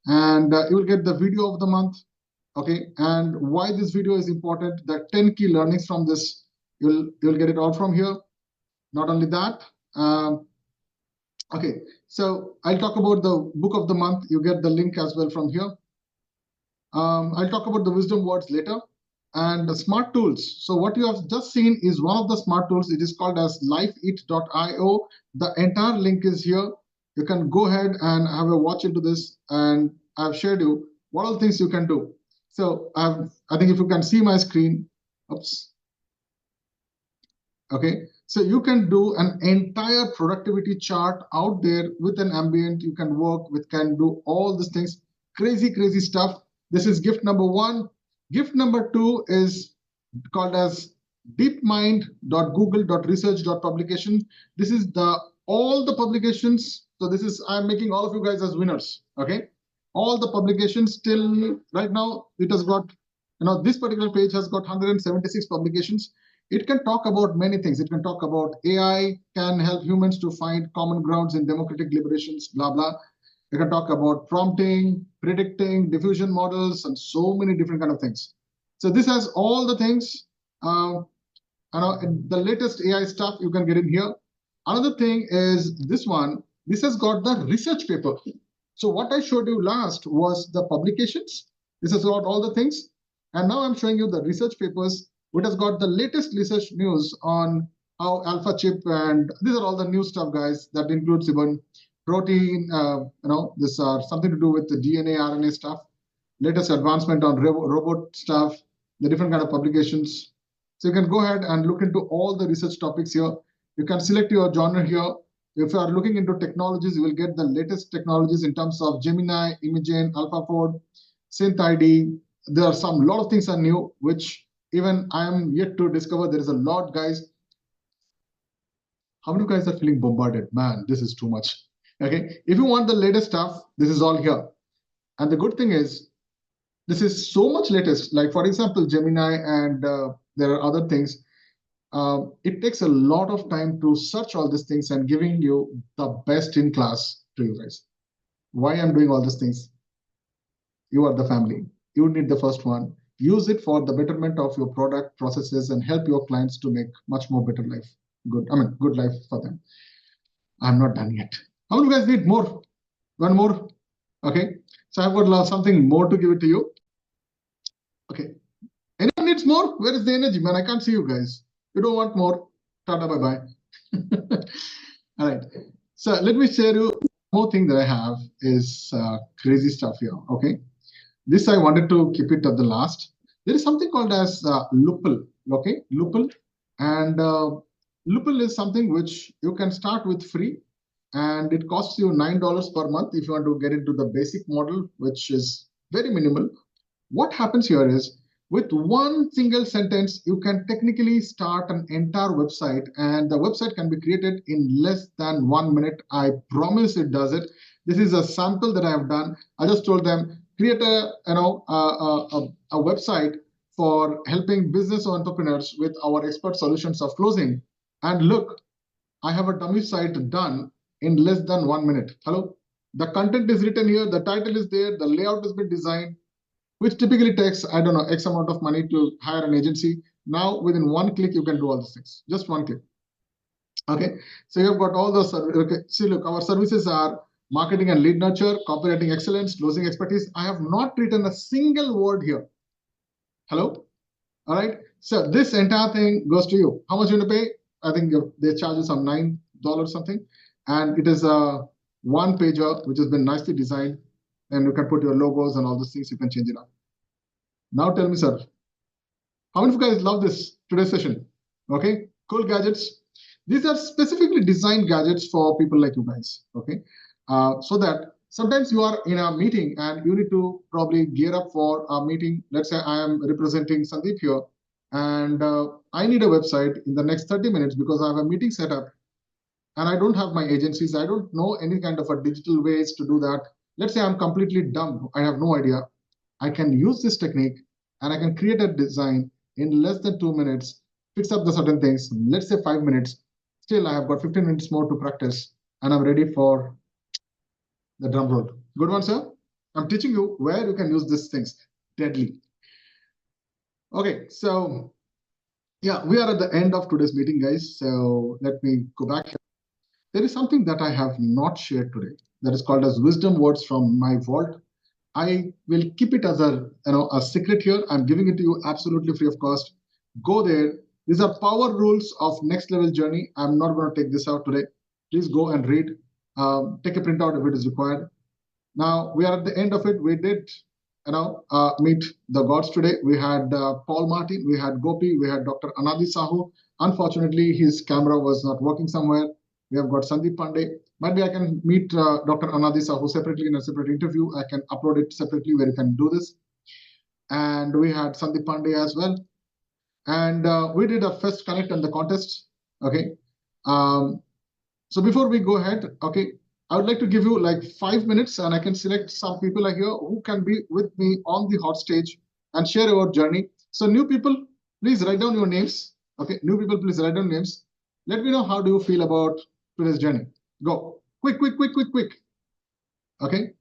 And you will get the video of the month. Okay. And why this video is important, the 10 key learnings from this, you'll get it all from here. Not only that. Okay. So I'll talk about the book of the month. You get the link as well from here. I'll talk about the wisdom words later. And the smart tools. So what you have just seen is one of the smart tools. It is called as lifeit.io. The entire link is here. You can go ahead and have a watch into this. And I've shared you what all things you can do. So I think if you can see my screen. Oops. Okay. So you can do an entire productivity chart out there with an ambient. You can work with, can do all these things. Crazy stuff. This is gift number 1. Gift number 2 is called as deepmind.google.research.publication. This is all the publications. So this is, I'm making all of you guys as winners. Okay. All the publications till right now, it has got, this particular page has got 176 publications. It can talk about many things. It can talk about AI can help humans to find common grounds in democratic liberations, blah, blah. You can talk about prompting, predicting, diffusion models, and so many different kind of things. So this has all the things. The latest AI stuff you can get in here. Another thing is this one. This has got the research paper. So what I showed you last was the publications. This has got all the things. And now I'm showing you the research papers, which has got the latest research news on how alpha chip, and these are all the new stuff, guys. That includes even protein, this something to do with the DNA, RNA stuff, latest advancement on robot stuff, the different kind of publications. So you can go ahead and look into all the research topics here. You can select your genre here. If you are looking into technologies, you will get the latest technologies in terms of Gemini, Imagen, AlphaFold, SynthID. There are a lot of things are new, which even I am yet to discover. There is a lot, guys. How many guys are feeling bombarded? Man, this is too much. Okay, if you want the latest stuff, this is all here. And the good thing is, this is so much latest. Like, for example, Gemini, and there are other things. It takes a lot of time to search all these things and giving you the best in class to you guys. Why I'm doing all these things? You are the family. You need the first one. Use it for the betterment of your product, processes, and help your clients to make much more better life. Good life for them. I'm not done yet. How many of you guys need more? One more? Okay. So I've got something more to give it to you. Okay. Anyone needs more? Where is the energy, man? I can't see you guys. You don't want more? Tata, bye-bye. All right. So let me share you one more thing that I have is crazy stuff here. Okay. This I wanted to keep it at the last. There is something called as Lupal. Okay. Lupal. And Lupal is something which you can start with free. And it costs you $9 per month if you want to get into the basic model, which is very minimal. What happens here is, with one single sentence, you can technically start an entire website, and the website can be created in less than 1 minute. I promise it does it. This is a sample that I have done. I just told them, create a website for helping business entrepreneurs with our expert solutions of closing. And look, I have a dummy site done in less than 1 minute. Hello? The content is written here, the title is there, the layout has been designed, which typically takes, I don't know, X amount of money to hire an agency. Now, within one click, you can do all these things. Just one click. Okay. So you've got all those. Okay. See, look, our services are marketing and lead nurture, copywriting excellence, closing expertise. I have not written a single word here. Hello? All right. So this entire thing goes to you. How much you want to pay? I think they charge you some $9 something. And it is a one pager, which has been nicely designed. And you can put your logos and all those things. You can change it up. Now tell me, sir, how many of you guys love this today's session? Okay, cool gadgets. These are specifically designed gadgets for people like you guys. Okay, so that sometimes you are in a meeting and you need to probably gear up for a meeting. Let's say I am representing Sandip here, and I need a website in the next 30 minutes because I have a meeting set up, and I don't have my agencies. I don't know any kind of a digital ways to do that. Let's say I'm completely dumb. I have no idea. I can use this technique and I can create a design in less than 2 minutes, fix up the certain things, let's say 5 minutes. Still, I have got 15 minutes more to practice and I'm ready for the drum roll. Good one, sir. I'm teaching you where you can use these things. Deadly. Okay, so yeah, we are at the end of today's meeting, guys. So let me go back here. There is something that I have not shared today that is called as wisdom words from my vault. I will keep it as a secret here. I'm giving it to you absolutely free of cost. Go there. These are power rules of next level journey. I'm not going to take this out today. Please go and read. Take a printout if it is required. Now we are at the end of it. We did meet the gods today. We had Paul Martin, we had Gopi, we had Dr. Anadi Sahoo. Unfortunately, his camera was not working somewhere. We have got Sandeep Pandey. Maybe I can meet Dr. Anadi Sahoo separately in a separate interview. I can upload it separately where you can do this. And we had Sandeep Pandey as well. And we did a Fest Connect and the contest. Okay. So before we go ahead, okay, I would like to give you like 5 minutes and I can select some people here who can be with me on the hot stage and share our journey. So new people, please write down your names. Okay, new people, please write down names. Let me know how do you feel about today's journey. Go. Quick. Okay.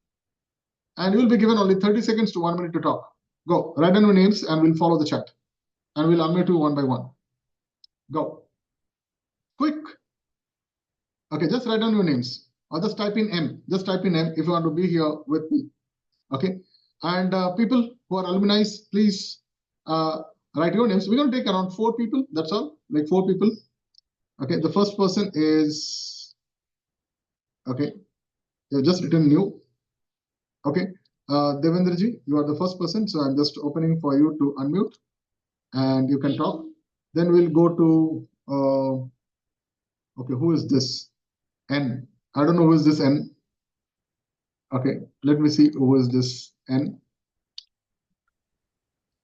And you will be given only 30 seconds to 1 minute to talk. Go. Write down your names and we'll follow the chat. And we'll unmute you one by one. Go. Quick. Okay, just write down your names. Or just type in M. Just type in M if you want to be here with me. Okay. And people who are alumni, please write your names. We're going to take around 4 people. That's all. Like 4 people. Okay. The first person is, okay, You've just written new. Okay. Devendraji, you are the first person, so I'm just opening for you to unmute and you can talk. Then we'll go to, okay, who is this? N. I don't know who is this N. Okay, let me see who is this N.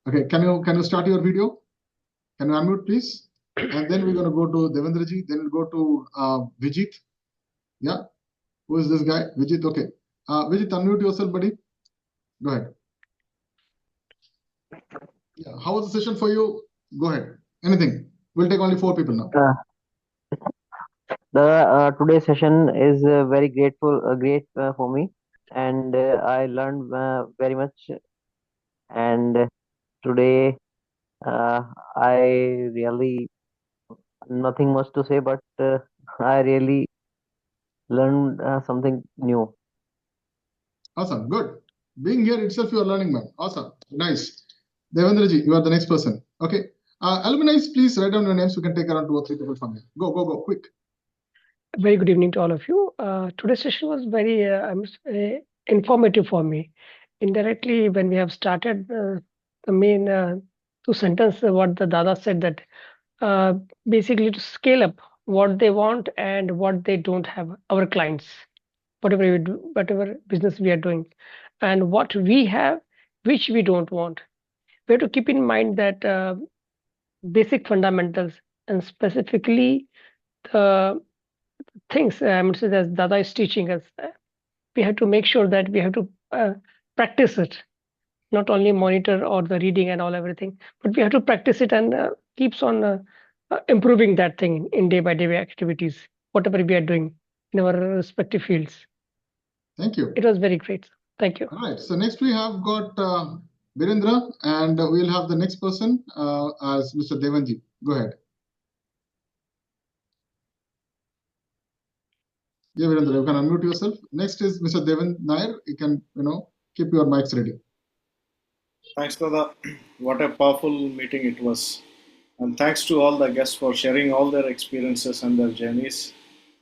Okay, can you start your video? Can you unmute, please? And then we're going to go to Devendraji. Then we'll go to Vijit. Yeah, who is this guy? Vijit. Okay, Vijit, unmute yourself, buddy. Go ahead. Yeah, how was the session for you? Go ahead. Anything. We'll take only 4 people now. The today's session is very great for me, and I learned very much. And today I really nothing much to say, but I really learned something new. Awesome. Good. Being here itself, you are learning, man. Awesome. Nice. Devendraji, you are the next person. Okay. Alumni, please write down your names. We can take around 2 or 3 people from here. Go, quick. Very good evening to all of you. Today's session was very informative for me. Indirectly, when we have started the main 2 sentences, what the Dada said that basically to scale up what they want and what they don't have, our clients, whatever we do, whatever business we are doing, and what we have, which we don't want. We have to keep in mind that basic fundamentals and specifically the things that Dada is teaching us. We have to make sure that we have to practice it, not only monitor or the reading and all everything, but we have to practice it and keeps on improving that thing in day-by-day activities, whatever we are doing in our respective fields. Thank you. It was very great. Thank you. All right. So next we have got Virendra, and we'll have the next person as Mr. Devanji. Go ahead. Yeah, Virendra, you can unmute yourself. Next is Mr. Devan Nair. You can, keep your mics ready. Thanks, Dada. What a powerful meeting it was. And thanks to all the guests for sharing all their experiences and their journeys.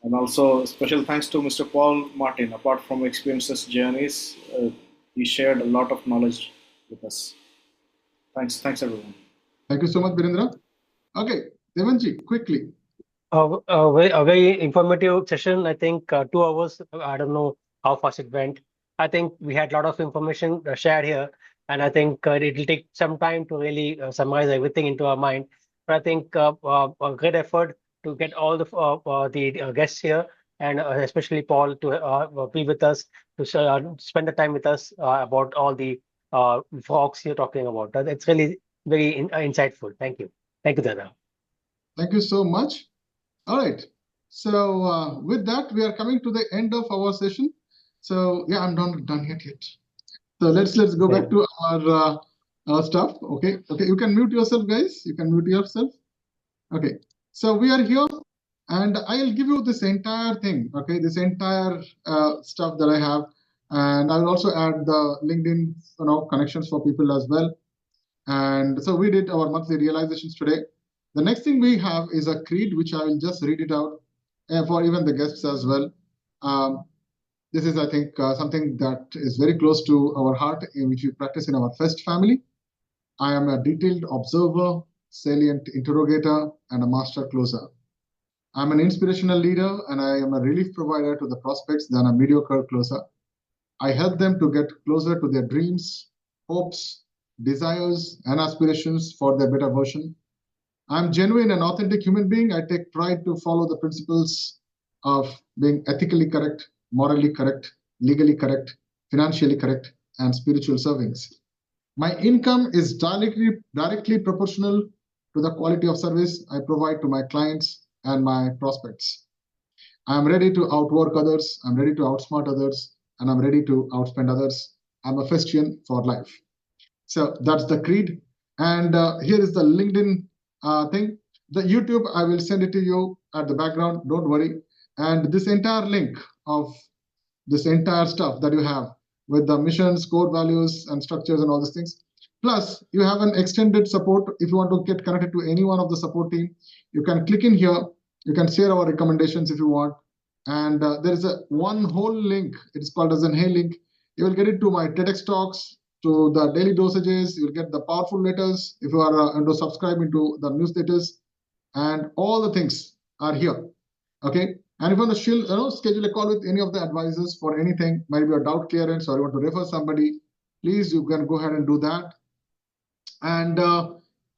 And also special thanks to Mr. Paul Martin. Apart from experiences, journeys, he shared a lot of knowledge with us. Thanks everyone. Thank you so much, Virendra. Okay, Devanji, quickly. A very informative session. I think 2 hours. I don't know how fast it went. I think we had a lot of information shared here, and I think it will take some time to really summarize everything into our mind. But I think a great effort to get all the guests here, and especially Paul to be with us, to spend the time with us about all the frogs you're talking about. It's really very insightful. Thank you. Thank you, Dada. Thank you so much. All right. So with that, we are coming to the end of our session. So yeah, I'm not done yet. So let's go back to our stuff. Okay. You can mute yourself, guys. You can mute yourself. Okay. So we are here, and I'll give you this entire thing. Okay, this entire stuff that I have, and I will also add the LinkedIn, connections for people as well. And so we did our monthly realizations today. The next thing we have is a creed, which I will just read it out for even the guests as well. This is, I think, something that is very close to our heart, which we practice in our FEST family. I am a detailed observer, salient interrogator, and a master closer. I'm an inspirational leader, and I am a relief provider to the prospects than a mediocre closer. I help them to get closer to their dreams, hopes, desires, and aspirations for their better version. I'm genuine and authentic human being. I take pride to follow the principles of being ethically correct, morally correct, legally correct, financially correct, and spiritual servings. My income is directly proportional to the quality of service I provide to my clients and my prospects. I'm ready to outwork others, I'm ready to outsmart others, and I'm ready to outspend others. I'm a Festian for life. So that's the creed. And here is the LinkedIn thing. The YouTube, I will send it to you at the background, don't worry. And this entire link of this entire stuff that you have with the missions, core values, and structures and all these things. Plus, you have an extended support. If you want to get connected to any one of the support team, you can click in here. You can share our recommendations if you want. And there is one whole link. It's called as an Hey link. You will get it to my TEDx talks, to the daily dosages. You'll get the powerful letters if you are to subscribe into the newsletters, and all the things are here. Okay. And if you want to schedule a call with any of the advisors for anything, maybe a doubt clearance, or you want to refer somebody, please, you can go ahead and do that. And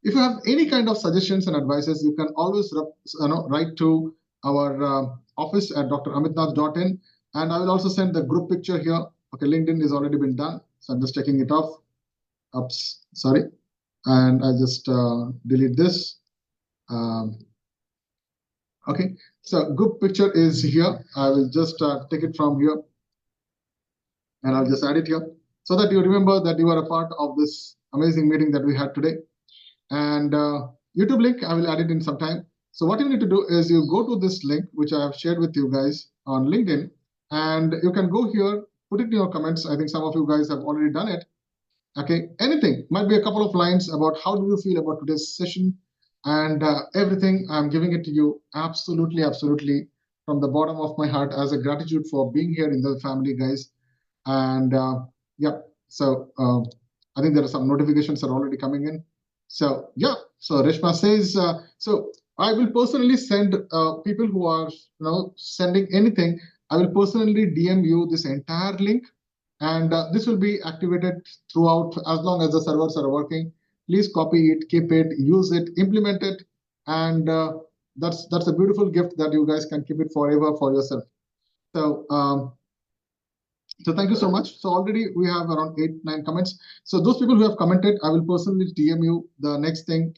if you have any kind of suggestions and advices, you can always write to our office at dramitnath.in. And I will also send the group picture here. Okay, LinkedIn has already been done, so I'm just checking it off. Oops, sorry. And I just delete this. Okay, so group picture is here. I will just take it from here, and I'll just add it here so that you remember that you are a part of this amazing meeting that we had today. And YouTube link, I will add it in some time. So what you need to do is you go to this link, which I have shared with you guys on LinkedIn, and you can go here, put it in your comments. I think some of you guys have already done it. Okay, anything, might be a couple of lines about how do you feel about today's session, and everything. I'm giving it to you absolutely, absolutely from the bottom of my heart as a gratitude for being here in the family, guys. And yeah, so I think there are some notifications that are already coming in. So yeah, so Reshma says, so I will personally send people who are sending anything, I will personally DM you this entire link, and this will be activated throughout as long as the servers are working. Please copy it, keep it, use it, implement it, and that's a beautiful gift that you guys can keep it forever for yourself. So so thank you so much. So already we have around 8-9 comments. So those people who have commented, I will personally DM you the next thing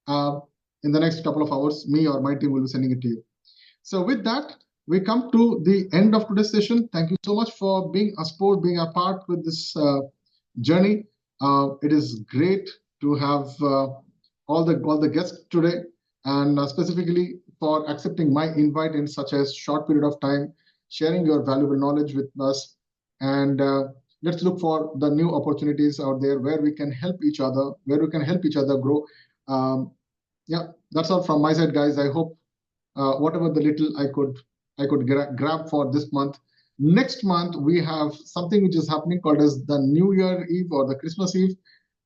in the next couple of hours. Me or my team will be sending it to you. So with that, we come to the end of today's session. Thank you so much for being a sport, being a part with this journey. It is great to have all the guests today, and specifically for accepting my invite in such a short period of time, sharing your valuable knowledge with us. And let's look for the new opportunities out there where we can help each other, grow. Yeah, that's all from my side, guys. I hope whatever the little I could grab for this month. Next month, we have something which is happening called as the New Year Eve or the Christmas Eve.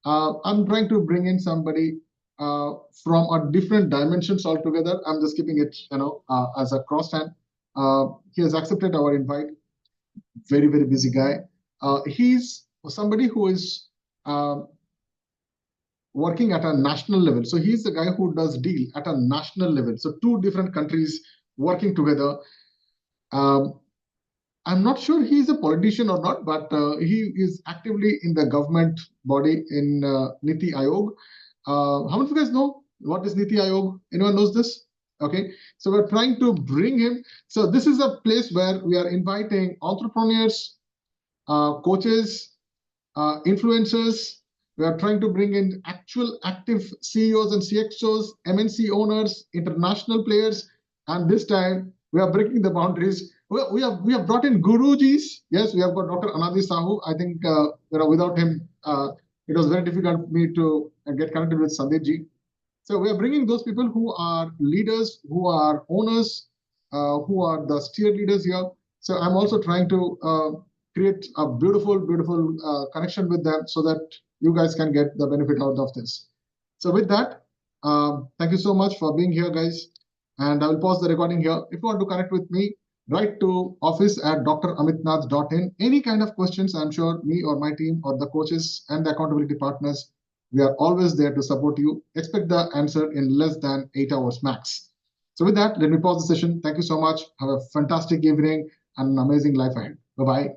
I'm trying to bring in somebody from a different dimensions altogether. I'm just keeping it, as a cross-hand. He has accepted our invite. Very, very busy guy. He's somebody who is working at a national level. So he's the guy who does deal at a national level. So 2 different countries working together. I'm not sure he's a politician or not, but he is actively in the government body in Niti Aayog. How many of you guys know what is Niti Aayog? Anyone knows this? Okay, so we're trying to bring him. So this is a place where we are inviting entrepreneurs, coaches, influencers. We are trying to bring in actual active CEOs and CXOs, MNC owners, international players, and this time we are breaking the boundaries. We have brought in Gurujis. Yes, we have got Dr. Anadi Sahoo. I think without him, it was very difficult for me to get connected with Sandip ji. So we are bringing those people who are leaders, who are owners, who are the steer leaders here. So I'm also trying to create a beautiful, beautiful connection with them so that you guys can get the benefit out of this. So with that, thank you so much for being here, guys. And I will pause the recording here. If you want to connect with me, write to office@dramitnath.in. Any kind of questions, I'm sure me or my team or the coaches and the accountability partners, we are always there to support you. Expect the answer in less than 8 hours max. So with that, let me pause the session. Thank you so much. Have a fantastic evening and an amazing life ahead. Bye-bye.